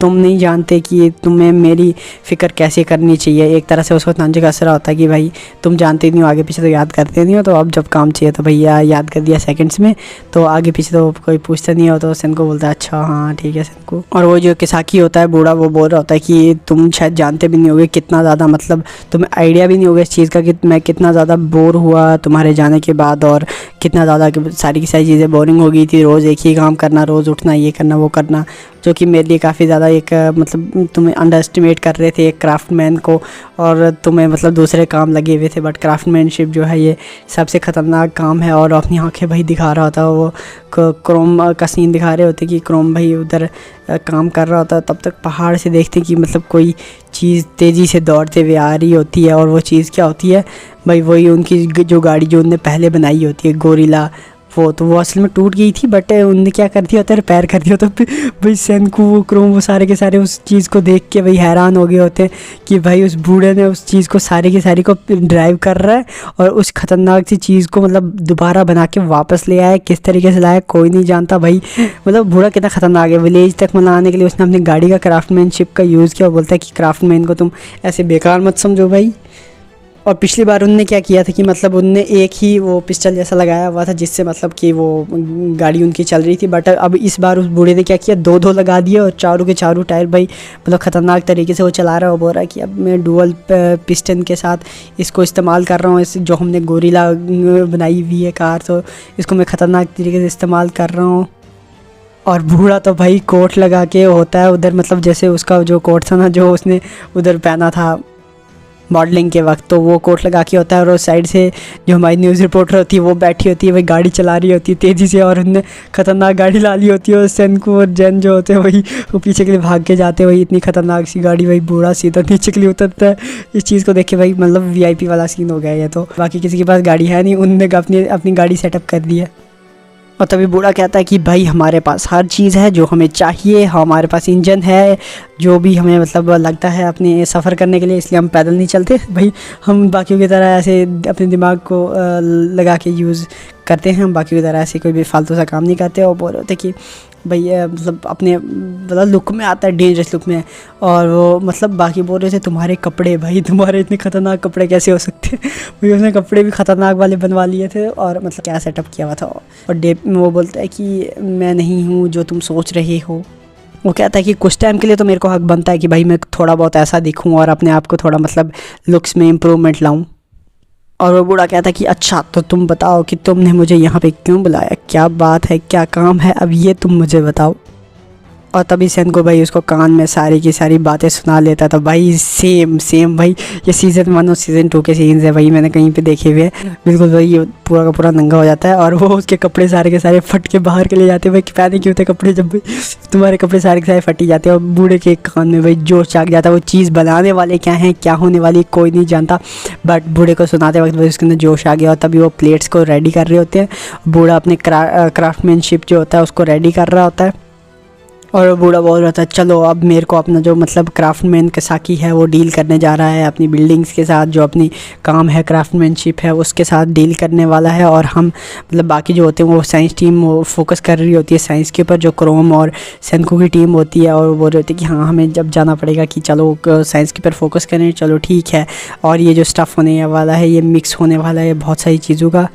तुम नहीं जानते कि तुम्हें मेरी फ़िक्र कैसे करनी चाहिए। एक तरह से उसको तंज का असर होता है कि भाई तुम जानते नहीं हो, आगे पीछे तो याद करते नहीं हो, तो अब जब काम चाहिए तो भैया याद कर दिया सेकंड्स में, तो आगे पीछे तो कोई पूछता नहीं हो, तो सेन को बोलता है अच्छा हाँ ठीक है सेन को। और वो जो किसाकी होता है बूढ़ा, वो बोल रहा होता है कि तुम शायद जानते भी नहीं होगे कितना ज़्यादा मतलब तुम्हें आइडिया भी नहीं होगा इस चीज़ का कि मैं कितना ज़्यादा बोर हुआ तुम्हारे जाने के बाद, और कितना ज़्यादा सारी की सारी चीज़ें बोरिंग हो गई थी, रोज़ एक ही काम करना, रोज़ उठना, ये करना वो करना, जो कि मेरे लिए काफ़ी ज़्यादा एक मतलब तुम्हें अंडर एस्टिमेट कर रहे थे एक क्राफ्टमैन को, और तुम्हें मतलब दूसरे काम लगे हुए थे, बट क्राफ्टमैनशिप जो है ये सबसे ख़तरनाक काम है। और अपनी आंखें भाई दिखा रहा होता, वो क्रोम का सीन दिखा रहे होते कि क्रोम भाई उधर काम कर रहा होता, तब तक पहाड़ से देखते कि मतलब कोई चीज़ तेज़ी से दौड़ते हुए आ रही होती है, और वो चीज़ क्या होती है भाई वही उनकी जो गाड़ी जो उनने पहले बनाई होती है गोरिल्ला, वो असल में टूट गई थी, बट उनने क्या कर दिया होता है रिपेयर कर दिया होता। भाई सेन को वो क्रोम वो सारे के सारे उस चीज़ को देख के भाई हैरान हो गए होते हैं कि भाई उस बूढ़े ने उस चीज़ को सारी की सारी को ड्राइव कर रहा है और उस ख़तरनाक सी चीज़ को मतलब दोबारा बना के वापस ले आया। किस तरीके से लाया कोई नहीं जानता भाई, मतलब बूढ़ा कितना ख़तरनाक है। विलेज तक मनाने के लिए उसने अपनी गाड़ी का क्राफ्टमैनशिप का यूज़ किया और बोलता है कि क्राफ्टमैन को तुम ऐसे बेकार मत समझो भाई। और पिछली बार उनने क्या किया था कि मतलब उनने एक ही वो पिस्टल जैसा लगाया हुआ था जिससे मतलब कि वो गाड़ी उनकी चल रही थी, बट अब इस बार उस बूढ़े ने क्या किया दो लगा दिए और चारों के चारों टायर भाई मतलब ख़तरनाक तरीके से वो चला रहा है। वो बोल रहा है कि अब मैं डुअल पिस्टन के साथ इसको इस्तेमाल कर रहा हूँ, इस जो हमने गोरिल्ला बनाई हुई है कार, तो इसको मैं ख़तरनाक तरीके से इस्तेमाल कर रहा हूँ। और बूढ़ा तो भाई कोट लगा के होता है उधर, मतलब जैसे उसका जो कोट था ना जो उसने उधर पहना था मॉडलिंग के वक्त, तो वो कोट लगा के होता है। और उस साइड से जो हमारी न्यूज़ रिपोर्टर होती है वो बैठी होती है, वही गाड़ी चला रही होती है तेज़ी से, और उनने ख़तरनाक गाड़ी ला ली होती है। और सेनको और जैन जो होते हैं वही वो पीछे के लिए भाग के जाते हैं, वही इतनी ख़तरनाक सी गाड़ी, वही बूढ़ा सीधा नीचे के लिए उतरता है। इस चीज़ को देख के भाई मतलब VIP वाला सीन हो गया ये तो। बाकी किसी के पास गाड़ी है नहीं, उनने अपनी गाड़ी सेटअप कर दी है। और तभी बूढ़ा कहता है कि भाई हमारे पास हर चीज़ है जो हमें चाहिए, हमारे पास इंजन है जो भी हमें मतलब लगता है अपने सफ़र करने के लिए, इसलिए हम पैदल नहीं चलते भाई, हम बाकियों की तरह ऐसे अपने दिमाग को लगा के यूज़ करते हैं, हम बाकियों की तरह ऐसे कोई भी फालतू सा काम नहीं करते। और बोल रहे थे कि भाई मतलब अपने मतलब लुक में आता है, डेंजरस लुक में। और वो मतलब बाकी बोल रहे थे तुम्हारे कपड़े, भाई तुम्हारे इतने ख़तरनाक कपड़े कैसे हो सकते हैं। भाई उसने कपड़े भी ख़तरनाक वाले बनवा लिए थे, और मतलब क्या सेटअप किया हुआ था। और वो बोलता है कि मैं नहीं हूँ जो तुम सोच रहे हो। वो कहता है कि कुछ टाइम के लिए तो मेरे को हक बनता है कि भाई मैं थोड़ा बहुत ऐसा दिखूँ और अपने आप को थोड़ा मतलब लुक्स में इम्प्रूवमेंट लाऊँ। और वो बूढ़ा कहता है कि अच्छा तो तुम बताओ कि तुमने मुझे यहाँ पे क्यों बुलाया, क्या बात है, क्या काम है, अब ये तुम मुझे बताओ। और तभी सेनको भाई उसको कान में सारी की सारी बातें सुना लेता था। भाई सेम भाई ये सीज़न 1 और सीज़न 2 के सीन्स है भाई, मैंने कहीं पे देखे हुए हैं। बिल्कुल भाई ये पूरा का पूरा नंगा हो जाता है, और वो उसके कपड़े सारे के सारे फट के बाहर के ले जाते हैं। भाई पहने क्यों थे कपड़े, जब तुम्हारे कपड़े सारे के सारे फटी जाते हैं। और बूढ़े के कान में भाई जोश जाग जाता है। वो चीज़ बनाने वाले क्या हैं, क्या होने वाली कोई नहीं जानता, बट बूढ़े को सुनाते वक्त भाई उसके अंदर जोश आ गया। और तभी वो प्लेट्स को रेडी कर रहे होते हैं। बूढ़ा अपने क्राफ्टमैनशिप जो होता है उसको रेडी कर रहा होता है। और बूढ़ा बोल रहा था चलो अब मेरे को अपना जो मतलब क्राफ्टमैन कसाकी है वो डील करने जा रहा है अपनी बिल्डिंग्स के साथ, जो अपनी काम है क्राफ्टमैनशिप है उसके साथ डील करने वाला है। और हम मतलब बाकी जो होते हैं वो साइंस टीम वो फोकस कर रही होती है साइंस के ऊपर, जो क्रोम और सेनको की टीम होती है। और वो बोल रहे होते हैं कि हाँ हमें जब जाना पड़ेगा कि चलो साइंस के ऊपर फोकस करें, चलो ठीक है। और ये जो स्टफ़ होने वाला है ये मिक्स होने वाला है बहुत सारी चीज़ों का,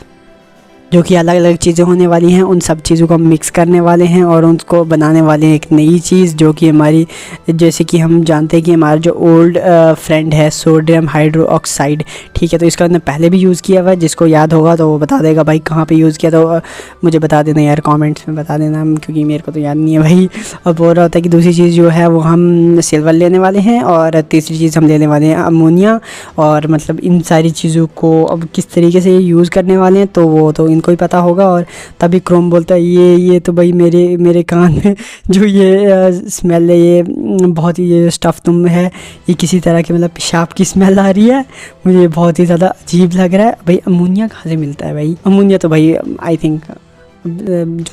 जो कि अलग अलग चीज़ें होने वाली हैं, उन सब चीज़ों को हम मिक्स करने वाले हैं और उनको बनाने वाले हैं एक नई चीज़, जो कि हमारी जैसे कि हम जानते हैं कि हमारा जो ओल्ड फ्रेंड है सोडियम हाइड्रोक्साइड, ठीक है। तो इसका हमने पहले भी यूज़ किया हुआ है, जिसको याद होगा तो वो बता देगा भाई कहाँ पे यूज़ किया, तो मुझे बता देना यार कमेंट्स में बता देना, क्योंकि मेरे को तो याद नहीं है भाई। और बोल रहा होता है कि दूसरी चीज़ जो है वो हम सिल्वर लेने वाले हैं, और तीसरी चीज़ हम लेने वाले हैं अमोनिया। और मतलब इन सारी चीज़ों को अब किस तरीके से यूज़ करने वाले हैं तो वो तो इनको ही पता होगा। और तभी क्रोम बोलता है ये तो भाई मेरे कान में जो ये स्मेल है ये बहुत ही ये स्टफ़ तुम है ये किसी तरह की मतलब पेशाब की स्मेल आ रही है, मुझे बहुत ही ज़्यादा अजीब लग रहा है। भाई अमोनिया कहाँ से मिलता है भाई, अमोनिया तो भाई आई थिंक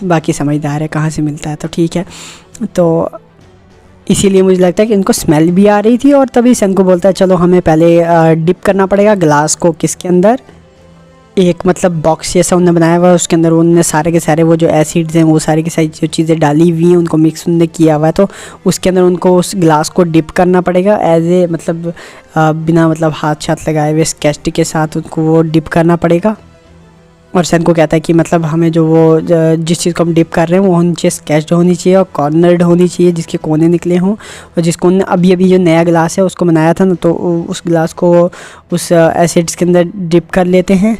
बाकी समझदार है कहाँ से मिलता है, तो ठीक है। तो इसीलिए मुझे लगता है कि इनको स्मेल भी आ रही थी। और तभी सेनको बोलता है चलो हमें पहले डिप करना पड़ेगा ग्लास को किसके अंदर, एक मतलब बॉक्स जैसा उन्होंने बनाया हुआ है, उसके अंदर उन्होंने सारे के सारे वो जो एसिड्स हैं वो सारी की सारी जो चीज़ें डाली हुई हैं उनको मिक्स उन्होंने किया हुआ है। तो उसके अंदर उनको उस ग्लास को डिप करना पड़ेगा एज ए मतलब बिना मतलब हाथ लगाए हुए स्केच के साथ उनको वो डिप करना पड़ेगा। और सेनको कहता है कि मतलब हमें जो वो जिस चीज़ को हम डिप कर रहे हैं वो नीचे स्केच्ड होनी चाहिए और कॉर्नर्ड होनी चाहिए, जिसके कोने निकले हों। और जिसको अभी जो नया ग्लास है उसको बनाया था ना, तो उस ग्लास को उस एसिड्स के अंदर डिप कर लेते हैं।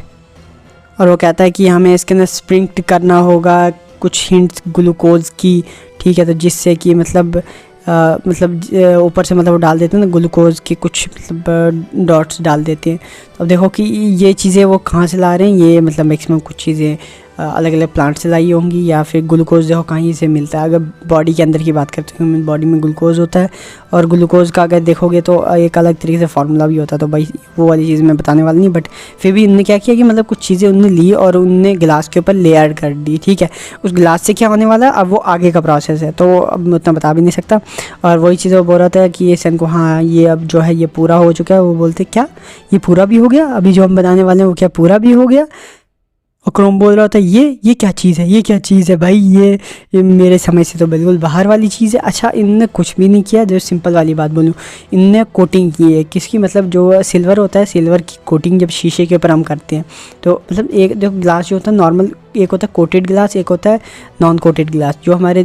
और वो कहता है कि हमें इसके अंदर स्प्रिंक्ट करना होगा कुछ हिंट्स ग्लूकोज की, ठीक है। तो जिससे कि मतलब ऊपर से मतलब वो डाल देते हैं ना ग्लूकोज के कुछ मतलब डॉट्स डाल देते हैं। तो अब देखो कि ये चीज़ें वो कहाँ से ला रहे हैं, ये मतलब मैक्सिमम कुछ चीज़ें अलग अलग प्लांट से लाई होंगी, या फिर ग्लूकोज देखो कहीं से मिलता है। अगर बॉडी के अंदर की बात करते हैं ह्यूमन बॉडी में ग्लूकोज होता है, और ग्लूकोज का अगर देखोगे तो एक अलग तरीके से फार्मूला भी होता है। तो भाई वो वाली चीज़ मैं बताने वाली नहीं, बट फिर भी उन्होंने क्या किया कि मतलब कुछ चीज़ें उन्होंने ली और उनने गिलास के ऊपर लेयर कर दी, ठीक है। उस गिलास से क्या होने वाला है अब वो आगे का प्रोसेस है, तो अब मैं उतना बता भी नहीं सकता। और वही चीज़ वो बोल रहा था कि ये सन को हाँ ये अब जो है ये पूरा हो चुका है। वो बोलते क्या ये पूरा भी हो गया, अभी जो हम बनाने वाले हैं वो क्या पूरा भी हो गया। और क्रोम बोल रहा था ये क्या चीज़ है, ये क्या चीज़ है भाई, ये मेरे समझ से तो बिल्कुल बाहर वाली चीज़ है। अच्छा इनने कुछ भी नहीं किया, जो सिंपल वाली बात बोलूँ, इनने कोटिंग की है किसकी, मतलब जो सिल्वर होता है सिल्वर की कोटिंग जब शीशे के ऊपर हम करते हैं तो मतलब एक जो ग्लास जो होता है नॉर्मल एक होता है कोटेड ग्लास, एक होता है नॉन कोटेड ग्लास। जो हमारे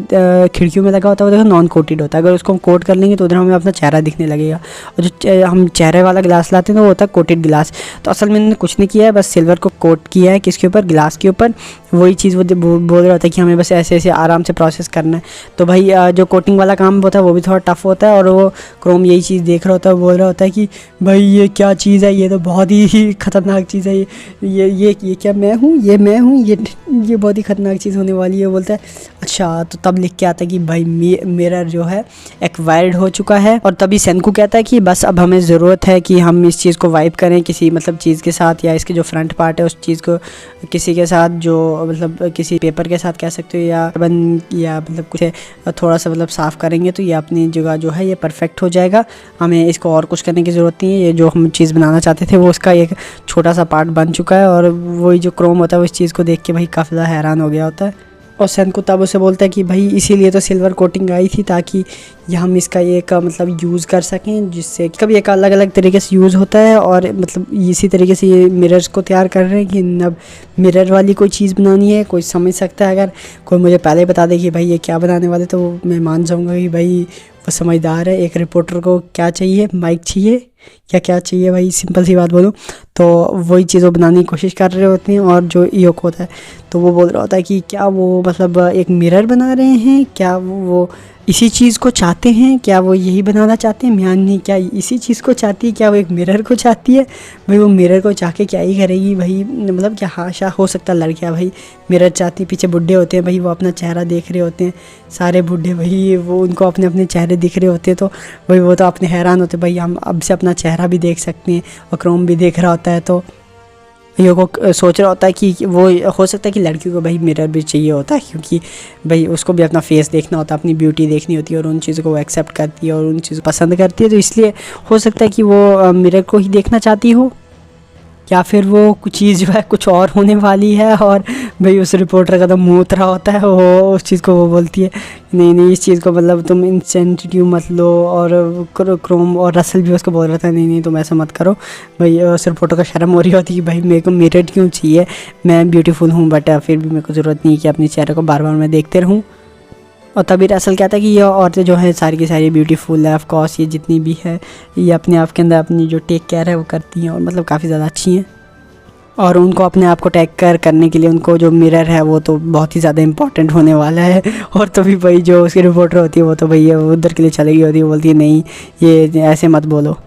खिड़कियों में लगा होता है वो देखो नॉन कोटेड होता है, अगर उसको हम कोट कर लेंगे तो उधर हमें अपना चेहरा दिखने लगेगा। और जो हम चेहरे वाला ग्लास लाते हैं तो वो होता है कोटेड ग्लास। तो असल में इन्होंने कुछ नहीं किया है, बस सिल्वर को कोट किया है किसके ऊपर, ग्लास के ऊपर। वही चीज़ वो बोल रहा होता है कि हमें बस ऐसे ऐसे आराम से प्रोसेस करना है। तो भाई जो कोटिंग वाला काम होता है वो भी थोड़ा टफ होता है, और वो क्रोम यही चीज़ देख रहा होता है, बोल रहा होता है कि भाई ये क्या चीज़ है, ये तो बहुत ही ख़तरनाक चीज़ है, ये क्या मैं हूँ, ये मैं हूँ, ये बहुत ही ख़तरनाक चीज़ होने वाली है। बोलता है अच्छा, तो तब लिख के आता है कि भाई मिरर जो है एक्वायर्ड हो चुका है। और तभी सेंकू कहता है कि बस अब हमें ज़रूरत है कि हम इस चीज़ को वाइप करें किसी मतलब चीज़ के साथ, या इसके जो फ्रंट पार्ट है उस चीज़ को किसी के साथ, जो मतलब किसी पेपर के साथ कह सकते हो, या मतलब कुछ थोड़ा सा मतलब साफ़ करेंगे तो ये अपनी जगह जो है ये परफेक्ट हो जाएगा। हमें इसको और कुछ करने की ज़रूरत नहीं है, ये जो हम चीज़ बनाना चाहते थे वो उसका एक छोटा सा पार्ट बन चुका है। और वही जो क्रोम होता है वो इस चीज़ को देख के भाई काफ़ी ज़्यादा हैरान हो गया होता है। और सेंकू तब उसे बोलता है कि भाई इसीलिए तो सिल्वर कोटिंग आई थी, ताकि ये हम इसका एक मतलब यूज़ कर सकें, जिससे कभी एक अलग अलग तरीके से यूज़ होता है। और मतलब इसी तरीके से ये मिरर्स को तैयार कर रहे हैं कि अब मिरर वाली कोई चीज़ बनानी है, कोई समझ सकता है। अगर कोई मुझे पहले बता दे कि भाई ये क्या बनाने वाले, तो मैं मान जाऊँगा कि भाई वो समझदार है। एक रिपोर्टर को क्या चाहिए, माइक चाहिए या क्या चाहिए भाई, सिंपल सी बात बोलूँ तो वही चीज़ वो बनाने की कोशिश कर रहे होते हैं। और जो ईयोक होता है तो वो बोल रहा होता है कि क्या वो मतलब एक मिरर बना रहे हैं, क्या वो इसी चीज़ को चाहते हैं, क्या वो यही बनाना चाहते हैं, म्यानी क्या इसी चीज़ को चाहती है, क्या वो एक मिरर को चाहती है। भाई वो मिरर को चाह के क्या ही करेगी भाई, मतलब क्या हाशा हो सकता है लड़कियाँ भाई मिरर चाहती, पीछे बुढ़े होते हैं भाई वो अपना चेहरा देख रहे होते हैं, सारे बुढ़े भाई वो उनको अपने अपने चेहरे दिख रहे होते हैं। तो भाई वो तो अपने हैरान होते भाई हम अब से अपना चेहरा भी देख सकते हैं, और क्रोम भी देख रहा होता है। तो यो को सोच रहा होता है कि वो हो सकता है कि लड़कियों को भाई मिरर भी चाहिए होता है, क्योंकि भाई उसको भी अपना फेस देखना होता है, अपनी ब्यूटी देखनी होती है, और उन चीज़ों को वो एक्सेप्ट करती है और उन चीज़ों को पसंद करती है। तो इसलिए हो सकता है कि वो मिरर को ही देखना चाहती हो, या फिर वो कुछ चीज़ जो है कुछ और होने वाली है। और भाई उस रिपोर्टर का तो मुँह उतरा होता है, वो उस चीज़ को वो बोलती है नहीं इस चीज़ को मतलब तुम इंसेंसिटिव मत लो। और क्रोम और रसल भी उसको बोल रहा था नहीं तुम ऐसा मत करो। भाई उस रिपोर्टर का शर्म हो रही होती है कि भाई मेरे को मिरर क्यों चाहिए, मैं ब्यूटीफुल हूँ, बट फिर भी मेरे को ज़रूरत नहीं है कि अपने चेहरे को बार बार मैं देखते रहूँ। और तभी रसल कहता है कि ये औरतें जो हैं सारी की सारी ब्यूटीफुल है, ऑफ कोर्स ये जितनी भी है ये अपने आप के अंदर अपनी जो टेक केयर है वो करती हैं, और मतलब काफ़ी ज़्यादा अच्छी हैं। और उनको अपने आप को टेक केयर करने के लिए उनको जो मिरर है वो तो बहुत ही ज़्यादा इंपॉर्टेंट होने वाला है। और तभी भाई जो उसकी रिपोर्टर होती है वो तो भैया उधर के लिए चली गई होती है, बोलती है नहीं ये ऐसे मत बोलो,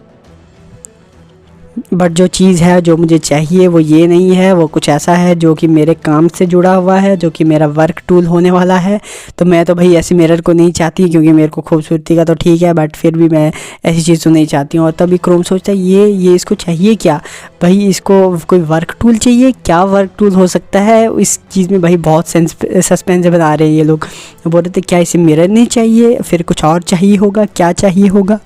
बट जो चीज़ है जो मुझे चाहिए वो ये नहीं है, वो कुछ ऐसा है जो कि मेरे काम से जुड़ा हुआ है, जो कि मेरा वर्क टूल होने वाला है। तो मैं तो भाई ऐसे मिरर को नहीं चाहती, क्योंकि मेरे को खूबसूरती का तो ठीक है, बट फिर भी मैं ऐसी चीज़ तो नहीं चाहती हूँ। और तभी क्रोम सोचता है ये इसको चाहिए क्या भाई, इसको कोई वर्क टूल चाहिए, क्या वर्क टूल हो सकता है। इस चीज़ में भाई बहुत सस्पेंस बना रहे हैं ये लोग, बोल रहे थे क्या इसे मिरर नहीं चाहिए, फिर कुछ और चाहिए होगा, क्या चाहिए होगा।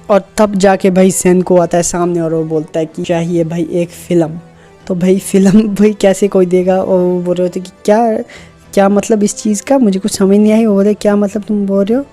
और तब जाके भाई सेंको आता है सामने और वो बोलता है कि चाहिए भाई एक फ़िल्म। तो भाई फ़िल्म भाई कैसे कोई देगा, और वो बोल रहे होते कि क्या मतलब इस चीज़ का, मुझे कुछ समझ नहीं आई। वो बोले क्या मतलब तुम बोल रहे हो।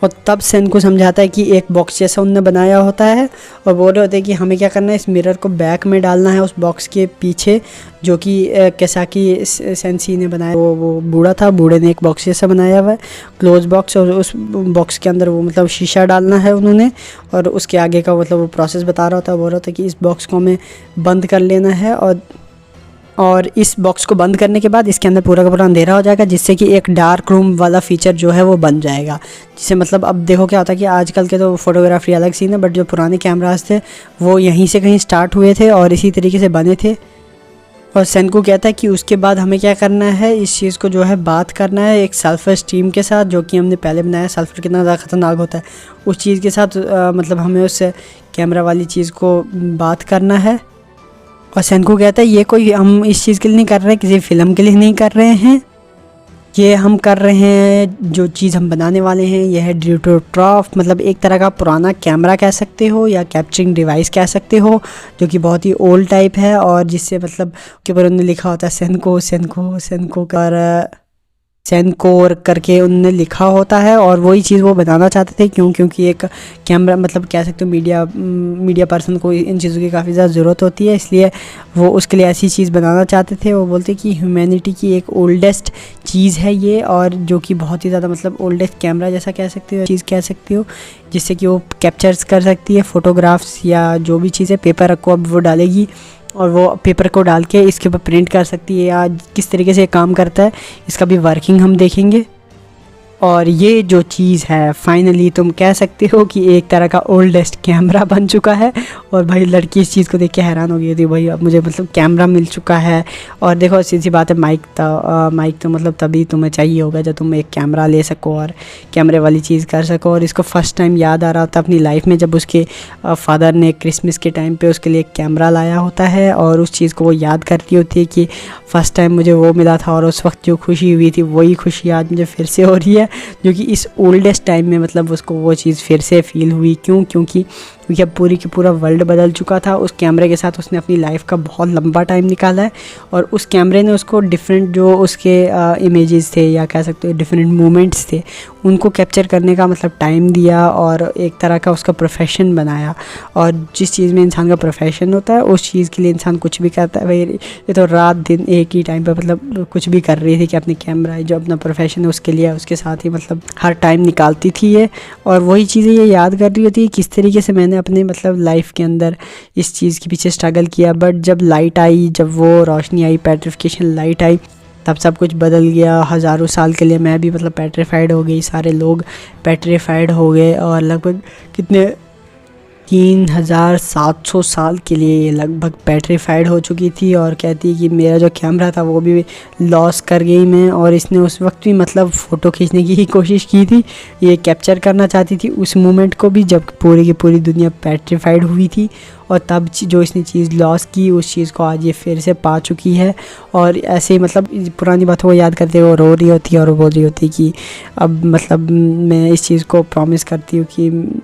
और तब सेंको समझाता है कि एक बॉक्स जैसा उनने बनाया होता है, और बोल रहे होते हैं कि हमें क्या करना है, इस मिरर को बैक में डालना है उस बॉक्स के पीछे, जो कि केसाकी सेंसी ने बनाया। वो बूढ़ा था, बूढ़े ने एक बॉक्स जैसा बनाया हुआ है क्लोज बॉक्स, और उस बॉक्स के अंदर वो मतलब शीशा डालना है उन्होंने, और उसके आगे का मतलब वो प्रोसेस बता रहा होता है। बोल रहा था कि इस बॉक्स को हमें बंद कर लेना है, और इस बॉक्स को बंद करने के बाद इसके अंदर पूरा का पूरा अंधेरा हो जाएगा, जिससे कि एक डार्क रूम वाला फीचर जो है वो बन जाएगा। जिससे मतलब अब देखो क्या होता है कि आजकल के तो फोटोग्राफी अलग सीन है, बट जो पुराने कैमरास थे वो यहीं से कहीं स्टार्ट हुए थे और इसी तरीके से बने थे। और सेंको कहता है कि उसके बाद हमें क्या करना है, इस चीज़ को जो है बात करना है एक सल्फर स्टीम के साथ, जो कि हमने पहले बनाया। सल्फर कितना ज़्यादा ख़तरनाक होता है, उस चीज़ के साथ मतलब हमें उस कैमरा वाली चीज़ को बात करना है। और सेंको कहता है ये कोई हम इस चीज़ के लिए नहीं कर रहे हैं, किसी फ़िल्म के लिए नहीं कर रहे हैं, ये हम कर रहे हैं जो चीज़ हम बनाने वाले हैं यह है ड्यूटोट्रॉफ, मतलब एक तरह का पुराना कैमरा कह सकते हो या कैप्चरिंग डिवाइस कह सकते हो, जो कि बहुत ही ओल्ड टाइप है। और जिससे मतलब के ऊपर उन्होंने लिखा होता है सेंको सेनकोर करके उनने लिखा होता है, और वही चीज़ वो बनाना चाहते थे। क्योंकि एक कैमरा मतलब कह सकते हो मीडिया पर्सन को इन चीज़ों की काफ़ी ज़्यादा ज़रूरत होती है, इसलिए वो उसके लिए ऐसी चीज़ बनाना चाहते थे। वो बोलते कि ह्यूमैनिटी की एक ओल्डेस्ट चीज़ है ये, और जो कि बहुत ही ज़्यादा मतलब ओल्डेस्ट कैमरा जैसा कह सकते हो, चीज़ कह सकती हो, जिससे कि वो कैप्चर्स कर सकती है फ़ोटोग्राफ्स या जो भी चीज़ें। पेपर को अब वो डालेगी और वो पेपर को डाल के इसके ऊपर प्रिंट कर सकती है, या किस तरीके से ये काम करता है इसका भी वर्किंग हम देखेंगे। और ये जो चीज़ है फाइनली तुम कह सकते हो कि एक तरह का ओल्डेस्ट कैमरा बन चुका है। और भाई लड़की इस चीज़ को देख के हैरान हो गई थी, भाई अब मुझे मतलब कैमरा मिल चुका है। और देखो सीधी बात है, माइक तो मतलब तभी तुम्हें चाहिए होगा जब तुम एक कैमरा ले सको और कैमरे वाली चीज़ कर सको। और इसको फ़र्स्ट टाइम याद आ रहा होता अपनी लाइफ में जब उसके फादर ने क्रिसमस के टाइम पे उसके लिए एक कैमरा लाया होता है, और उस चीज़ को वो याद करती होती है कि फ़र्स्ट टाइम मुझे वो मिला था, और उस वक्त जो खुशी हुई थी वही खुशी आज मुझे फिर से हो रही है, जो कि इस ओल्डेस्ट टाइम में मतलब उसको वो चीज़ फिर से फ़ील हुई। क्योंकि अब पूरी की पूरा वर्ल्ड बदल चुका था। उस कैमरे के साथ उसने अपनी लाइफ का बहुत लंबा टाइम निकाला है, और उस कैमरे ने उसको डिफरेंट जो उसके इमेजेस थे या कह सकते हो डिफरेंट मोमेंट्स थे उनको कैप्चर करने का मतलब टाइम दिया, और एक तरह का उसका प्रोफेशन बनाया। और जिस चीज़ में इंसान का प्रोफेशन होता है उस चीज़ के लिए इंसान कुछ भी करता है। भाई ये तो रात दिन एक ही टाइम पर मतलब कुछ भी कर रही थी कि अपने कैमरा जो अपना प्रोफेशन है उसके लिए उसके साथ ही मतलब हर टाइम निकालती थी ये। और वही चीज़ें ये याद कर रही होती है किस तरीके से मैंने अपने मतलब लाइफ के अंदर इस चीज़ के पीछे स्ट्रगल किया। बट जब लाइट आई, जब वो रोशनी आई, पेट्रिफिकेशन लाइट आई, तब सब कुछ बदल गया। हज़ारों साल के लिए मैं भी मतलब पेट्रीफाइड हो गई, सारे लोग पेट्रीफाइड हो गए, और लगभग कितने 3700 साल के लिए ये लगभग पेट्रीफाइड हो चुकी थी। और कहती है कि मेरा जो कैमरा था वो भी लॉस कर गई मैं। और इसने उस वक्त भी मतलब फ़ोटो खींचने की ही कोशिश की थी, ये कैप्चर करना चाहती थी उस मोमेंट को भी जब पूरी की पूरी दुनिया पेट्रीफाइड हुई थी। और तब जो इसने चीज़ लॉस की उस चीज़ को आज ये फिर से पा चुकी है। और ऐसे ही मतलब पुरानी बातों को याद करते हुए रो रही होती है, और वो बोल रही होती है कि अब मतलब मैं इस चीज़ को प्रॉमिस करती हूँ कि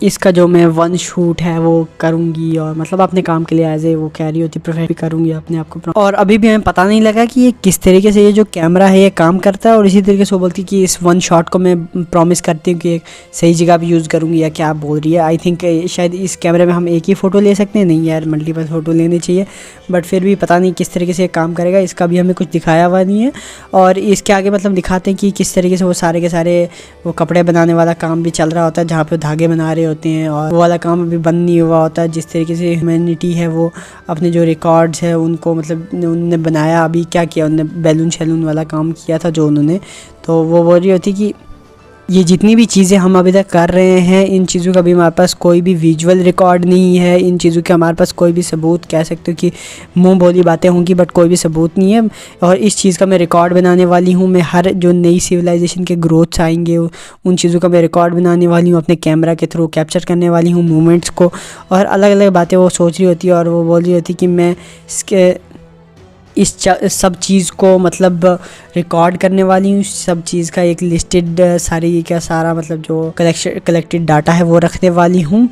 इसका जो मैं वन शूट है वो करूँगी, और मतलब अपने काम के लिए एज ए वो कह रही होती प्रोफेशन भी करूँगी अपने आप को। और अभी भी हमें पता नहीं लगा कि ये किस तरीके से ये जो कैमरा है ये काम करता है। और इसी तरीके से वो बोलती कि इस वन शॉट को मैं प्रॉमिस करती हूँ कि एक सही जगह भी यूज़ करूँगी, या क्या बोल रही है। आई थिंक शायद इस कैमरे में हम एक ही फ़ोटो ले सकते हैं, नहीं यार मल्टीपल फ़ोटो लेनी चाहिए। बट फिर भी पता नहीं किस तरीके से काम करेगा, इसका भी हमें कुछ दिखाया हुआ नहीं है। और इसके आगे मतलब दिखाते हैं कि किस तरीके से वो सारे के सारे वो कपड़े बनाने वाला काम भी चल रहा होता है, जहाँ पे धागे बना रहे होते हैं, और वो वाला काम अभी बंद नहीं हुआ होता है। जिस तरीके से ह्यूमैनिटी है वो अपने जो रिकॉर्ड्स है उनको मतलब उन्होंने बनाया, अभी क्या किया उन्होंने बैलून शैलून वाला काम किया था जो उन्होंने। तो वो बोल रही होती कि ये जितनी भी चीज़ें हम अभी तक कर रहे हैं इन चीज़ों का भी हमारे पास कोई भी विजुअल रिकॉर्ड नहीं है, इन चीज़ों के हमारे पास कोई भी सबूत कह सकते हो कि मुंह बोली बातें होंगी बट कोई भी सबूत नहीं है। और इस चीज़ का मैं रिकॉर्ड बनाने वाली हूँ, मैं हर जो नई सिविलाइजेशन के ग्रोथ्स आएंगे उन चीज़ों का मैं रिकॉर्ड बनाने वाली हूँ, अपने कैमरा के थ्रू कैप्चर करने वाली हूँ मूवमेंट्स को। और अलग अलग बातें वो सोच रही होती है, और वो बोल रही होती कि मैं इस सब चीज़ को मतलब रिकॉर्ड करने वाली हूँ, सब चीज़ का एक लिस्टेड सारी का सारा मतलब जो कलेक्टेड डाटा है वो रखने वाली हूँ।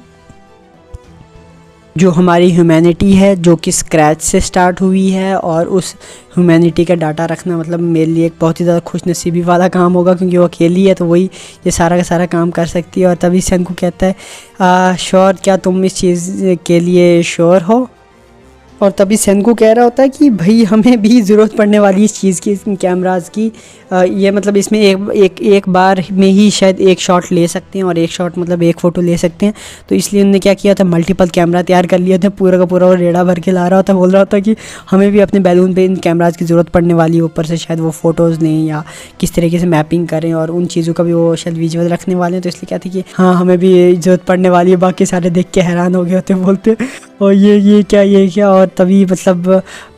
जो हमारी ह्यूमैनिटी है जो कि स्क्रैच से स्टार्ट हुई है, और उस ह्यूमैनिटी का डाटा रखना मतलब मेरे लिए एक बहुत ही ज़्यादा खुशनसीबी वाला काम होगा, क्योंकि वो अकेली है तो वही ये सारा का सारा काम कर सकती है। और तभी सेनकू कहता है श्योर, क्या तुम इस चीज़ के लिए श्योर हो। और तभी सेनकू कह रहा होता है कि भाई हमें भी ज़रूरत पड़ने वाली इस चीज़ की, कैमरास की। ये मतलब इसमें एक बार में ही शायद एक शॉट ले सकते हैं, और एक शॉट मतलब एक फ़ोटो ले सकते हैं। तो इसलिए उन्होंने क्या किया था, मल्टीपल कैमरा तैयार कर लिया था, पूरा का पूरा वो रेड़ा भर के ला रहा होता, बोल रहा होता कि हमें भी अपने बैलून पे इन कैमराज की ज़रूरत पड़ने वाली है। ऊपर से शायद वो फ़ोटोज़ लें या किस तरीके से मैपिंग करें, और उन चीज़ों का भी वो शायद विजुअल रखने वाले हैं। तो इसलिए कहते कि हाँ हमें भी ज़रूरत पड़ने वाली है। बाकी सारे देख के हैरान हो गए होते, बोलते और ये क्या। और तभी मतलब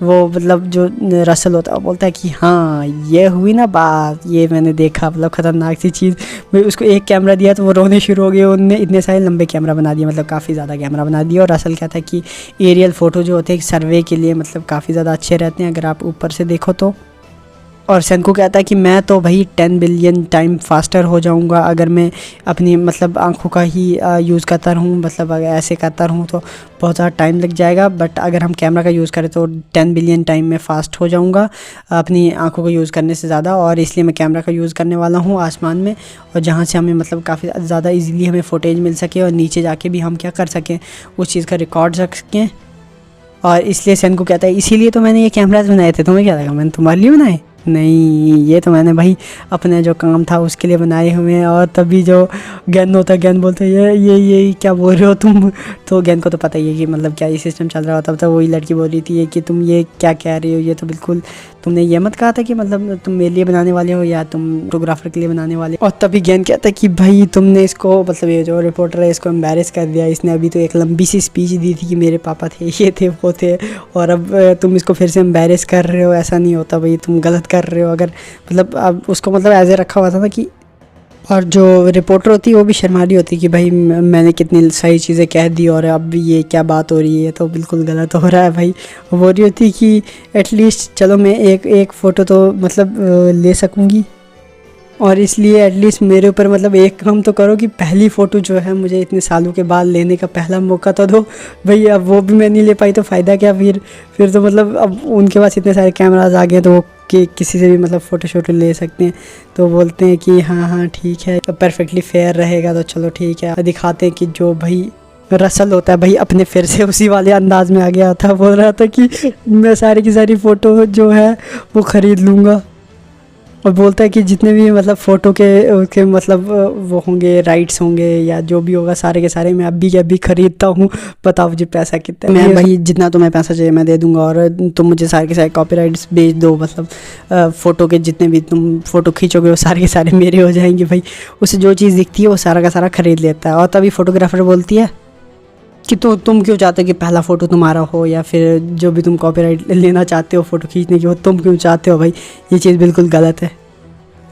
वो मतलब जो रसल होता है वो बोलता है कि हाँ ये हुई ना बात, ये मैंने देखा, मतलब ख़तरनाक सी चीज़। मैं उसको एक कैमरा दिया तो वो रोने शुरू हो गए, उनने इतने सारे लंबे कैमरा बना दिए, मतलब काफ़ी ज़्यादा कैमरा बना दिया। और रसल कहता है कि एरियल फ़ोटो जो होते हैं सर्वे के लिए मतलब काफ़ी ज़्यादा अच्छे रहते हैं, अगर आप ऊपर से देखो तो। और सेंकू कहता है कि मैं तो भाई 10 बिलियन टाइम फास्टर हो जाऊंगा अगर मैं अपनी मतलब आँखों का ही यूज़ करता रहूँ, मतलब अगर ऐसे करता रहूँ तो बहुत ज़्यादा टाइम लग जाएगा, बट अगर हम कैमरा का यूज़ करें तो 10 बिलियन टाइम में फ़ास्ट हो जाऊंगा अपनी आँखों को यूज़ करने से ज़्यादा। और इसलिए मैं कैमरा का यूज़ करने वाला हूँ आसमान में, और जहाँ से हमें मतलब काफ़ी ज़्यादा ईजीली हमें फुटेज मिल सके और नीचे जाके भी हम क्या कर सकें, उस चीज़ का रिकॉर्ड रख सकें। और इसलिए सेंकू कहता है इसीलिए तो मैंने ये कैमराज बनाए थे, तुम्हें क्या लगा मैंने तुम्हारे लिए बनाए? नहीं, ये तो मैंने भाई अपने जो काम था उसके लिए बनाए हुए हैं। और तभी जो गैन होता है, गैन बोलते हैं ये क्या बोल रहे हो तुम? तो गैन को तो पता ही है कि मतलब क्या ये सिस्टम चल रहा होता। तब तक वही लड़की बोल रही थी कि तुम ये क्या कह रही हो, ये तो बिल्कुल तुमने ये मत कहा था कि मतलब तुम मेरे लिए बनाने वाले हो या तुम फोटोग्राफर के लिए बनाने वाले हो। और तभी गैन कहता है कि भाई तुमने इसको मतलब ये जो रिपोर्टर है इसको एम्बैरेस कर दिया, इसने अभी तो एक लंबी सी स्पीच दी थी कि मेरे पापा थे, ये थे, वो थे, और अब तुम इसको फिर से एम्बैरेस कर रहे हो। ऐसा नहीं होता भाई, तुम गलत कर रहे हो। अगर मतलब अब उसको मतलब ऐसे रखा हुआ था ना कि, और जो रिपोर्टर होती है वो भी शर्मा रही होती कि भाई मैंने कितनी सही चीज़ें कह दी और अब ये क्या बात हो रही है, तो बिल्कुल गलत हो रहा है भाई। वो बोल रही होती कि एटलीस्ट चलो मैं एक फ़ोटो तो मतलब ले सकूँगी, और इसलिए एटलीस्ट मेरे ऊपर मतलब एक काम तो करो कि पहली फ़ोटो जो है मुझे इतने सालों के बाद लेने का पहला मौका तो दो भाई। अब वो भी मैं नहीं ले पाई तो फ़ायदा क्या फिर तो मतलब अब उनके पास इतने सारे कैमराज आ गए तो वो कि किसी से भी मतलब फ़ोटो शोटो ले सकते हैं। तो बोलते हैं कि हाँ ठीक है, परफेक्टली फेयर रहेगा तो चलो ठीक है। दिखाते हैं कि जो भाई रसल होता है भाई अपने फिर से उसी वाले अंदाज में आ गया था, बोल रहा था कि मैं सारी की सारी फ़ोटो जो है वो ख़रीद लूँगा, और बोलता है कि जितने भी मतलब फ़ोटो के मतलब वो होंगे, राइट्स होंगे या जो भी होगा सारे के सारे मैं अभी के अभी ख़रीदता हूँ, बताओ मुझे पैसा कितना है। मैं भाई जितना तुम्हें पैसा चाहिए मैं दे दूँगा, और तुम मुझे सारे के सारे कॉपीराइट्स बेच दो, मतलब फ़ोटो के जितने भी तुम फ़ोटो खींचोगे वो सारे के सारे मेरे हो जाएंगे भाई। उसे जो चीज़ दिखती है वो सारा का सारा ख़रीद लेता है। और तभी फ़ोटोग्राफर बोलती है कि तो तुम क्यों चाहते हो कि पहला फ़ोटो तुम्हारा हो, या फिर जो भी तुम कॉपीराइट लेना चाहते हो फ़ोटो खींचने की, वो तुम क्यों चाहते हो भाई, ये चीज़ बिल्कुल गलत है।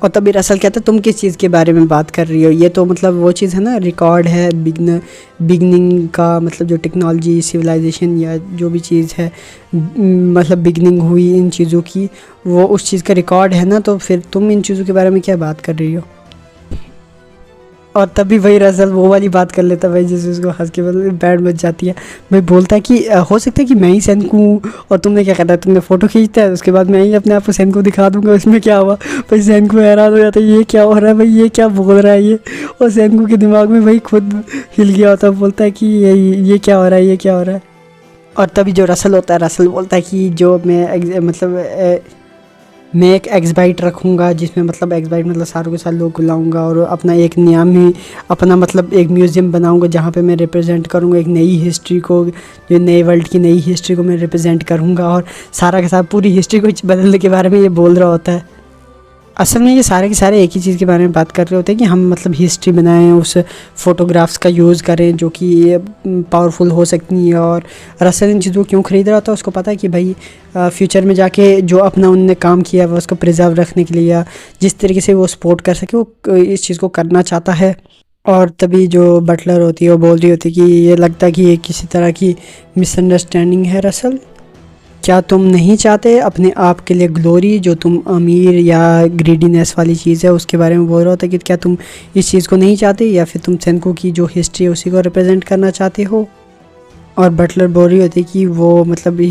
और तभी रसल कहता है तुम किस चीज़ के बारे में बात कर रही हो, ये तो मतलब वो चीज़ है ना, रिकॉर्ड है बिगनिंग का, मतलब जो टेक्नोलॉजी सिविलाइजेशन या जो भी चीज़ है मतलब बिगनिंग हुई इन चीज़ों की, वो उस चीज़ का रिकॉर्ड है ना, तो फिर तुम इन चीज़ों के बारे में क्या बात कर रही हो। और तभी वही रसल वो वाली बात कर लेता भाई जिससे उसको हंस के बैंड बज जाती है। भाई बोलता है कि हो सकता है कि मैं ही सेंकू हूँ और तुमने क्या करता है, तुमने फ़ोटो खींचता है उसके बाद मैं ही अपने आप को सेंकू दिखा दूंगा, उसमें क्या हुआ। भाई सेंकू हैरान हो जाता है ये क्या हो रहा है भाई, ये क्या बोल रहा है ये। और सेंकू के दिमाग में भाई खुद हिल गया होता है, बोलता है कि ये क्या हो रहा है, ये क्या हो रहा है। और तभी जो रसल होता है, रसल बोलता है कि जो मैं मतलब मैं एक एक्सबाइट रखूँगा जिसमें मतलब एक्सबाइट मतलब सारों के साथ लोग को लाऊँगा, और अपना एक नया में अपना मतलब एक म्यूज़ियम बनाऊँगा जहाँ पे मैं रिप्रेजेंट करूँगा एक नई हिस्ट्री को, जो नए वर्ल्ड की नई हिस्ट्री को मैं रिप्रेजेंट करूँगा। और सारा के साथ पूरी हिस्ट्री को बदलने के बारे में ये बोल रहा होता है। असल में ये सारे के सारे एक ही चीज़ के बारे में बात कर रहे होते हैं कि हम मतलब हिस्ट्री बनाएं, उस फ़ोटोग्राफ्स का यूज़ करें जो कि पावरफुल हो सकती है। और रसल इन चीज़ों को क्यों ख़रीद रहा था, उसको पता है कि भाई फ्यूचर में जाके जो अपना उनने काम किया है उसको प्रिजर्व रखने के लिए, या जिस तरीके से वो सपोर्ट कर सके वो इस चीज़ को करना चाहता है। और तभी जो बटलर होती है वो बोल रही होती है कि ये लगता है कि ये किसी तरह की मिसअंडरस्टैंडिंग है रसल, क्या तुम नहीं चाहते अपने आप के लिए ग्लोरी, जो तुम अमीर या ग्रीडीनेस वाली चीज़ है उसके बारे में बोल रहा होता है कि क्या तुम इस चीज़ को नहीं चाहते, या फिर तुम सेंकू की जो हिस्ट्री है उसी को रिप्रेजेंट करना चाहते हो। और बटलर बोल रही होती है कि वो मतलब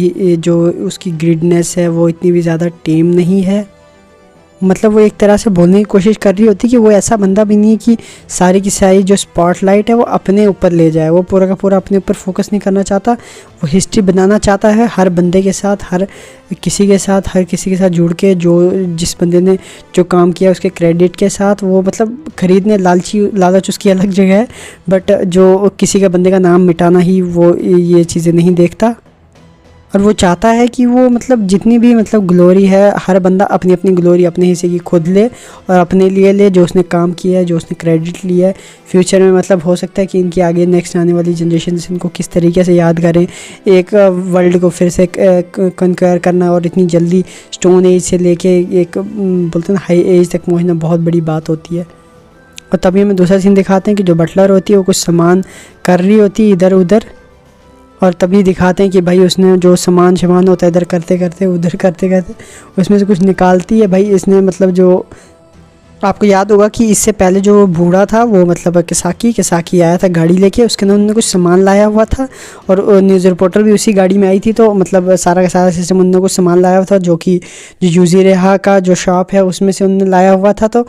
जो उसकी ग्रीडनेस है वो इतनी भी ज़्यादा टेम नहीं है, मतलब वो एक तरह से बोलने की कोशिश कर रही होती कि वो ऐसा बंदा भी नहीं है कि सारी की सारी जो स्पॉटलाइट है वो अपने ऊपर ले जाए, वो पूरा का पूरा अपने ऊपर फोकस नहीं करना चाहता, वो हिस्ट्री बनाना चाहता है हर बंदे के साथ, हर किसी के साथ जुड़ के, जो जिस बंदे ने जो काम किया उसके क्रेडिट के साथ। वो मतलब खरीदने लालच उसकी अलग जगह है, बट जो किसी का बंदे का नाम मिटाना ही वो ये चीज़ें नहीं देखता। और वो चाहता है कि वो मतलब जितनी भी मतलब ग्लोरी है हर बंदा अपनी अपनी ग्लोरी अपने हिस्से की खुद ले और अपने लिए ले, जो उसने काम किया है, जो उसने क्रेडिट लिया है। फ्यूचर में मतलब हो सकता है कि इनकी आगे नेक्स्ट आने वाली जनरेशन इनको किस तरीके से याद करें, एक वर्ल्ड को फिर से कंक्वायर करना और इतनी जल्दी स्टोन एज से लेके एक बोलते हैं ना हाई एज तक पहुँचना बहुत बड़ी बात होती है। और तभी हमें दूसरा सीन दिखाते हैं कि जो बटलर होती है वो कुछ सामान कर रही होती है इधर उधर, और तभी दिखाते हैं कि भाई उसने जो सामान होता है इधर करते करते उधर करते करते उसमें से कुछ निकालती है। भाई इसने मतलब जो आपको याद होगा कि इससे पहले जो बूढ़ा था वो मतलब किसाकी आया था गाड़ी लेके, उसके अंदर उन्होंने कुछ सामान लाया हुआ था और न्यूज़ रिपोर्टर भी उसी गाड़ी में आई थी। तो मतलब सारा का सारा सिस्टम उन्होंने कुछ सामान लाया हुआ था जो कि जो यूजी रेहा का जो शॉप है उसमें से उन्होंने लाया हुआ था। तो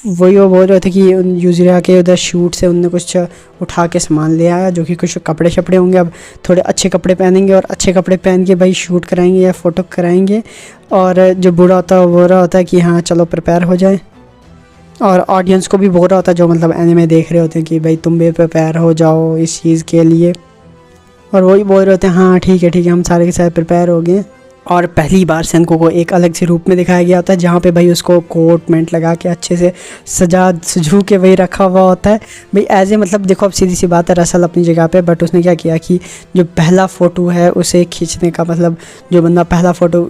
वही वो बोल रहे थे कि यूजी रेहा के उधर शूट से उन्होंने कुछ उठा के सामान ले आया जो कि कुछ कपड़े शपड़े होंगे। अब थोड़े अच्छे कपड़े पहनेंगे और अच्छे कपड़े पहन के भाई शूट कराएंगे या फ़ोटो कराएंगे। और जो बूढ़ा होता है वो बोल रहा होता है कि हाँ चलो प्रिपेयर हो जाए, और ऑडियंस को भी बोल रहा होता है जो मतलब एनिमे देख रहे होते हैं कि भाई तुम भी प्रिपेयर हो जाओ इस चीज़ के लिए। और वही बोल रहे होते हैं हाँ ठीक है हम सारे के सारे प्रिपेयर हो गए। और पहली बार सेनको को एक अलग से रूप में दिखाया गया होता है जहाँ पे भाई उसको कोट मेंट लगा के अच्छे से सजू के वही रखा हुआ होता है। भाई एज ए मतलब देखो अब सीधी सी बात है रसल अपनी जगह पे, बट उसने क्या किया कि जो पहला फ़ोटो है उसे खींचने का मतलब जो बंदा पहला फ़ोटो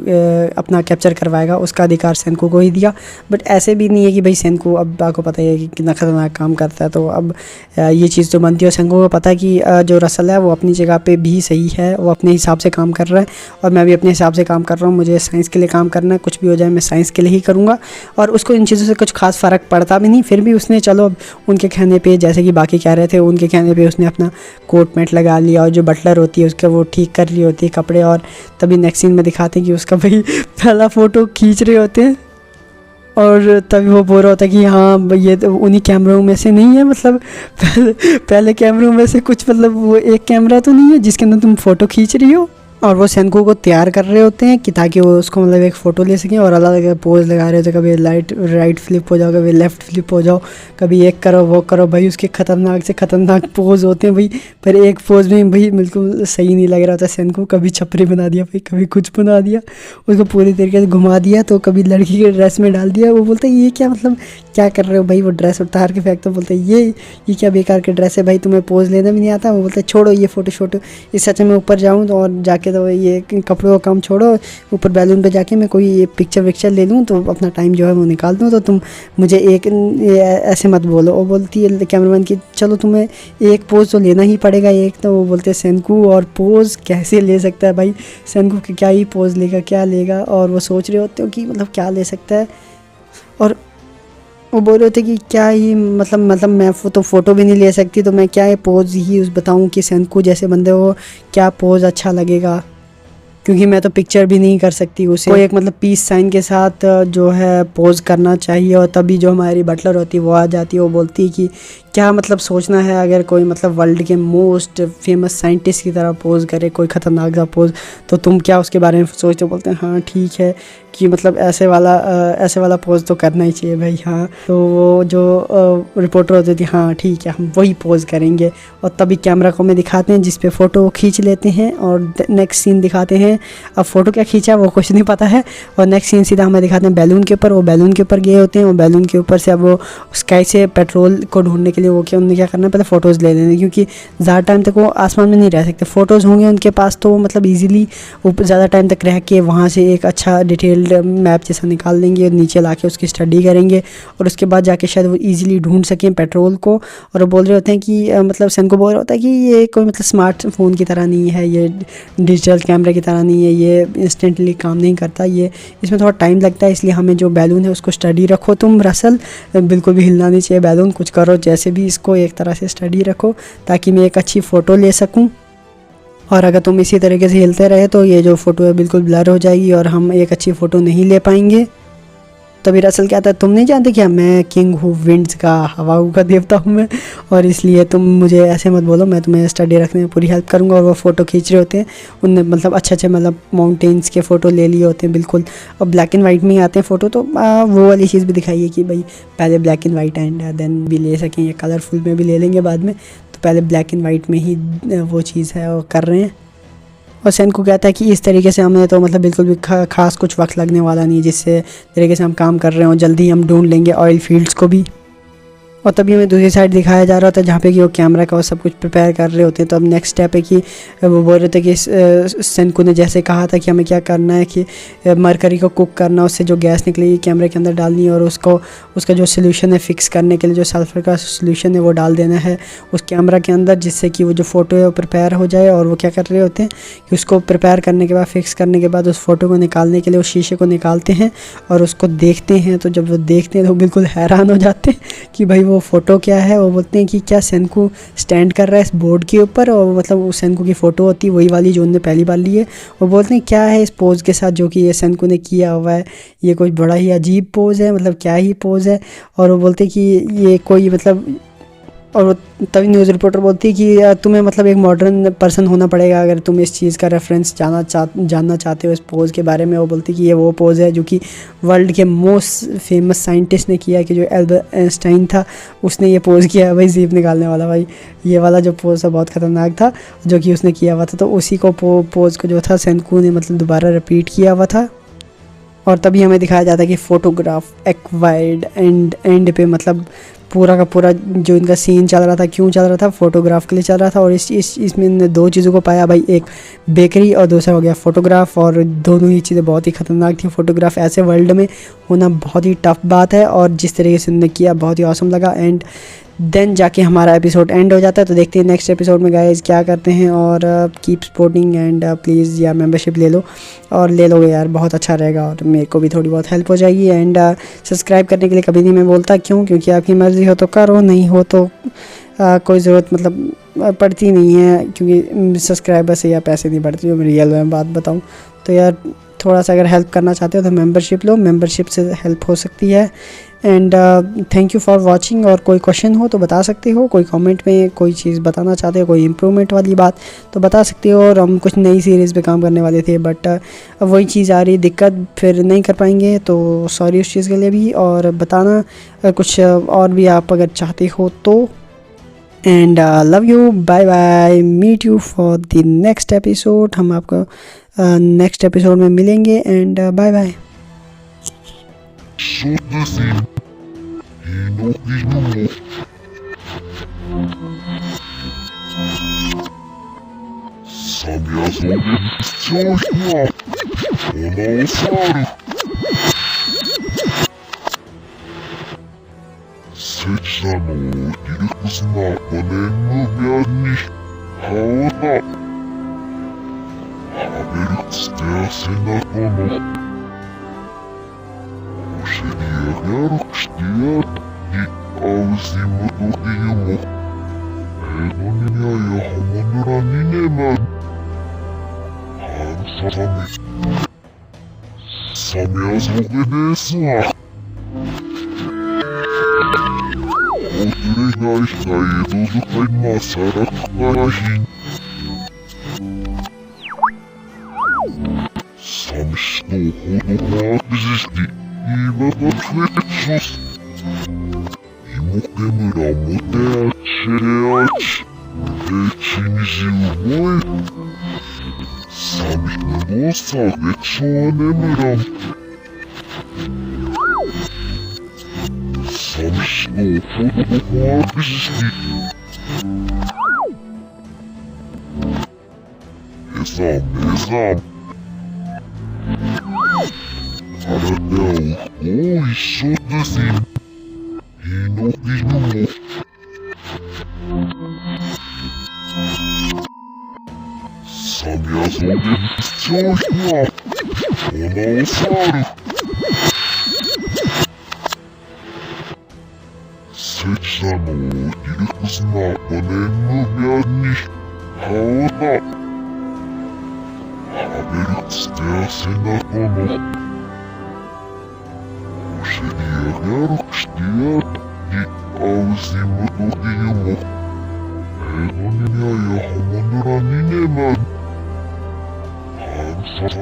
अपना कैप्चर करवाएगा उसका अधिकार सेनको को ही दिया। बट ऐसे भी नहीं है कि भाई सेनको, अब आपको पता ही है कि कितना ख़तरनाक काम करता है। तो अब ये चीज़ तो बनती है, सेनको को पता है कि जो रसल है वो अपनी जगह पर भी सही है, वो अपने हिसाब से काम कर रहा है और मैं भी अपने हिसाब से काम कर रहा हूँ। मुझे साइंस के लिए काम करना है, कुछ भी हो जाए मैं साइंस के लिए ही करूँगा। और उसको इन चीज़ों से कुछ खास फ़र्क पड़ता भी नहीं, फिर भी उसने चलो अब उनके कहने पे जैसे कि बाकी कह रहे थे उनके कहने पे उसने अपना कोट मेट लगा लिया और जो बटलर होती है उसका वो ठीक कर रही होती है कपड़े। और तभी नेक्स्ट सीन में दिखाते हैं कि उसका भाई पहला फ़ोटो खींच रहे होते हैं और तभी वो बोल रहा होता है कि हाँ ये तो उन्हीं कैमरों में से नहीं है, मतलब पहले कैमरों में से कुछ मतलब वो एक कैमरा तो नहीं है जिसके अंदर तुम फ़ोटो खींच रही हो। और वो सेनको को तैयार कर रहे होते हैं कि ताकि वो उसको मतलब एक फ़ोटो ले सकें और अलग अलग पोज लगा रहे होते हैं। कभी राइट फ्लिप हो जाओ, कभी लेफ़्ट फ्लिप हो जाओ, कभी एक करो वो करो। भाई उसके ख़तरनाक से ख़तरनाक पोज होते हैं भाई, पर एक पोज में भाई बिल्कुल सही नहीं लग रहा होता सेनको। कभी छपरी बना दिया भाई, कभी कुछ बना दिया, उसको पूरी तरीके से घुमा दिया, तो कभी लड़की के ड्रेस में डाल दिया। वो बोलते हैं ये क्या मतलब क्या कर रहे हो भाई, वो ड्रेस उतार के फेंक। तो बोलते हैं ये क्या बेकार के ड्रेस है भाई, तुम्हें पोज लेना भी नहीं आता। वो बोलते हैं छोड़ो ये फ़ोटो शोटो, इससे अच्छा मैं ऊपर जाऊँ तो और जाके तो ये कपड़ों का काम छोड़ो, ऊपर बैलून पे जाके मैं कोई पिक्चर विक्चर ले लूँ तो अपना टाइम जो है वो निकाल दूँ, तो तुम मुझे एक ऐसे मत बोलो। वो बोलती है कैमरामैन की चलो तुम्हें एक पोज तो लेना ही पड़ेगा एक। तो वो बोलते हैं सेनको और पोज कैसे ले सकता है भाई, सेनको की क्या ही पोज लेगा क्या लेगा। और वो सोच रहे होते हो कि मतलब क्या ले सकता है, और वो बोल रहे थे कि क्या ही मतलब मैं तो फ़ोटो भी नहीं ले सकती, तो मैं क्या है पोज ही उस बताऊं कि सेनको जैसे बंदे को क्या पोज अच्छा लगेगा, क्योंकि मैं तो पिक्चर भी नहीं कर सकती उसे। कोई एक मतलब पीस साइन के साथ जो है पोज करना चाहिए। और तभी जो हमारी बटलर होती है वो आ जाती है, वो बोलती है कि क्या मतलब सोचना है अगर कोई मतलब वर्ल्ड के मोस्ट फेमस साइंटिस्ट की तरह पोज करे कोई ख़तरनाक सा पोज, तो तुम क्या उसके बारे में सोचते हो। बोलते हैं हाँ ठीक है कि मतलब ऐसे वाला पोज तो करना ही चाहिए भाई। हाँ तो वो जो रिपोर्टर होती थी हाँ ठीक है हम वही पोज करेंगे। और तभी कैमरा को में दिखाते हैं जिस पे फ़ोटो खींच लेते हैं और नेक्स्ट सीन दिखाते हैं। अब फ़ोटो क्या खींचा वो कुछ नहीं पता है, और नेक्स्ट सीन सीधा हमें दिखाते हैं बैलून के ऊपर। वो बैलून के ऊपर गए होते हैं, वो बैलून के ऊपर से अब वो स्काई से पेट्रोल को ढूंढने के लिए वो क्या उन्हें क्या करना है पहले फ़ोटोज़ ले लेने, क्योंकि ज़्यादा टाइम तक वो आसमान में नहीं रह सकते। फ़ोटोज़ होंगे उनके पास तो मतलब ईजिली ऊपर ज़्यादा टाइम तक रह के वहाँ से एक अच्छा डिटेल्ड मैप जैसा निकाल देंगे और नीचे ला के उसकी स्टडी करेंगे और उसके बाद जाके शायद वो ईजिली ढूंढ सकें पेट्रोल को। और वो बोल रहे होते हैं कि मतलब सेनको बोल रहा होता है कि ये कोई मतलब स्मार्टफोन की तरह नहीं है, ये डिजिटल कैमरे की तरह नहीं है, ये इंस्टेंटली काम नहीं करता, ये इसमें थोड़ा टाइम लगता है, इसलिए हमें जो बैलून है उसको स्टडी रखो तुम रसल, बिल्कुल भी हिलना नहीं चाहिए बैलून, कुछ करो जैसे भी इसको एक तरह से स्टडी रखो ताकि मैं एक अच्छी फ़ोटो ले सकूं। और अगर तुम इसी तरीके से हिलते रहे तो ये जो फ़ोटो है बिल्कुल ब्लर हो जाएगी और हम एक अच्छी फ़ोटो नहीं ले पाएंगे। तभी रसल कहता है तुम नहीं जानते क्या मैं किंग हूँ विंड्स का, हवाओं का देवता हूँ मैं, और इसलिए तुम मुझे ऐसे मत बोलो, मैं तुम्हें स्टडी रखने में पूरी हेल्प करूँगा। और वो फ़ोटो खींच रहे होते हैं, उनने मतलब अच्छे मतलब माउंटेन्स के फ़ोटो ले लिए होते हैं बिल्कुल, और ब्लैक एंड वाइट में ही आते हैं फ़ोटो। तो वो वाली चीज़ भी दिखाई है कि भाई पहले black and white and then भी ले सकें, या कलरफुल में भी ले लेंगे बाद में, तो पहले ब्लैक एंड वाइट में ही वो चीज़ है वो कर रहे हैं। और सेनको कहता है कि इस तरीके से हमें तो मतलब बिल्कुल भी खास कुछ वक्त लगने वाला नहीं, जिससे तरीके से हम काम कर रहे हो जल्दी हम ढूंढ लेंगे ऑयल फील्ड्स को भी। और तभी हमें दूसरी साइड दिखाया जा रहा था जहाँ पे कि वो कैमरा का और सब कुछ प्रिपेयर कर रहे होते हैं। तो अब नेक्स्ट स्टेप है कि वो बोल रहे थे कि सेंकू ने जैसे कहा था कि हमें क्या करना है कि मरकरी को कुक करना, उससे जो गैस निकलेगी कैमरे के अंदर डालनी है और उसका जो सोल्यूशन है फिक्स करने के लिए, जो सल्फ़र का सोल्यूशन है वो डाल देना है उस कैमरा के अंदर, जिससे कि वो जो फ़ोटो है वो प्रिपेयर हो जाए। और वो क्या कर रहे होते हैं कि उसको प्रिपेयर करने के बाद, फिक्स करने के बाद उस फ़ोटो को निकालने के लिए उस शीशे को निकालते हैं और उसको देखते हैं। तो जब वो देखते हैं तो बिल्कुल हैरान हो जाते हैं कि भाई वो फ़ोटो क्या है। वो बोलते हैं कि क्या सेंकू स्टैंड कर रहा है इस बोर्ड के ऊपर, और मतलब वो सेंकू की फ़ोटो होती है वही वाली जो उन्होंने पहली बार ली है। वो बोलते हैं क्या है इस पोज़ के साथ जो कि ये सेंकू ने किया हुआ है, ये कुछ बड़ा ही अजीब पोज़ है, मतलब क्या ही पोज़ है। और वो बोलते हैं कि ये कोई मतलब, और वो तभी न्यूज़ रिपोर्टर बोलती है कि तुम्हें मतलब एक मॉडर्न पर्सन होना पड़ेगा अगर तुम इस चीज़ का रेफरेंस जानना चाहते हो इस पोज़ के बारे में। वो बोलती है कि ये वो पोज़ है जो कि वर्ल्ड के मोस्ट फेमस साइंटिस्ट ने किया, कि जो एल्बर्ट आइंस्टाइन था उसने ये पोज़ किया है भाई, जीप निकालने वाला। भाई ये वाला जो पोज़ था बहुत ख़तरनाक था जो कि उसने किया हुआ था। तो उसी को पोज़ को जो था सेंकू ने मतलब दोबारा रिपीट किया हुआ था। और तभी हमें दिखाया जाता है कि फ़ोटोग्राफ एक्वायर्ड एंड पे, मतलब पूरा का पूरा जो इनका सीन चल रहा था, क्यों चल रहा था, फ़ोटोग्राफ के लिए चल रहा था। और इसमें इनने दो चीज़ों को पाया भाई, एक बेकरी और दूसरा हो गया फ़ोटोग्राफ। और दोनों ही चीज़ें बहुत ही ख़तरनाक थी। फ़ोटोग्राफ ऐसे वर्ल्ड में होना बहुत ही टफ बात है, और जिस तरीके से उन्होंने किया बहुत ही ऑसम लगा। एंड देन जाके हमारा एपिसोड एंड हो जाता है। तो देखते हैं नेक्स्ट एपिसोड में गाइस क्या करते हैं। और कीप सपोर्टिंग एंड प्लीज़ यार मेंबरशिप ले लो, और ले लोगे यार बहुत अच्छा रहेगा और मेरे को भी थोड़ी बहुत हेल्प हो जाएगी। एंड सब्सक्राइब करने के लिए कभी नहीं मैं बोलता, क्यों, क्योंकि आपकी मर्ज़ी हो तो करो, नहीं हो तो कोई ज़रूरत मतलब पड़ती नहीं है, क्योंकि सब्सक्राइबर से या पैसे नहीं बढ़ते, जो मैं रियल में बात बताऊँ। तो यार थोड़ा सा अगर हेल्प करना चाहते हो तो मेंबरशिप लो, मेंबरशिप से हेल्प हो सकती है। And thank you for watching. और कोई क्वेश्चन हो तो बता सकते हो, कोई कमेंट में कोई चीज़ बताना चाहते हो, कोई इम्प्रूवमेंट वाली बात तो बता सकते हो। और हम कुछ नई सीरीज़ पे काम करने वाले थे, बट अब वही चीज़ आ रही, दिक्कत फिर नहीं कर पाएंगे, तो सॉरी उस चीज़ के लिए भी। और बताना कुछ और भी आप अगर चाहते हो तो। And love you, bye bye, meet you for the next episode. हम आपको नेक्स्ट एपिसोड में मिलेंगे। And bye bye. Seria raro que estiver